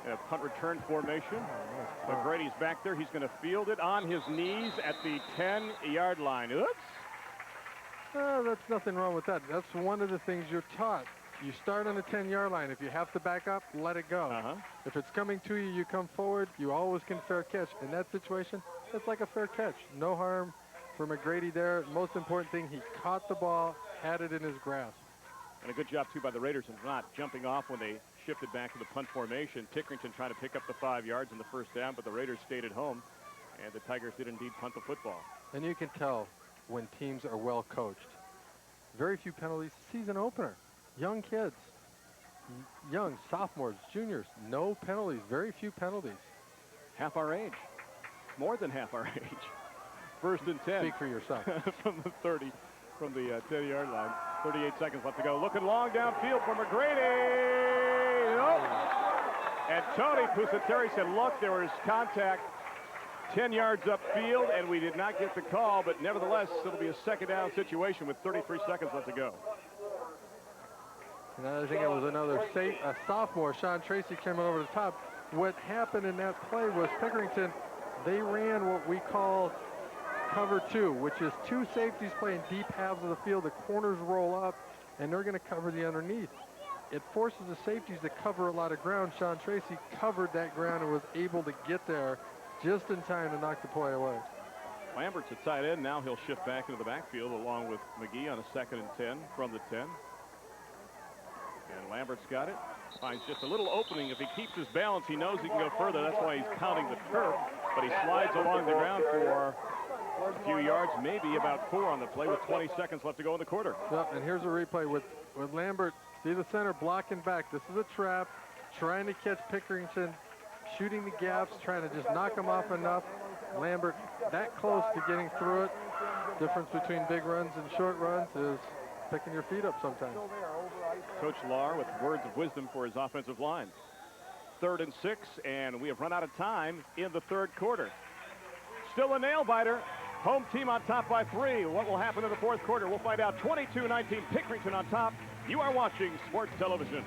in a punt return formation. McGrady's back there. He's going to field it on his knees at the 10-yard line. Oops. That's nothing wrong with that. That's one of the things you're taught. You start on the 10-yard line. If you have to back up, let it go. If it's coming to you, you come forward. You always can fair catch. In that situation, it's like a fair catch. No harm for McGrady there. Most important thing, he caught the ball, had it in his grasp. And a good job, too, by the Raiders of not jumping off when they shifted back to the punt formation. Pickerington trying to pick up the 5 yards in the 1st down, but the Raiders stayed at home, and the Tigers did indeed punt the football. And you can tell when teams are well coached. Very few penalties. Season opener. Young kids. Young sophomores, juniors. No penalties. Very few penalties. Half our age. More than half our age. 1st and 10. Speak for yourself. From the 30, from the 10-yard line. 38 seconds left to go. Looking long downfield for McGrady. Nope. And Tony Pusateri said, look, there was contact 10 yards upfield, and we did not get the call, but nevertheless, it'll be a 2nd down situation with 33 seconds left to go. And I think it was another sophomore, Sean Tracy, came over the top. What happened in that play was Pickerington, they ran what we call cover 2, which is 2 safeties playing deep halves of the field. The corners roll up, and they're going to cover the underneath. It forces the safeties to cover a lot of ground. Sean Tracy covered that ground and was able to get there just in time to knock the play away. Lambert's at tight end. Now he'll shift back into the backfield along with McGee on a 2nd and 10 from the 10. And Lambert's got it. Finds just a little opening. If he keeps his balance, he knows he can go further. That's why he's counting the turf. But he slides along the ground for a few yards, maybe about 4 on the play with 20 seconds left to go in the quarter. Yep, and here's a replay with Lambert. See the center blocking back. This is a trap, trying to catch Pickerington, shooting the gaps, trying to just knock him off enough. Lambert that close to getting through it. Difference between big runs and short runs is picking your feet up sometimes. Coach Lahr with words of wisdom for his offensive line. 3rd and 6, and we have run out of time in the 3rd quarter. Still a nail-biter. Home team on top by 3. What will happen in the 4th quarter? We'll find out. 22-19, Pickerington on top. You are watching Sports Television.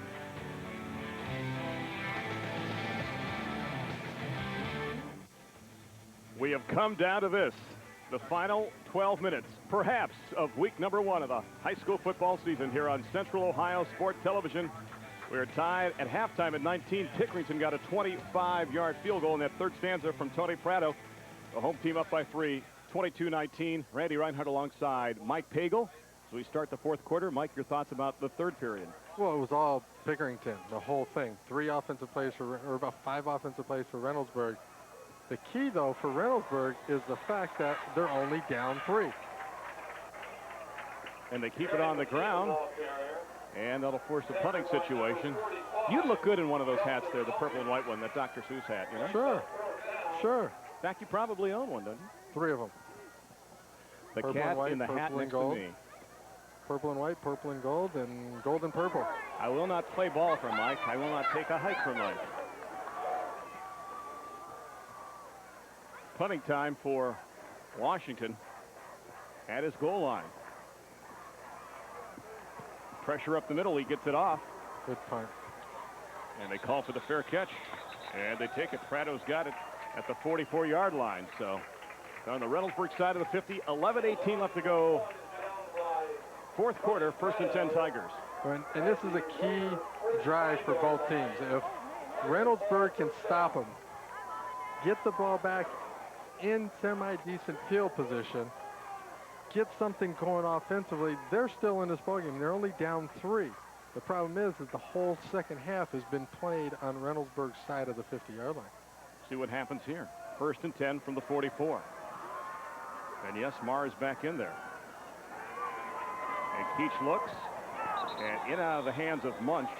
We have come down to this, the final 12 minutes, perhaps, of week number 1 of the high school football season here on Central Ohio Sports Television. We are tied at halftime at 19. Pickerington got a 25-yard field goal in that 3rd stanza from Tony Prado. The home team up by 3, 22-19. Randy Reinhardt alongside Mike Pagel. So we start the 4th quarter. Mike, your thoughts about the 3rd period? Well, it was all Pickerington, the whole thing. 3 offensive plays or about 5 offensive plays for Reynoldsburg. The key, though, for Reynoldsburg is the fact that they're only down 3. And they keep it on the ground. And that'll force a punting situation. You'd look good in one of those hats there, the purple and white one, that Dr. Seuss hat, you know? Sure, sure. In fact, you probably own one, don't you? 3 of them. The Purple cat and white, in the hat purple and next gold. to me. Purple and white, purple and gold, and gold and purple. I will not play ball for Mike. I will not take a hike for Mike. Punting time for Washington at his goal line. Pressure up the middle. He gets it off. Good punt. And they call for the fair catch. And they take it. Prado's got it at the 44-yard line. So on the Reynoldsburg side of the 50, 11-18 left to go. 4th quarter, 1st and 10 Tigers. And this is a key drive for both teams. If Reynoldsburg can stop them, get the ball back in semi-decent field position, get something going offensively, they're still in this ballgame. They're only down 3. The problem is that the whole second half has been played on Reynoldsburg's side of the 50-yard line. See what happens here. 1st and 10 from the 44. And yes, Maher is back in there. And Keach looks, and in out of the hands of Munch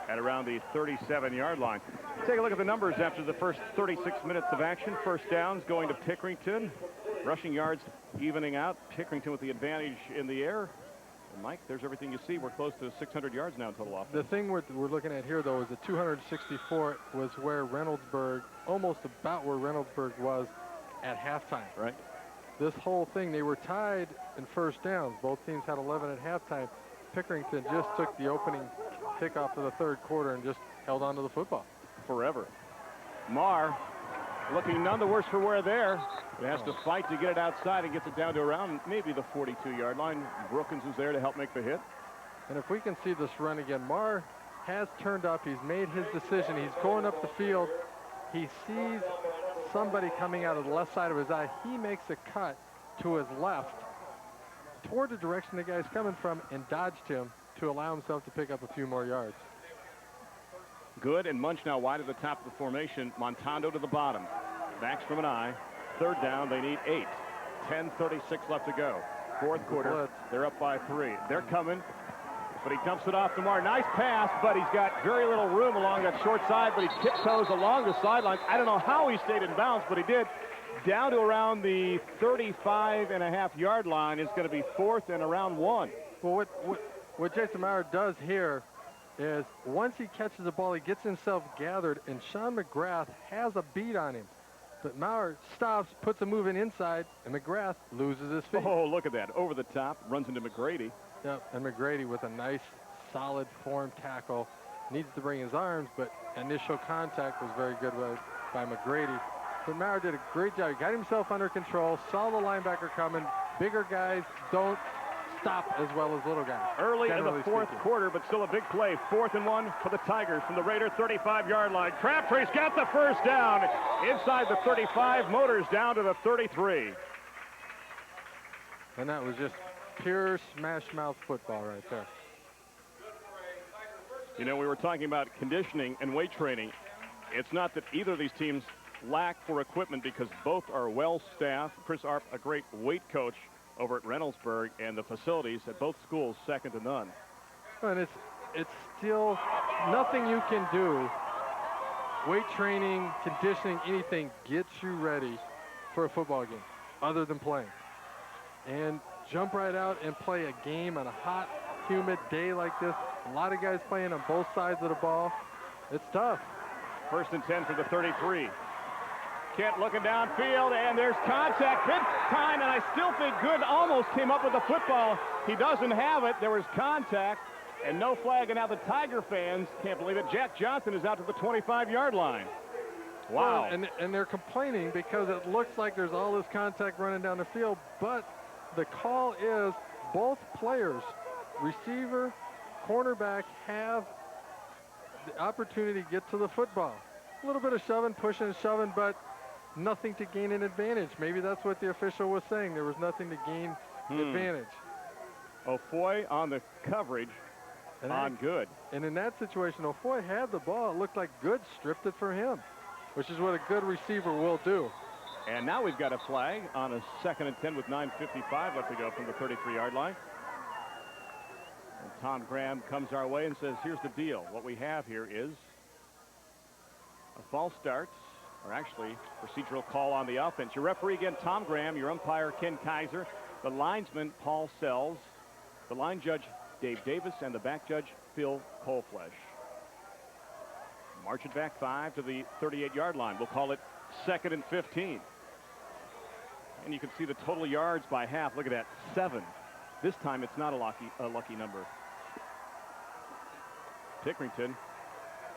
at around the 37-yard line. Take a look at the numbers after the first 36 minutes of action. 1st downs going to Pickerington. Rushing yards evening out. Pickerington with the advantage in the air. And Mike, there's everything you see. We're close to 600 yards now in total offense. The thing we're looking at here, though, is the 264 was where Reynoldsburg, almost about where Reynoldsburg was at halftime. Right. This whole thing, they were tied in 1st downs. Both teams had 11 at halftime. Pickerington just took the opening kickoff of the 3rd quarter and just held on to the football. Forever. Maher looking none the worse for wear there. He has to fight to get it outside and gets it down to around maybe the 42-yard line. Brookins is there to help make the hit. And if we can see this run again, Maher has turned up. He's made his decision. He's going up the field. He sees somebody coming out of the left side of his eye. He makes a cut to his left toward the direction the guy's coming from and dodged him to allow himself to pick up a few more yards. Good, and Munch now wide at the top of the formation. Montando to the bottom. Backs from an eye. 3rd down, they need 8. 10:36 left to go. 4th quarter, Blitz. they're up by 3. They're coming, but he dumps it off to Maher. Nice pass, but he's got very little room along that short side, but he tiptoes along the sidelines. I don't know how he stayed in bounds, but he did. Down to around the 35.5-yard line is going to be 4th and around 1. Well, what Jason Maher does here is once he catches the ball, he gets himself gathered, and Sean McGrath has a beat on him. But Maher stops, puts a move in inside, and McGrath loses his feet. Oh, look at that. Over the top, runs into McGrady. Yep, and McGrady with a nice, solid form tackle. Needs to bring his arms, but initial contact was very good by McGrady. But Maher did a great job. He got himself under control, saw the linebacker coming. Bigger guys don't stop as well as little guys. Early in the 4th quarter, but still a big play. 4th and 1 for the Tigers from the Raider 35-yard line. Crabtree's got the 1st down inside the 35. Motors down to the 33. And that was just pure smash mouth football right there. You know, we were talking about conditioning and weight training. It's not that either of these teams lack for equipment because both are well staffed. Chris Arp, a great weight coach over at Reynoldsburg, and the facilities at both schools second to none. And it's still nothing you can do. Weight training, conditioning, anything gets you ready for a football game other than playing. And jump right out and play a game on a hot humid day like this, a lot of guys playing on both sides of the ball. It's tough. 1st and 10 for the 33. Kent looking downfield, and there's contact. Big time, and I still think Good almost came up with the football. He doesn't have it. There was contact, and no flag, and now the Tiger fans can't believe it. Jack Johnson is out to the 25-yard line. Wow. Well, and they're complaining because it looks like there's all this contact running down the field, but the call is both players, receiver, cornerback, have the opportunity to get to the football. A little bit of shoving, pushing and shoving, but nothing to gain an advantage. Maybe that's what the official was saying. There was nothing to gain advantage. Ofoy on the coverage on Good. And in that situation, Ofoy had the ball. It looked like Good stripped it for him, which is what a good receiver will do. And now we've got a flag on a 2nd and 10 with 9:55 left to go from the 33-yard line. And Tom Graham comes our way and says, here's the deal. What we have here is a false start, or actually procedural call on the offense. Your referee again, Tom Graham. Your umpire, Ken Kaiser. The linesman, Paul Sells. The line judge, Dave Davis. And the back judge, Phil Coleflesh. March it back 5 to the 38-yard line. We'll call it 2nd and 15. And you can see the total yards by half. Look at that, 7. This time it's not a lucky number. Pickerington.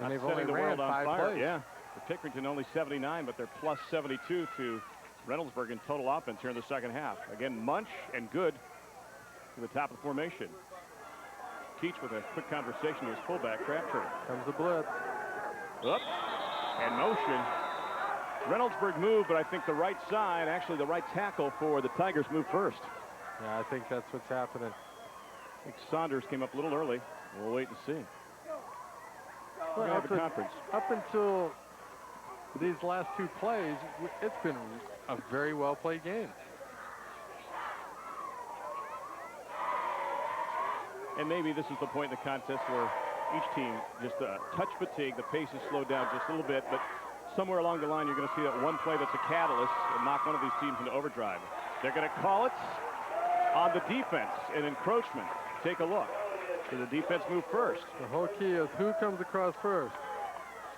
And they've setting only the ran world on 5 fire. plays. Yeah, for Pickerington only 79, but they're plus 72 to Reynoldsburg in total offense here in the second half. Again, Munch and Good to the top of the formation. Keach with a quick conversation with his fullback, Crabtree. Comes the blitz. Up and motion. Reynoldsburg moved, but I think the right side, actually the right tackle for the Tigers moved first. Yeah, I think that's what's happening. I think Saunders came up a little early. We'll wait and see. Well, We're going to have a conference. Up until these last 2 plays, it's been a very well-played game. And maybe this is the point in the contest where each team just touch fatigue. The pace is slowed down just a little bit, but somewhere along the line you're going to see that one play that's a catalyst and knock one of these teams into overdrive. They're going to call it on the defense, an encroachment. Take a look. So the defense move first. The whole key is who comes across first.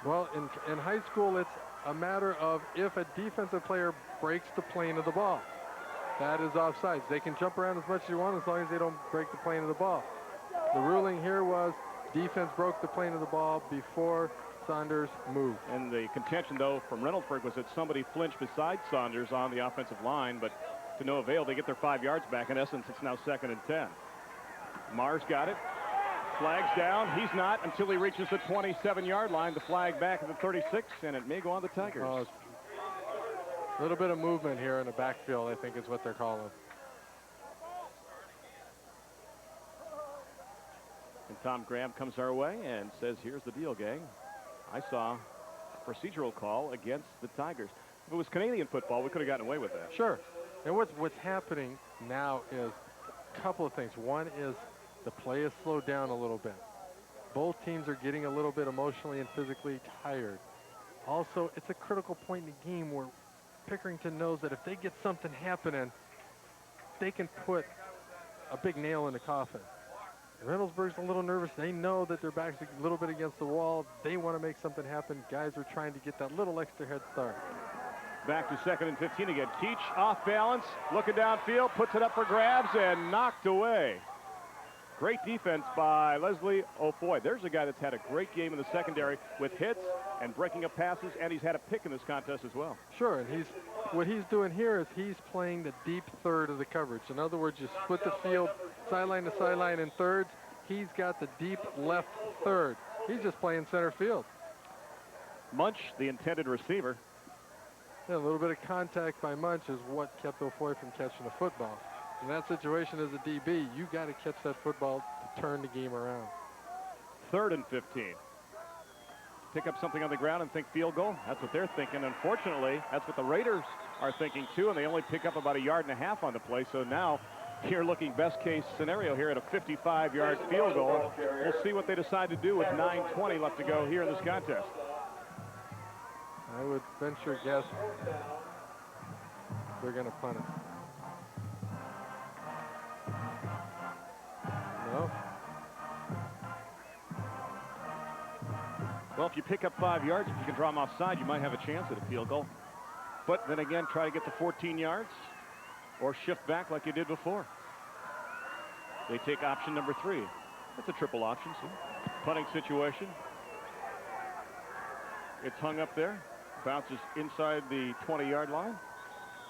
Well, in high school, it's a matter of if a defensive player breaks the plane of the ball. That is offsides. They can jump around as much as you want as long as they don't break the plane of the ball. The ruling here was defense broke the plane of the ball before Saunders moved. And the contention, though, from Reynoldsburg was that somebody flinched beside Saunders on the offensive line, but to no avail. They get their 5 yards back. In essence, it's now 2nd and 10. Mars got it. Flag's down. He's not until he reaches the 27-yard line. The flag back at the 36, and it may go on the Tigers. A little bit of movement here in the backfield, I think, is what they're calling. And Tom Graham comes our way and says, here's the deal, gang. I saw a procedural call against the Tigers. If it was Canadian football, we could have gotten away with that. Sure. And what's happening now is a couple of things. One is the play is slowed down a little bit. Both teams are getting a little bit emotionally and physically tired. Also, it's a critical point in the game where Pickerington knows that if they get something happening, they can put a big nail in the coffin. Reynoldsburg's a little nervous. They know that their back's a little bit against the wall. They want to make something happen. Guys are trying to get that little extra head start. Back to 2nd and 15 again. Keach off balance, looking downfield, puts it up for grabs and knocked away. Great defense by Leslie Ofoy. There's a guy that's had a great game in the secondary with hits and breaking up passes, and he's had a pick in this contest as well. Sure, and what he's doing here is he's playing the deep third of the coverage. In other words, you split the field sideline to sideline in thirds. He's got the deep left third. He's just playing center field. Munch, the intended receiver. Yeah, a little bit of contact by Munch is what kept Ofoy from catching the football. In that situation as a DB, you got to catch that football to turn the game around. 3rd and 15. Pick up something on the ground and think field goal. That's what they're thinking. Unfortunately, that's what the Raiders are thinking too, and they only pick up about 1.5 yards on the play. So now you're looking best case scenario here at a 55-yard field goal. We'll see what they decide to do with 9:20 left to go here in this contest. I would venture guess they're going to punt it. No, Well, if you pick up 5 yards, if you can draw them offside, you might have a chance at a field goal. But then again, try to get the 14 yards or shift back like you did before. They take option number 3. That's a triple option. So punting situation. It's hung up there. Bounces inside the 20-yard line.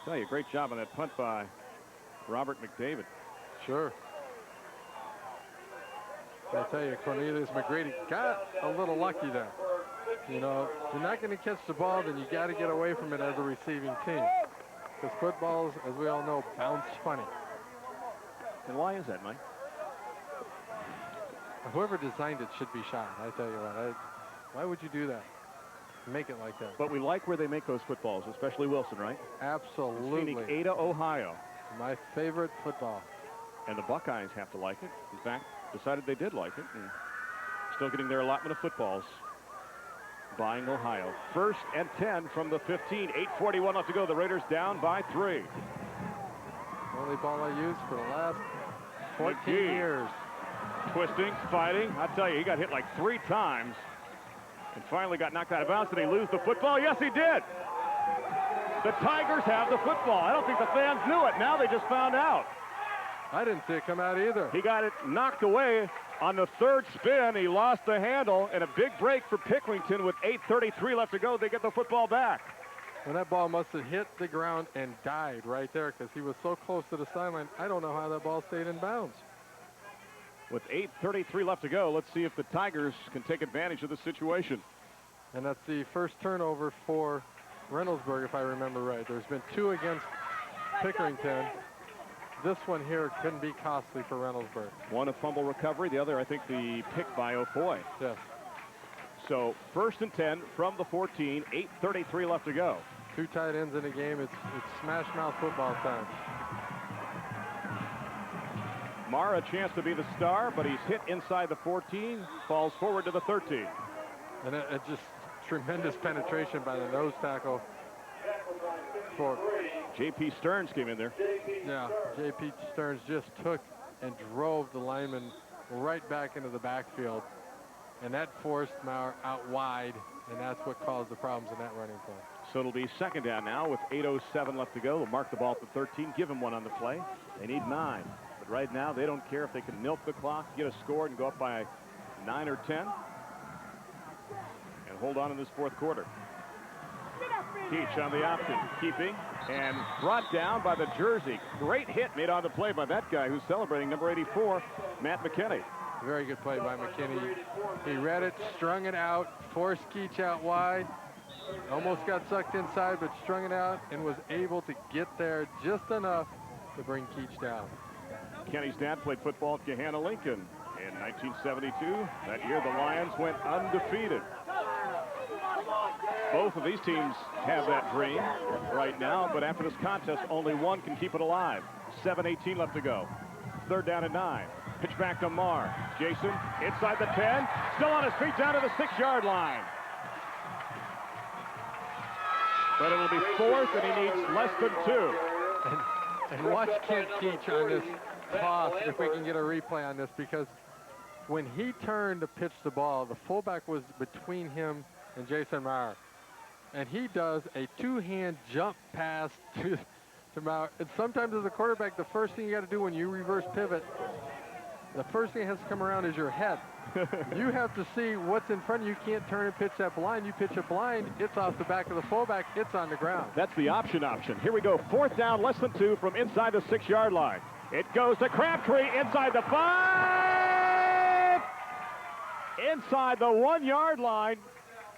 Tell you, great job on that punt by Robert McDavid. Sure. I tell you, Cornelius McGrady got a little lucky there. You know, if you're not going to catch the ball, then you got to get away from it as a receiving team. Because footballs, as we all know, bounce funny. And why is that, Mike? Whoever designed it should be shot. I tell you what. Why would you do that? Make it like that. But we like where they make those footballs, especially Wilson, right? Absolutely. Phoenix, Ada, Ohio. My favorite football. And the Buckeyes have to like it. In fact, decided they did like it. And still getting their allotment of footballs. Buying Ohio. 1st and 10 from the 15. 8:41 left to go. The Raiders down by 3. Only ball I used for the last 14 McGee. years. Twisting, fighting. I tell you, he got hit like 3 times. And finally got knocked out of bounds. Did he lose the football? Yes, he did. The Tigers have the football. I don't think the fans knew it. Now they just found out. I didn't see it come out either. He got it knocked away on the 3rd spin. He lost the handle, and a big break for Pickerington with 8:33 left to go. They get the football back. And that ball must have hit the ground and died right there because he was so close to the sideline. I don't know how that ball stayed in bounds. With 8:33 left to go, let's see if the Tigers can take advantage of the situation. And that's the first turnover for Reynoldsburg, if I remember right. There's been 2 against Pickerington. This one here couldn't be costly for Reynoldsburg. One a fumble recovery, the other, I think, the pick by O'Foy. Yes. So 1st and 10 from the 14, 8:33 left to go. 2 tight ends in the game. It's smash mouth football time. Marr a chance to be the star, but he's hit inside the 14, falls forward to the 13. And it just tremendous penetration by the nose tackle for J.P. Stearns came in there. Yeah, J.P. Stearns just took and drove the lineman right back into the backfield. And that forced Maurer out wide, and that's what caused the problems in that running play. So it'll be 2nd down now with 8:07 left to go. They'll mark the ball at the 13, give him 1 on the play. They need 9. But right now, they don't care if they can milk the clock, get a score, and go up by 9 or 10. And hold on in this 4th quarter. Keach on the option, keeping, and brought down by the jersey. Great hit made on the play by that guy who's celebrating number 84, Matt McKinney. Very good play by McKinney. He read it, strung it out, forced Keach out wide. Almost got sucked inside, but strung it out and was able to get there just enough to bring Keach down. Kenny's dad played football at Gahanna Lincoln in 1972. That year, the Lions went undefeated. Both of these teams have that dream right now, but after this contest, only one can keep it alive. 7:18 left to go. 3rd down and 9. Pitch back to Marr. Jason inside the 10. Still on his feet down to the 6-yard line. But it'll be 4th, and he needs less than 2. And watch Kent Keach on this toss, if we can get a replay on this, because when he turned to pitch the ball, the fullback was between him and Jason Maurer. And he does a 2-hand jump pass to Maurer. And sometimes as a quarterback, the first thing you got to do when you reverse pivot, the first thing that has to come around is your head. You have to see what's in front of you. You can't turn and pitch that blind. You pitch it blind, it's off the back of the fullback, it's on the ground. That's the option. Here we go. 4th down, less than 2 from inside the 6-yard line. It goes to Crabtree inside the 5. Inside the 1-yard line.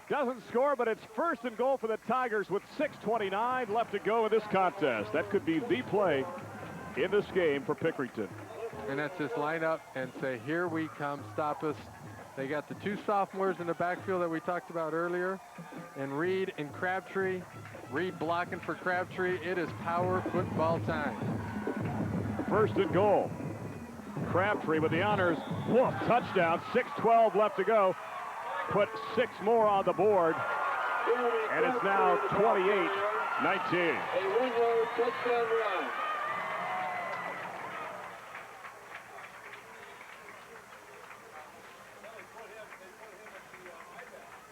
Doesn't score, but it's 1st and goal for the Tigers with 6:29 left to go in this contest. That could be the play in this game for Pickerington. And that's just line up and say, here we come, stop us. They got the 2 sophomores in the backfield that we talked about earlier, and Reed and Crabtree. Reed blocking for Crabtree. It is power football time. 1st and goal. Crabtree with the honors. Woof, touchdown. 6:12 left to go. Put 6 more on the board. And it's now 28-19. A 1-yard touchdown run.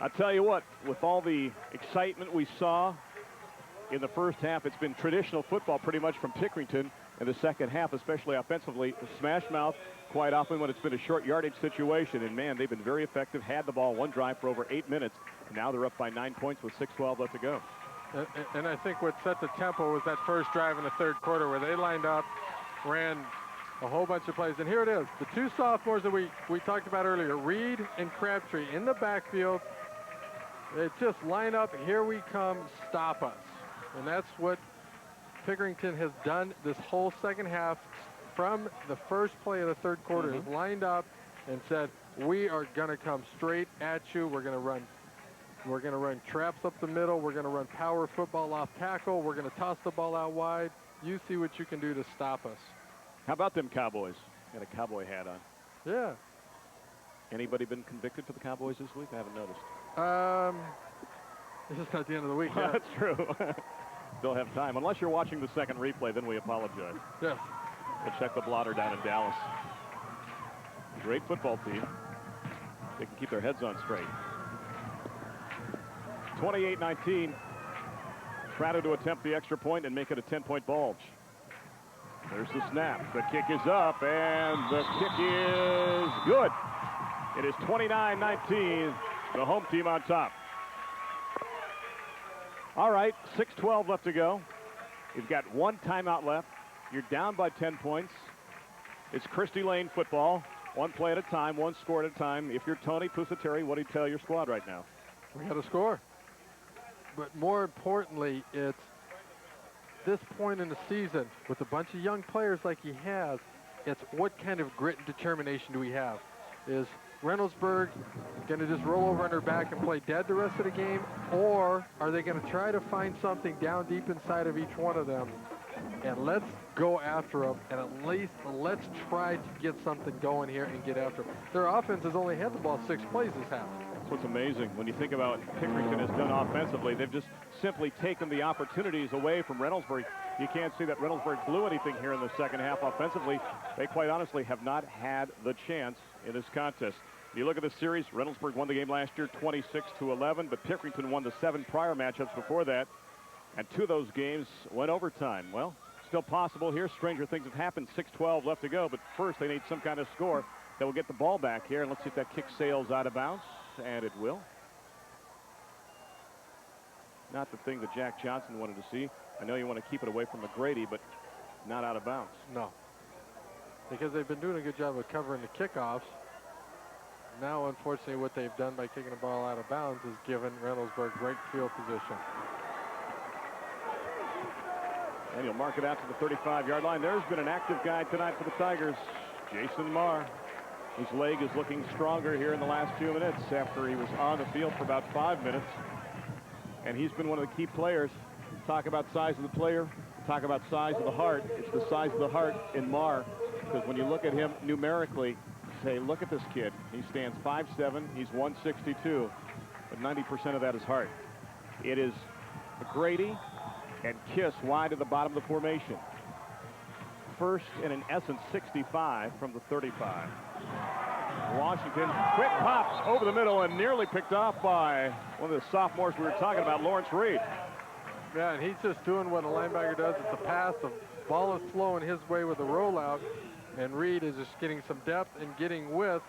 I tell you what, with all the excitement we saw in the first half, it's been traditional football pretty much from Pickerington in the second half, especially offensively. Smash mouth quite often when it's been a short yardage situation. And, man, they've been very effective, had the ball one drive for over 8 minutes. And now they're up by 9 points with 6:12 left to go. And I think what set the tempo was that first drive in the third quarter where they lined up, ran a whole bunch of plays. And here it is. The two sophomores that we talked about earlier, Reed and Crabtree in the backfield. They just line up, here we come, stop us. And that's what Pickerington has done this whole second half from the first play of the third quarter. Has lined up and said, we are going to come straight at you. We're going to run traps up the middle. We're going to run power football off tackle. We're going to toss the ball out wide. You see what you can do to stop us. How about them Cowboys? Got a cowboy hat on. Yeah. Anybody been convicted for the Cowboys this week? I haven't noticed. This is not the end of the week yet. That's true. Still have time. Unless you're watching the second replay, then we apologize. Yes. We'll check the blotter down in Dallas. Great football team. They can keep their heads on straight. 28-19. Crowder to attempt the extra point and make it a 10-point bulge. There's the snap. The kick is up, and the kick is good. It is 29-19. The home team on top. All right, 6:12 left to go. You've got one timeout left. You're down by 10 points. It's Christie Lane football. One play at a time, one score at a time. If you're Tony Pusateri, what do you tell your squad right now? We got to score. But more importantly, it's this point in the season with a bunch of young players like he has, it's what kind of grit and determination do we have? Is Reynoldsburg going to just roll over on their back and play dead the rest of the game? Or are they going to try to find something down deep inside of each one of them? And let's go after them, and at least let's try to get something going here and get after them. Their offense has only had the ball 6 plays this half. That's what's amazing. When you think about what Pickerington has done offensively, they've just simply taken the opportunities away from Reynoldsburg. You can't see that Reynoldsburg blew anything here in the second half offensively. They quite honestly have not had the chance in this contest. You look at the series, Reynoldsburg won the game last year 26-11, but Pickerington won the 7 prior matchups before that. And 2 of those games went overtime. Well, still possible here. Stranger things have happened. 6:12 left to go, but first they need some kind of score that will get the ball back here. And let's see if that kick sails out of bounds, and it will. Not the thing that Jack Johnson wanted to see. I know you want to keep it away from McGrady, but not out of bounds. No. Because they've been doing a good job of covering the kickoffs. Now, unfortunately, what they've done by kicking the ball out of bounds is given Reynoldsburg great field position. And he'll mark it out to the 35-yard line. There's been an active guy tonight for the Tigers, Jason Marr, whose leg is looking stronger here in the last few minutes after he was on the field for about 5 minutes. And he's been one of the key players. Talk about size of the player, talk about size of the heart. It's the size of the heart in Marr, because when you look at him numerically, say, look at this kid. He stands 5'7", he's 162, but 90% of that is heart. It is McGrady and Kiss wide at the bottom of the formation. First and in essence 65 from the 35. Washington, quick pops over the middle and nearly picked off by one of the sophomores we were talking about, Lawrence Reed. Yeah, and he's just doing what a linebacker does. It's a pass. The ball is flowing his way with a rollout, and Reed is just getting some depth and getting width.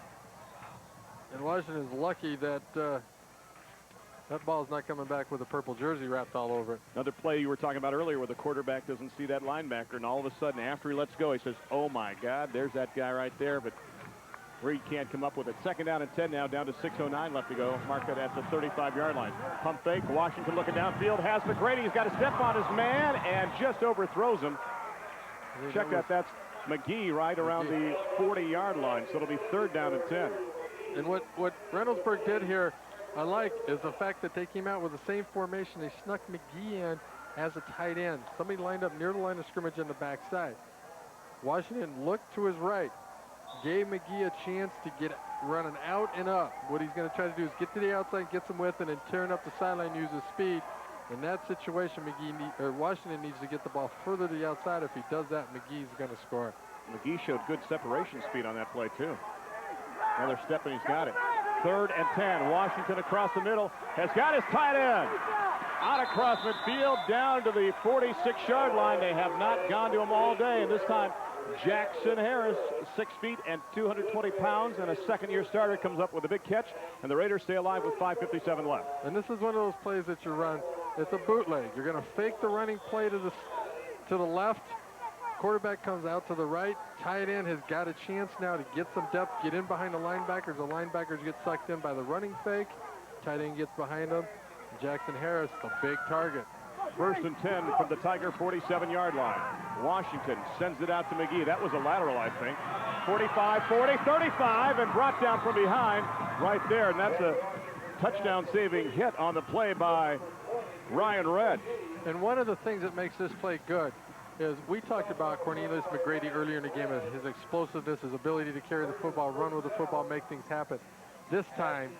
And Washington is lucky that that ball is not coming back with a purple jersey wrapped all over it. Another play you were talking about earlier where the quarterback doesn't see that linebacker, and all of a sudden after he lets go, he says, oh my God, there's that guy right there, but Reed can't come up with it. 2nd down and 10 now, down to 6:09 left to go. Mark it at the 35-yard line. Pump fake, Washington looking downfield, has McGrady. He's got to step on his man and just overthrows him. Check that, that's McGee right around the 40-yard line, so it'll be 3rd down and 10. And what Reynoldsburg did here, I like, is the fact that they came out with the same formation. They snuck McGee in as a tight end. Somebody lined up near the line of scrimmage on the backside. Washington looked to his right, gave McGee a chance to get running out and up. What he's going to try to do is get to the outside, get some width, and then turn up the sideline, use his speed. In that situation, Washington needs to get the ball further to the outside. If he does that, McGee's going to score. McGee showed good separation speed on that play, too. Another step, and he's got it. 3rd and 10. Washington across the middle has got his tight end. Out across midfield, down to the 46-yard line. They have not gone to him all day, and this time Jackson Harris, 6 feet and 220 pounds, and a second-year starter, comes up with a big catch, and the Raiders stay alive with 5:57 left. And this is one of those plays that you run. It's a bootleg. You're going to fake the running play to the left. Quarterback comes out to the right. Tight end has got a chance now to get some depth, get in behind the linebackers. The linebackers get sucked in by the running fake. Tight end gets behind them. Jackson Harris, the big target. 1st and 10 from the Tiger 47-yard line. Washington sends it out to McGee. That was a lateral, I think. 45, 40, 35, and brought down from behind right there. And that's a touchdown-saving hit on the play by Ryan Redd. And one of the things that makes this play good is we talked about Cornelius McGrady earlier in the game, his explosiveness, his ability to carry the football, run with the football, make things happen. This time,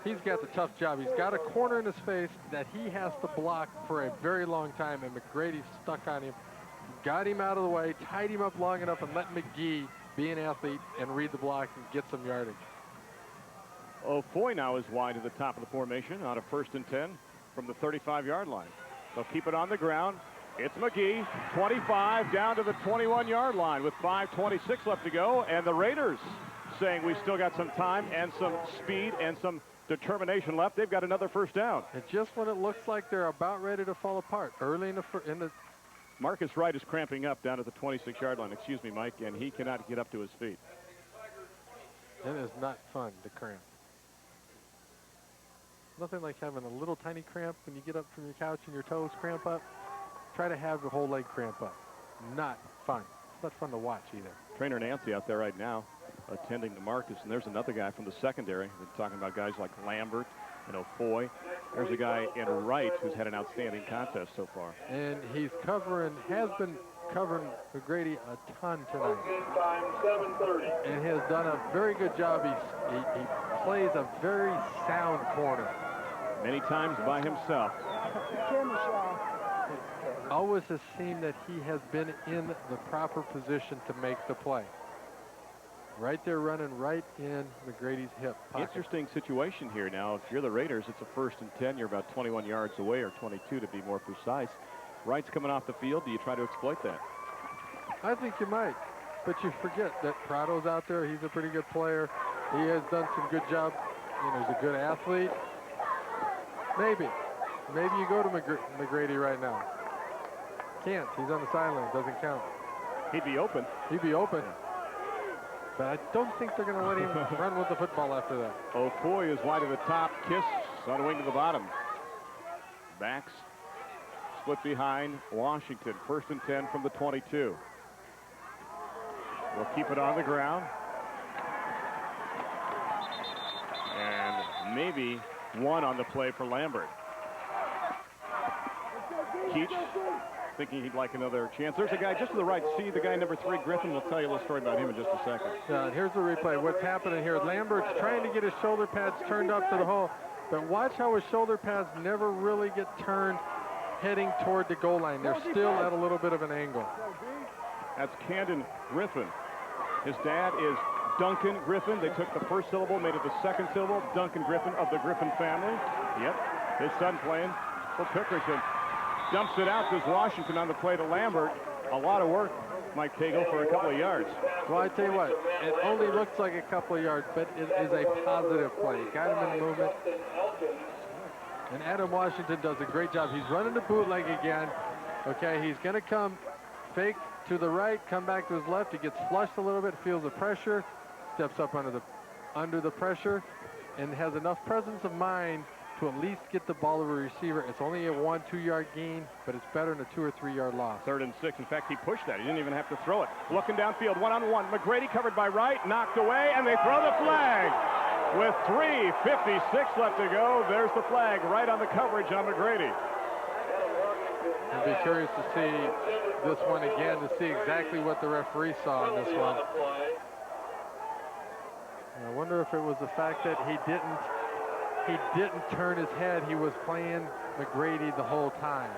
he's got the tough job. He's got a corner in his face that he has to block for a very long time, and McGrady's stuck on him. Got him out of the way, tied him up long enough, and let McGee be an athlete and read the block and get some yardage. Foy now is wide at the top of the formation on a 1st and 10 from the 35-yard line. They'll keep it on the ground. It's McGee, 25 down to the 21-yard line with 5:26 left to go, and the Raiders saying we still got some time and some speed and some determination left. They've got another 1st down. And just when it looks like they're about ready to fall apart, early in the Marcus Wright is cramping up down at the 26-yard line. Excuse me, Mike, and he cannot get up to his feet. It is not fun to cramp. Nothing like having a little tiny cramp when you get up from your couch and your toes cramp up. Try to have the whole leg cramp up. Not fun. It's not fun to watch either. Trainer Nancy out there right now attending to Marcus, and there's another guy from the secondary. We're talking about guys like Lambert and O'Foy. There's a guy in Wright who's had an outstanding contest so far. And he's has been covering McGrady a ton tonight. Time 7:30. And has done a very good job. He plays a very sound corner. Many times by himself. Always has seemed that he has been in the proper position to make the play. Right there running right in McGrady's hip pocket. Interesting situation here now. If you're the Raiders, it's a 1st and 10. You're about 21 yards away, or 22 to be more precise. Wright's coming off the field. Do you try to exploit that? I think you might. But you forget that Prado's out there. He's a pretty good player. He has done some good job. You know, he's a good athlete. Maybe you go to McGrady right now. Can't. He's on the sideline. Doesn't count. He'd be open. He'd be open. But I don't think they're going to let him run with the football after that. O'Foy is wide at the top. Kiss on the wing to the bottom. Backs split behind Washington. 1st and 10 from the 22. We'll keep it on the ground. And maybe one on the play for Lambert. Keach thinking he'd like another chance. There's a guy just to the right. See the guy number 3, Griffin. We'll tell you a little story about him in just a second. Yeah, and here's the replay. What's happening here? Lambert's trying to get his shoulder pads turned up to the hole. But watch how his shoulder pads never really get turned heading toward the goal line. They're still at a little bit of an angle. That's Camden Griffin. His dad is Duncan Griffin. They took the first syllable, made it the second syllable. Duncan Griffin of the Griffin family. Yep, his son playing for Pickerington. Dumps it out. Goes Washington on the play to Lambert. A lot of work, Mike Cagle, for a couple of yards. Well, I tell you what, it only looks like a couple of yards, but it is a positive play. Got him in movement. And Adam Washington does a great job. He's running the bootleg again. Okay, he's going to come fake to the right, come back to his left. He gets flushed a little bit, feels the pressure, steps up under the pressure, and has enough presence of mind to at least get the ball to a receiver. It's only a 1-2 yard gain, but it's better than a 2 or 3 yard loss. 3rd and 6. In fact, he pushed that. He didn't even have to throw it. Looking downfield, one-on-one. McGrady covered by Wright, knocked away, and they throw the flag. With 3:56 left to go, there's the flag right on the coverage on McGrady. I'd be curious to see this one again to see exactly what the referee saw in this one. And I wonder if it was the fact that he didn't turn his head. He was playing McGrady the whole time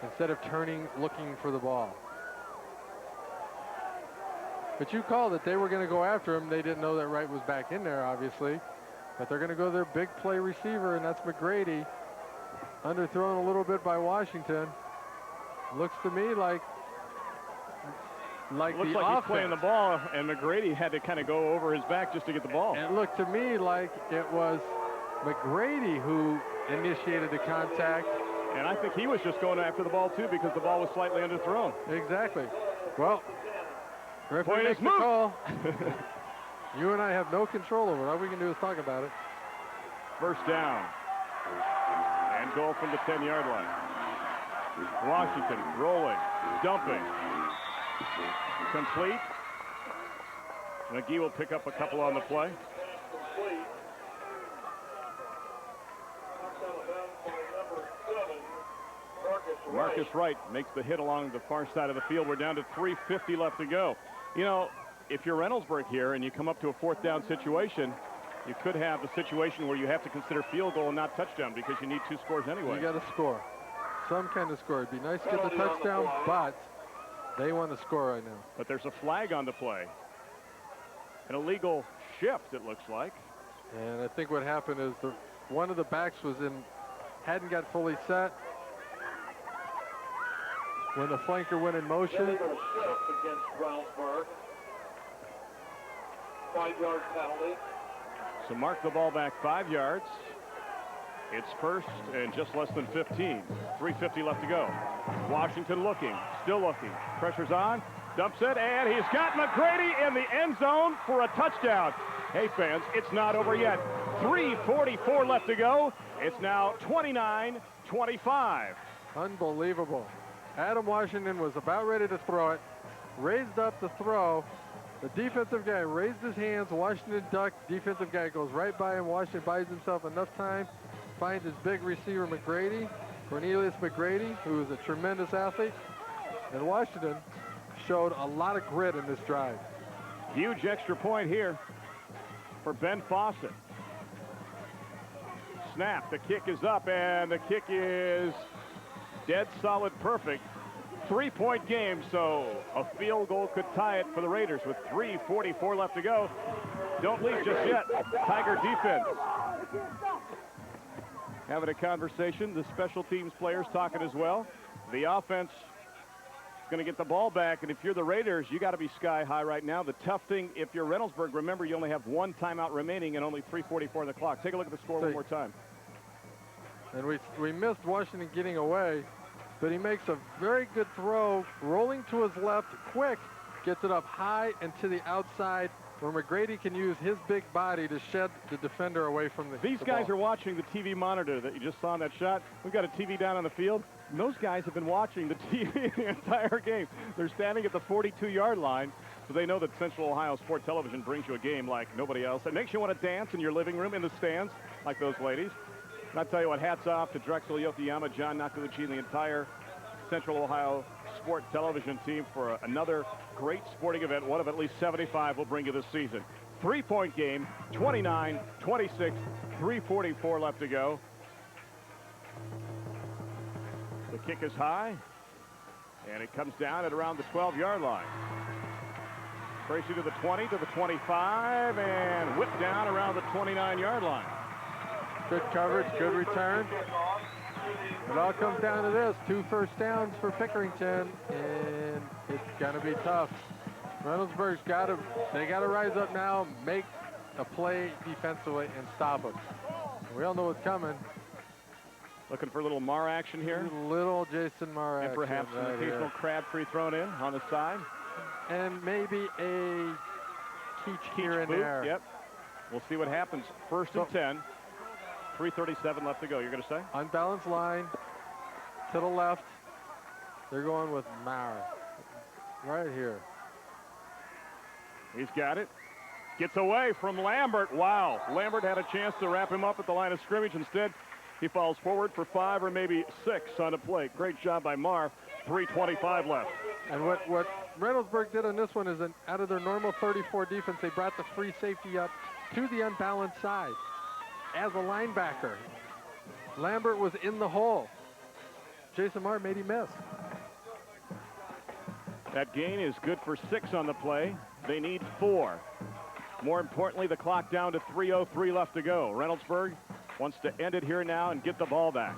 instead of turning, looking for the ball. But you called it. They were going to go after him. They didn't know that Wright was back in there, obviously. But they're going to go their big play receiver, and that's McGrady. Underthrown a little bit by Washington. Looks to me like Looks the like offense. he's playing the ball, and McGrady had to kind of go over his back just to get the ball. It looked to me like it was McGrady who initiated the contact. And I think he was just going after the ball, too, because the ball was slightly underthrown. Exactly. Well, referee Point makes is the moved. call. You and I have no control over it. All we can do is talk about it. First down. And goal from the 10-yard line. Washington rolling, dumping. Complete. McGee will pick up a couple on the play. Complete. Knocked out of bounds by number 7, Marcus Wright makes the hit along the far side of the field. We're down to 3:50 left to go. You know, if you're Reynoldsburg here and you come up to a fourth down situation, you could have a situation where you have to consider field goal and not touchdown because you need 2 scores anyway. You got to score. Some kind of score. It'd be nice to get the touchdown, but they want to score right now. But there's a flag on the play. An illegal shift, it looks like. And I think what happened is one of the backs hadn't got fully set. When the flanker went in motion. Illegal shift against Reynoldsburg. 5-yard penalty. So mark the ball back 5 yards. It's first and just less than 15. 3:50 left to go. Washington looking, still looking. Pressure's on, dumps it, and he's got McGrady in the end zone for a touchdown. Hey fans, it's not over yet. 3:44 left to go. It's now 29-25. Unbelievable. Adam Washington was about ready to throw it, raised up the throw. The defensive guy raised his hands. Washington ducked. Defensive guy goes right by him. Washington buys himself enough time, finds his big receiver McGrady, Cornelius McGrady, who is a tremendous athlete. And Washington showed a lot of grit in this drive. Huge extra point here for Ben Fawcett. Snap, the kick is up, and the kick is dead solid perfect. 3-point game, so a field goal could tie it for the Raiders with 3:44 left to go. Don't leave just yet. Tiger defense having a conversation. The special teams players talking as well. The offense is going to get the ball back, and if you're the Raiders, you got to be sky high right now. The tough thing, if you're Reynoldsburg, remember you only have 1 timeout remaining and only 3:44 on the clock. Take a look at the score one more time. And we missed Washington getting away, but he makes a very good throw, rolling to his left, quick, gets it up high and to the outside, where McGrady can use his big body to shed the defender away from the These guys are watching the TV monitor that you just saw in that shot. We've got a TV down on the field, and those guys have been watching the TV the entire game. They're standing at the 42-yard line, so they know that Central Ohio Sport Television brings you a game like nobody else. It makes you want to dance in your living room in the stands like those ladies. And I tell you what, hats off to Drexel Yokoyama, John Nakauchi, and the entire Central Ohio Sport Television team for another great sporting event. One of at least 75 will bring you this season. 3-point game, 29-26, 3:44 left to go. The kick is high, and it comes down at around the 12-yard line. Tracy to the 20, to the 25, and whipped down around the 29-yard line. Good coverage, good return. It all comes down to this: 2 first downs for Pickerington, and it's going to be tough. Reynoldsburg's got to rise up now, make a play defensively, and stop them. We all know what's coming. Looking for a little Marr action here. Little Jason Marr And action perhaps an right occasional here. Crabtree thrown in on the side. And maybe a Keach here and boot, there. Yep. We'll see what happens. First and 10. 3:37 left to go. You're going to say? Unbalanced line to the left. They're going with Marr right here. He's got it. Gets away from Lambert. Wow. Lambert had a chance to wrap him up at the line of scrimmage. Instead, he falls forward for 5 or maybe 6 on a play. Great job by Marr. 3:25 left. And what Reynoldsburg did on this one is out of their normal 34 defense, they brought the free safety up to the unbalanced side as a linebacker. Lambert was in the hole. Jason Marr made him miss. That gain is good for 6 on the play. They need 4. More importantly, the clock down to 3:03 left to go. Reynoldsburg wants to end it here now and get the ball back.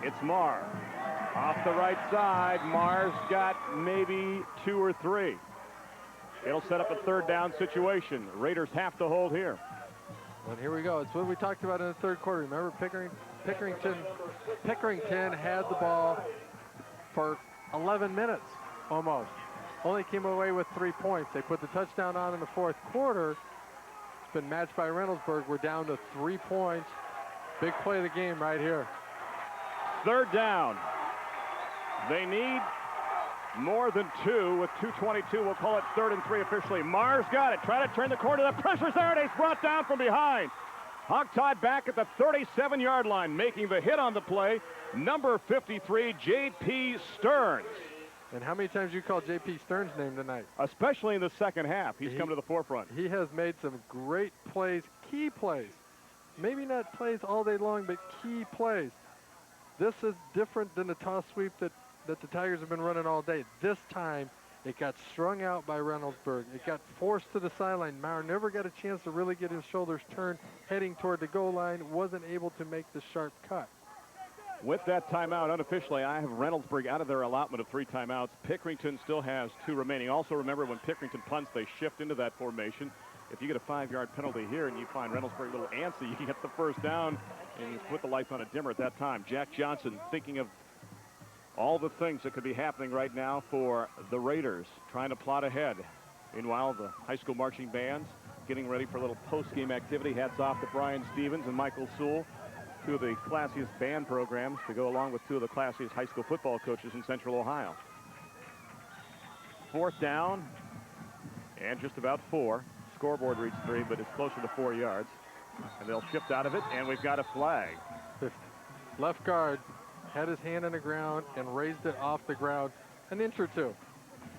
It's Marr. Off the right side. Marr's got maybe 2 or 3. It'll set up a third down situation. Raiders have to hold here. And here we go. It's what we talked about in the third quarter. Remember, Pickerington had the ball for 11 minutes almost. Only came away with 3 points. They put the touchdown on in the fourth quarter. It's been matched by Reynoldsburg. We're down to 3 points. Big play of the game right here. Third down. They need more than 2 with 2:22. We'll call it 3rd and 3 officially. Marr's got it. Try to turn the corner. The pressure's there, and he's brought down from behind. Hogtied back at the 37-yard line, making the hit on the play. Number 53, J.P. Stearns. And how many times you call J.P. Stearns' name tonight? Especially in the second half. He's come to the forefront. He has made some great plays, key plays. Maybe not plays all day long, but key plays. This is different than the toss sweep that the Tigers have been running all day. This time, it got strung out by Reynoldsburg. It got forced to the sideline. Marr never got a chance to really get his shoulders turned, heading toward the goal line, wasn't able to make the sharp cut. With that timeout, unofficially, I have Reynoldsburg out of their allotment of 3 timeouts. Pickerington still has 2 remaining. Also, remember, when Pickerington punts, they shift into that formation. If you get a 5-yard penalty here and you find Reynoldsburg a little antsy, you get the first down, and you put the lights on a dimmer at that time. Jack Johnson thinking of all the things that could be happening right now for the Raiders, trying to plot ahead. Meanwhile, the high school marching bands getting ready for a little post-game activity. Hats off to Brian Stevens and Michael Sewell, 2 of the classiest band programs to go along with 2 of the classiest high school football coaches in Central Ohio. 4th down and just about 4. Scoreboard reads 3, but it's closer to 4 yards. And they'll shift out of it, and we've got a flag. Left guard had his hand on the ground and raised it off the ground an inch or 2.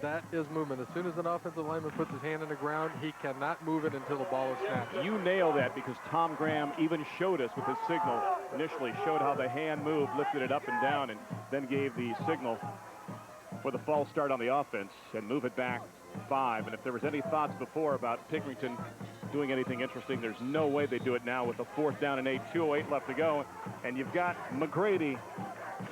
That is movement. As soon as an offensive lineman puts his hand on the ground, he cannot move it until the ball is snapped. You nail that, because Tom Graham even showed us with his signal initially, showed how the hand moved, lifted it up and down, and then gave the signal for the false start on the offense and move it back 5. And if there was any thoughts before about Pickerington doing anything interesting, there's no way they do it now with a 4th down and 8, 2:08 left to go. And you've got McGrady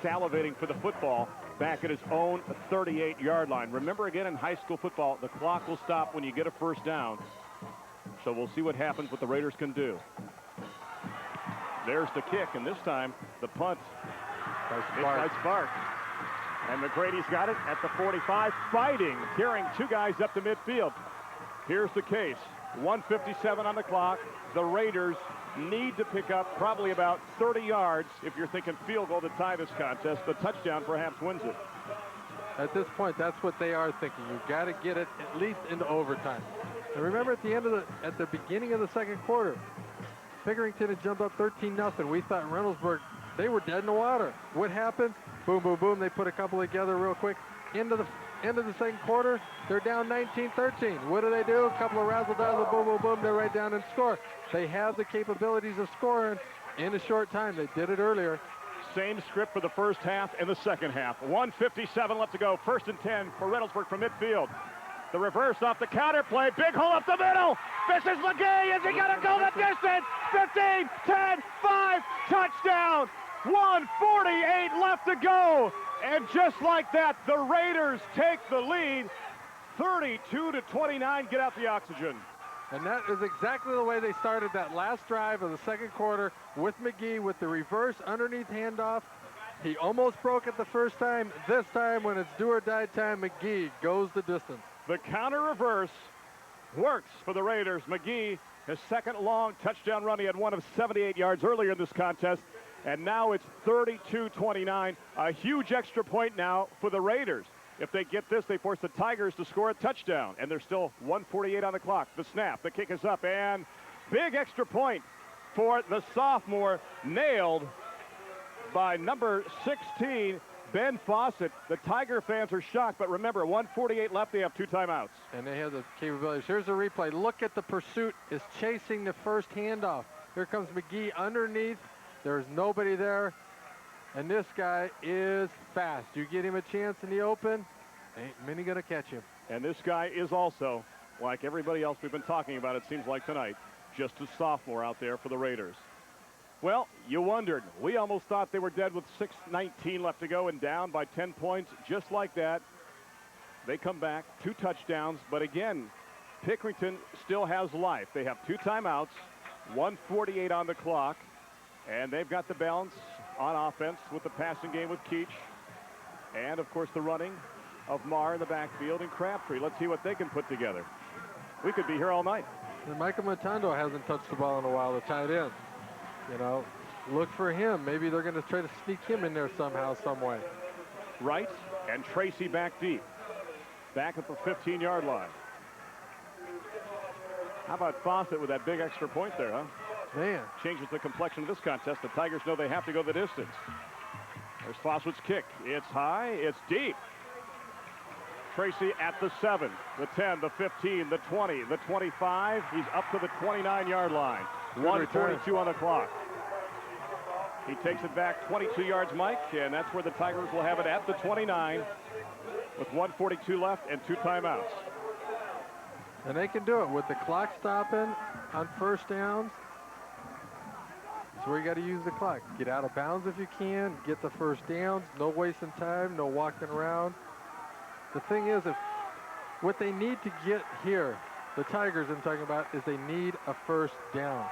salivating for the football back at his own 38-yard line. Remember, again, in high school football, the clock will stop when you get a first down. So we'll see what happens, what the Raiders can do. There's the kick, and this time the punt is by Spark. And McGrady's got it at the 45, fighting, carrying 2 guys up to midfield. Here's the case. 1:57 on the clock. The Raiders need to pick up probably about 30 yards if you're thinking field goal to tie this contest. The touchdown perhaps wins it. At this point, that's what they are thinking. You've got to get it at least into overtime. And remember, at the beginning of the second quarter, Pickerington had jumped up 13-0. We thought Reynoldsburg, they were dead in the water. What happened? Boom, boom, boom. They put a couple together real quick. End of the second quarter, they're down 19-13. What do? A couple of razzle-dazzle, boom, boom, boom. They're right down and score. They have the capabilities of scoring in a short time. They did it earlier. Same script for the first half and the second half. 1:57 left to go. 1st and 10 for Reynoldsburg from midfield. The reverse off the counter play. Big hole up the middle. This is McGee. Is he going to go the distance? 15, 10, 5. Touchdown. 1:48 left to go. And just like that, the Raiders take the lead. 32-29. Get out the oxygen. And that is exactly the way they started that last drive of the second quarter with McGee with the reverse underneath handoff. He almost broke it the first time. This time, when it's do or die time, McGee goes the distance. The counter reverse works for the Raiders. McGee, his second long touchdown run. He had one of 78 yards earlier in this contest. And now it's 32-29. A huge extra point now for the Raiders. If they get this, they force the Tigers to score a touchdown. And there's still 1:48 on the clock. The snap, the kick is up, and big extra point for the sophomore, nailed by number 16, Ben Fawcett. The Tiger fans are shocked, but remember, 1:48 left. They have 2 timeouts. And they have the capabilities. Here's the replay. Look at the pursuit is chasing the first handoff. Here comes McGee underneath. There's nobody there. And this guy is fast. You get him a chance in the open, ain't many gonna catch him. And this guy is also like everybody else we've been talking about, it seems like tonight, just a sophomore out there for the Raiders. Well, you wondered. We almost thought they were dead with 6:19 left to go and down by 10 points. Just like that, they come back, 2 touchdowns. But again, Pickerington still has life. They have 2 timeouts, 1:48 on the clock, and they've got the balance on offense with the passing game with Keach. And, of course, the running of Marr in the backfield and Crabtree. Let's see what they can put together. We could be here all night. And Michael Motondo hasn't touched the ball in a while, the tight end. You know, look for him. Maybe they're going to try to sneak him in there somehow, some way. Wright and Tracy back deep. Back at the 15-yard line. How about Fawcett with that big extra point there, huh? Man. Changes the complexion of this contest. The Tigers know they have to go the distance. There's Fawcett's kick. It's high. It's deep. Tracy at the 7, the 10, the 15, the 20, the 25. He's up to the 29-yard line. 1:42 on the clock. He takes it back 22 yards, Mike, and that's where the Tigers will have it at the 29 with 1:42 left and 2 timeouts. And they can do it with the clock stopping on first downs. That's where you got to use the clock. Get out of bounds if you can. Get the first downs. No wasting time. No walking around. The thing is, if what they need to get here, the Tigers I'm talking about, is they need a first down.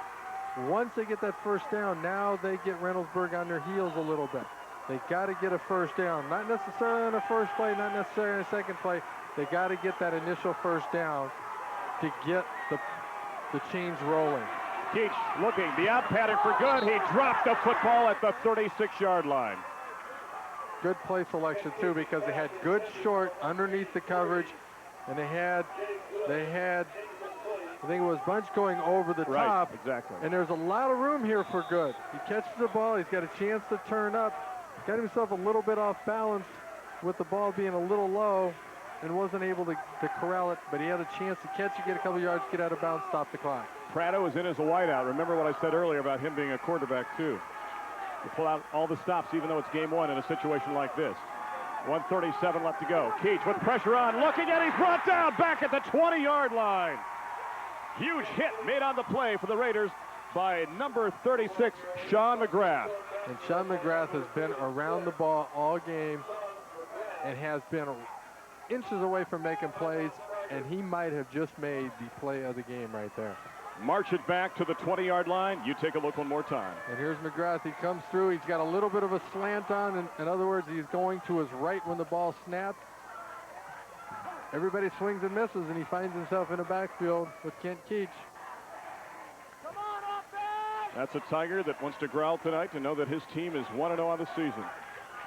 Once they get that first down, now they get Reynoldsburg on their heels a little bit. They got to get a first down. Not necessarily on the first play, not necessarily on the second play. They got to get that initial first down to get the chains rolling. Keach looking, the out pattern for good. He dropped the football at the 36-yard line. Good play selection too, because they had good short underneath the coverage, and they had I think it was Bunch going over the top. Exactly. And there's a lot of room here for good. He catches the ball. He's got a chance to turn up. Got himself a little bit off balance with the ball being a little low and wasn't able to corral it, but he had a chance to catch it, get a couple yards, get out of bounds, stop the clock. Prado is in as a wideout. Remember what I said earlier about him being a quarterback, too. To pull out all the stops, even though it's game 1 in a situation like this. 1:37 left to go. Keach with pressure on, looking at, he's brought down back at the 20-yard line. Huge hit made on the play for the Raiders by number 36, Sean McGrath. And Sean McGrath has been around the ball all game and has been inches away from making plays, and he might have just made the play of the game right there. March it back to the 20-yard line. You take a look one more time. And here's McGrath. He comes through. He's got a little bit of a slant on. In other words, he's going to his right when the ball snaps. Everybody swings and misses, and he finds himself in a backfield with Kent Keach. That's a Tiger that wants to growl tonight to know that his team is 1-0 on the season.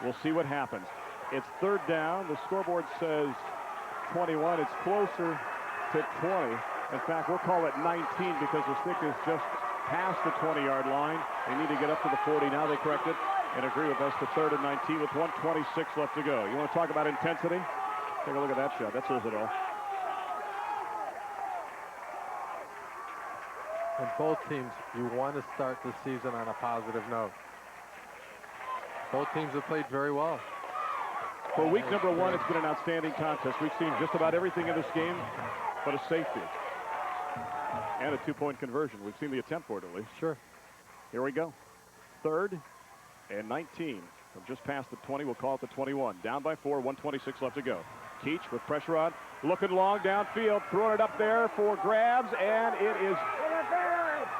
We'll see what happens. It's 3rd down. The scoreboard says 21. It's closer to 20. In fact, we'll call it 19 because the stick is just past the 20-yard line. They need to get up to the 40. Now they correct it and agree with us to 3rd and 19 with 1:26 left to go. You want to talk about intensity? Take a look at that shot. That says it all. And both teams, you want to start the season on a positive note. Both teams have played very well. For week number 1, it's been an outstanding contest. We've seen just about everything in this game but a safety and a 2-point conversion. We've seen the attempt for it, at least. Sure. Here we go. 3rd and 19. From just past the 20, we'll call it the 21. Down by 4, 1:26 left to go. Keach with pressure on, looking long downfield, throwing it up there for grabs, and it is...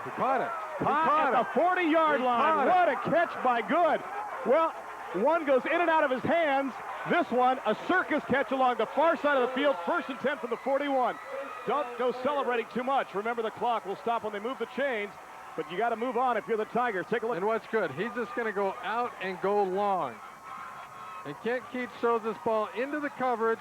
He caught it. Caught at the 40-yard line. What a catch by Good. Well, one goes in and out of his hands. This one, a circus catch along the far side of the field. 1st and 10 from the 41. Don't go celebrating too much. Remember, the clock will stop when they move the chains, but you got to move on if you're the Tigers. Take a look. And what's good, he's just going to go out and go long. And Kent Keach throws this ball into the coverage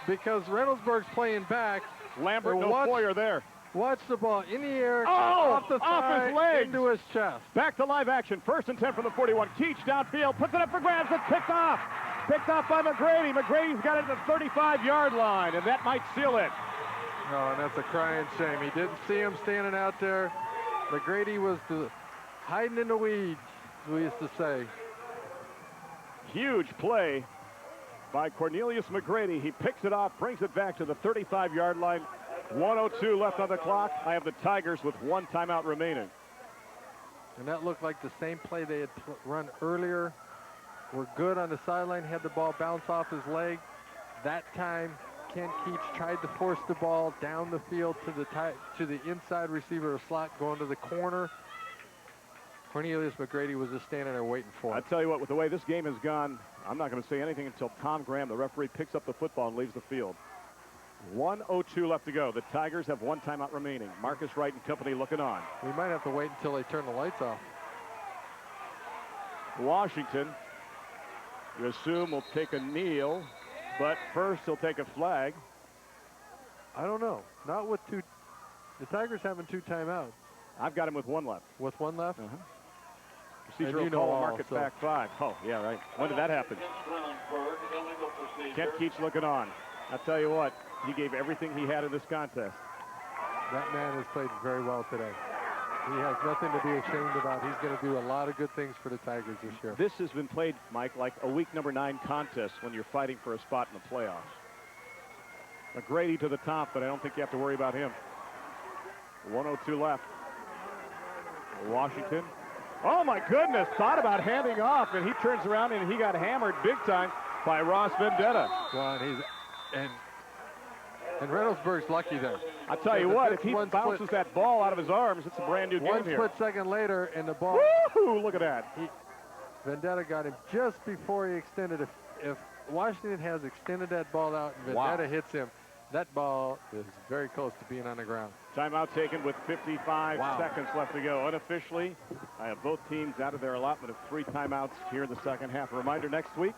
because Reynoldsburg's playing back. Lambert, no Foyer there. Watch the ball in the air, oh, off the thigh, his legs, into his chest. Back to live action. 1st and 10 from the 41. Keach downfield, puts it up for grabs. It's picked off. Picked off by McGrady. McGrady's got it at the 35-yard line, and that might seal it. No, and that's a crying shame. He didn't see him standing out there. McGrady was hiding in the weeds, as we used to say. Huge play by Cornelius McGrady. He picks it off, brings it back to the 35-yard line. 1:02 left on the clock. I have the Tigers with 1 timeout remaining. And that looked like the same play they had run earlier. We're good on the sideline, had the ball bounce off his leg. That time, Ken Keach tried to force the ball down the field to the inside receiver slot, going to the corner. Cornelius McGrady was just standing there waiting for it. I tell you what, with the way this game has gone, I'm not going to say anything until Tom Graham, the referee, picks up the football and leaves the field. 1:02 left to go. The Tigers have 1 timeout remaining. Marcus Wright and company looking on. We might have to wait until they turn the lights off. Washington, you assume, will take a kneel, but first he'll take a flag. I don't know. Not with 2. The Tigers having 2 timeouts. I've got him with 1 left. With 1 left? Procedural call will mark it back 5. Oh, yeah, right. When did that happen? Kent Keach looking on. I'll tell you what, he gave everything he had in this contest. That man has played very well today. He has nothing to be ashamed about. He's going to do a lot of good things for the Tigers this year. This has been played, Mike, like a week number 9 contest when you're fighting for a spot in the playoffs. McGrady to the top, but I don't think you have to worry about him. 1:02 left. Washington. Oh, my goodness. Thought about handing off, and he turns around, and he got hammered big time by Ross Vendetta. Well, and Reynoldsburg's lucky there. I'll tell you what, if he bounces that ball out of his arms, it's a brand new game here. 1 split second later, and the ball. Woo-hoo, look at that. Vendetta got him just before he extended. If Washington has extended that ball out and Vendetta hits him, that ball is very close to being on the ground. Timeout taken with 55 seconds left to go. Unofficially, I have both teams out of their allotment of 3 timeouts here in the second half. A reminder, next week,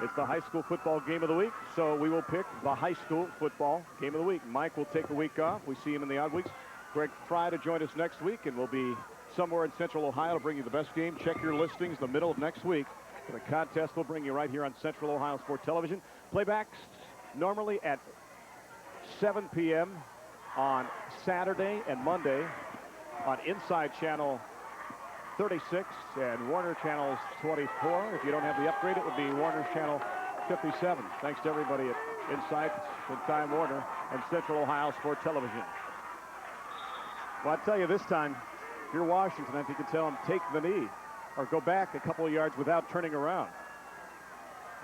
it's the high school football game of the week, so we will pick the high school football game of the week. Mike will take a week off. We see him in the odd weeks. Greg Fry to join us next week, and we'll be somewhere in Central Ohio to bring you the best game. Check your listings the middle of next week. The contest we'll bring you right here on Central Ohio Sport Television. Playbacks normally at 7 p.m. on Saturday and Monday on Inside Channel 36 and Warner Channel 24. If you don't have the upgrade, it would be Warner's Channel 57. Thanks to everybody at Inside and Time Warner and Central Ohio Sport Television. Well, I tell you this time, if you're Washington, I think you can tell them take the knee or go back a couple of yards without turning around.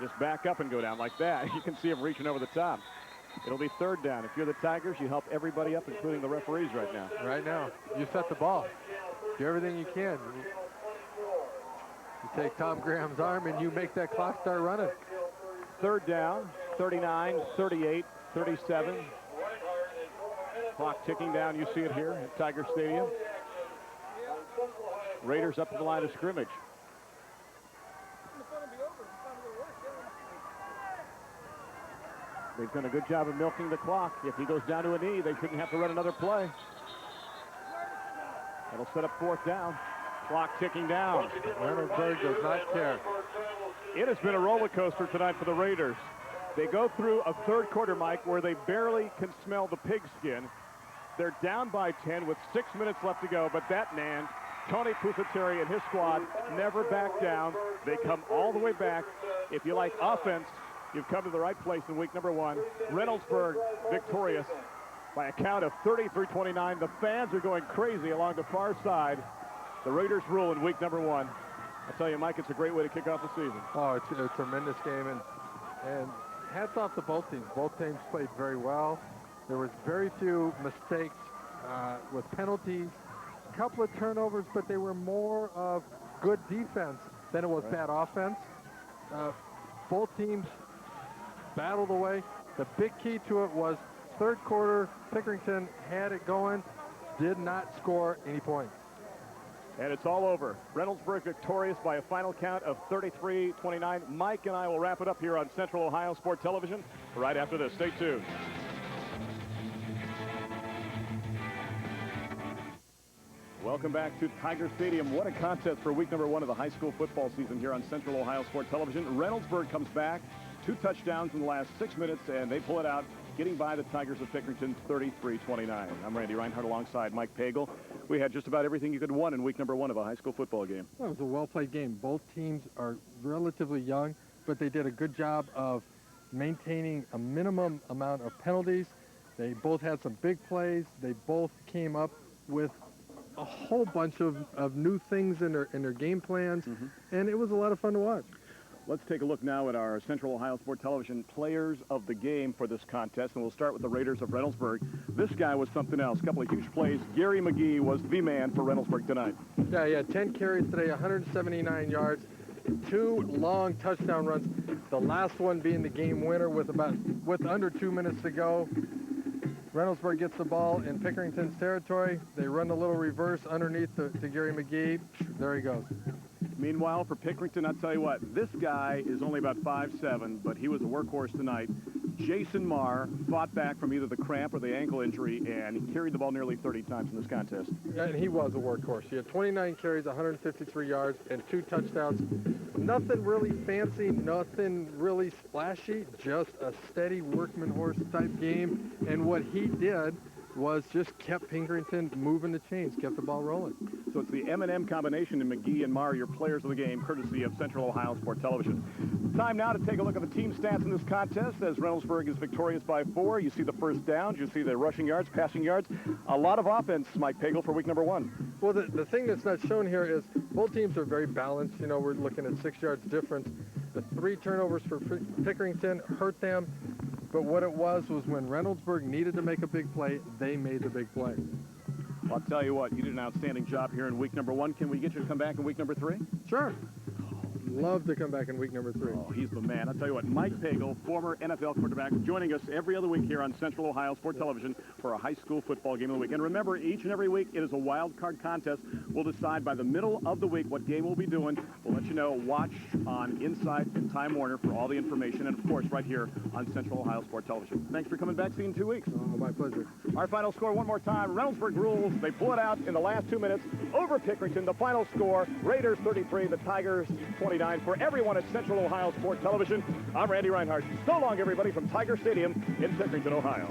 Just back up and go down like that. You can see him reaching over the top. It'll be 3rd down. If you're the Tigers, you help everybody up, including the referees right now. Right now, you set the ball. Do everything you can. You take Tom Graham's arm and you make that clock start running. 3rd down, 39, 38, 37. Clock ticking down. You see it here at Tiger Stadium. Raiders up to the line of scrimmage. They've done a good job of milking the clock. If he goes down to a knee, they shouldn't have to run another play. That'll set up 4th down. Clock ticking down. Reynoldsburg does not care. It has been a roller coaster tonight for the Raiders. They go through a 3rd quarter, Mike, where they barely can smell the pigskin. They're down by 10 with 6 minutes left to go, but that man, Tony Pusateri and his squad, never back down. They come all the way back. If you like offense, you've come to the right place in week number 1. Reynoldsburg victorious by a count of 33-29. The fans are going crazy along the far side. The Raiders rule in week number 1. I tell you, Mike, it's a great way to kick off the season. Oh, it's a tremendous game, and hats off to both teams. Both teams played very well. There was very few mistakes with penalties, a couple of turnovers, but they were more of good defense than it was bad offense. Both teams battled away. The big key to it was 3rd quarter, Pickerington had it going, did not score any points. And it's all over. Reynoldsburg victorious by a final count of 33-29. Mike and I will wrap it up here on Central Ohio Sport Television right after this. Stay tuned. Welcome back to Tiger Stadium. What a contest for week number 1 of the high school football season here on Central Ohio Sport Television. Reynoldsburg comes back. 2 touchdowns in the last 6 minutes, and they pull it out, getting by the Tigers of Pickerington 33-29. I'm Randy Reinhardt alongside Mike Pagel. We had just about everything you could want in week number 1 of a high school football game. Well, it was a well-played game. Both teams are relatively young, but they did a good job of maintaining a minimum amount of penalties. They both had some big plays. They both came up with a whole bunch of new things in their game plans, and it was a lot of fun to watch. Let's take a look now at our Central Ohio Sport Television players of the game for this contest, and we'll start with the Raiders of Reynoldsburg. This guy was something else. A couple of huge plays. Gary McGee was the man for Reynoldsburg tonight. Yeah, he had 10 carries today, 179 yards, 2 long touchdown runs. The last one being the game winner with under 2 minutes to go. Reynoldsburg gets the ball in Pickerington's territory. They run a little reverse underneath to Gary McGee. There he goes. Meanwhile, for Pickerington, I'll tell you what, this guy is only about 5'7", but he was a workhorse tonight. Jason Marr fought back from either the cramp or the ankle injury, and he carried the ball nearly 30 times in this contest. And he was a workhorse. He had 29 carries, 153 yards, and 2 touchdowns. Nothing really fancy, nothing really splashy, just a steady workman horse type game. And what he did was just kept Pickerington moving the chains, kept the ball rolling. So it's the M&M combination in McGee and Marr, your players of the game, courtesy of Central Ohio Sport Television. Time now to take a look at the team stats in this contest as Reynoldsburg is victorious by 4. You see the first downs, you see the rushing yards, passing yards. A lot of offense, Mike Pagel, for week number 1. Well, the thing that's not shown here is both teams are very balanced. You know, we're looking at 6 yards difference. The 3 turnovers for Pickerington hurt them. But what it was when Reynoldsburg needed to make a big play, they made the big play. I'll tell you what, you did an outstanding job here in week number 1. Can we get you to come back in week number 3? Sure. Love to come back in week number 3. Oh, he's the man. I'll tell you what, Mike Pagel, former NFL quarterback, joining us every other week here on Central Ohio Sport Television for a high school football game of the week. And remember, each and every week, it is a wild card contest. We'll decide by the middle of the week what game we'll be doing. We'll let you know. Watch on Insight and Time Warner for all the information. And, of course, right here on Central Ohio Sport Television. Thanks for coming back. See you in 2 weeks. Oh, my pleasure. Our final score one more time. Reynoldsburg rules. They pull it out in the last 2 minutes over Pickerington. The final score, Raiders 33, the Tigers 29. For everyone at Central Ohio Sport Television, I'm Randy Reinhardt. So long, everybody, from Tiger Stadium in Pickerington, Ohio.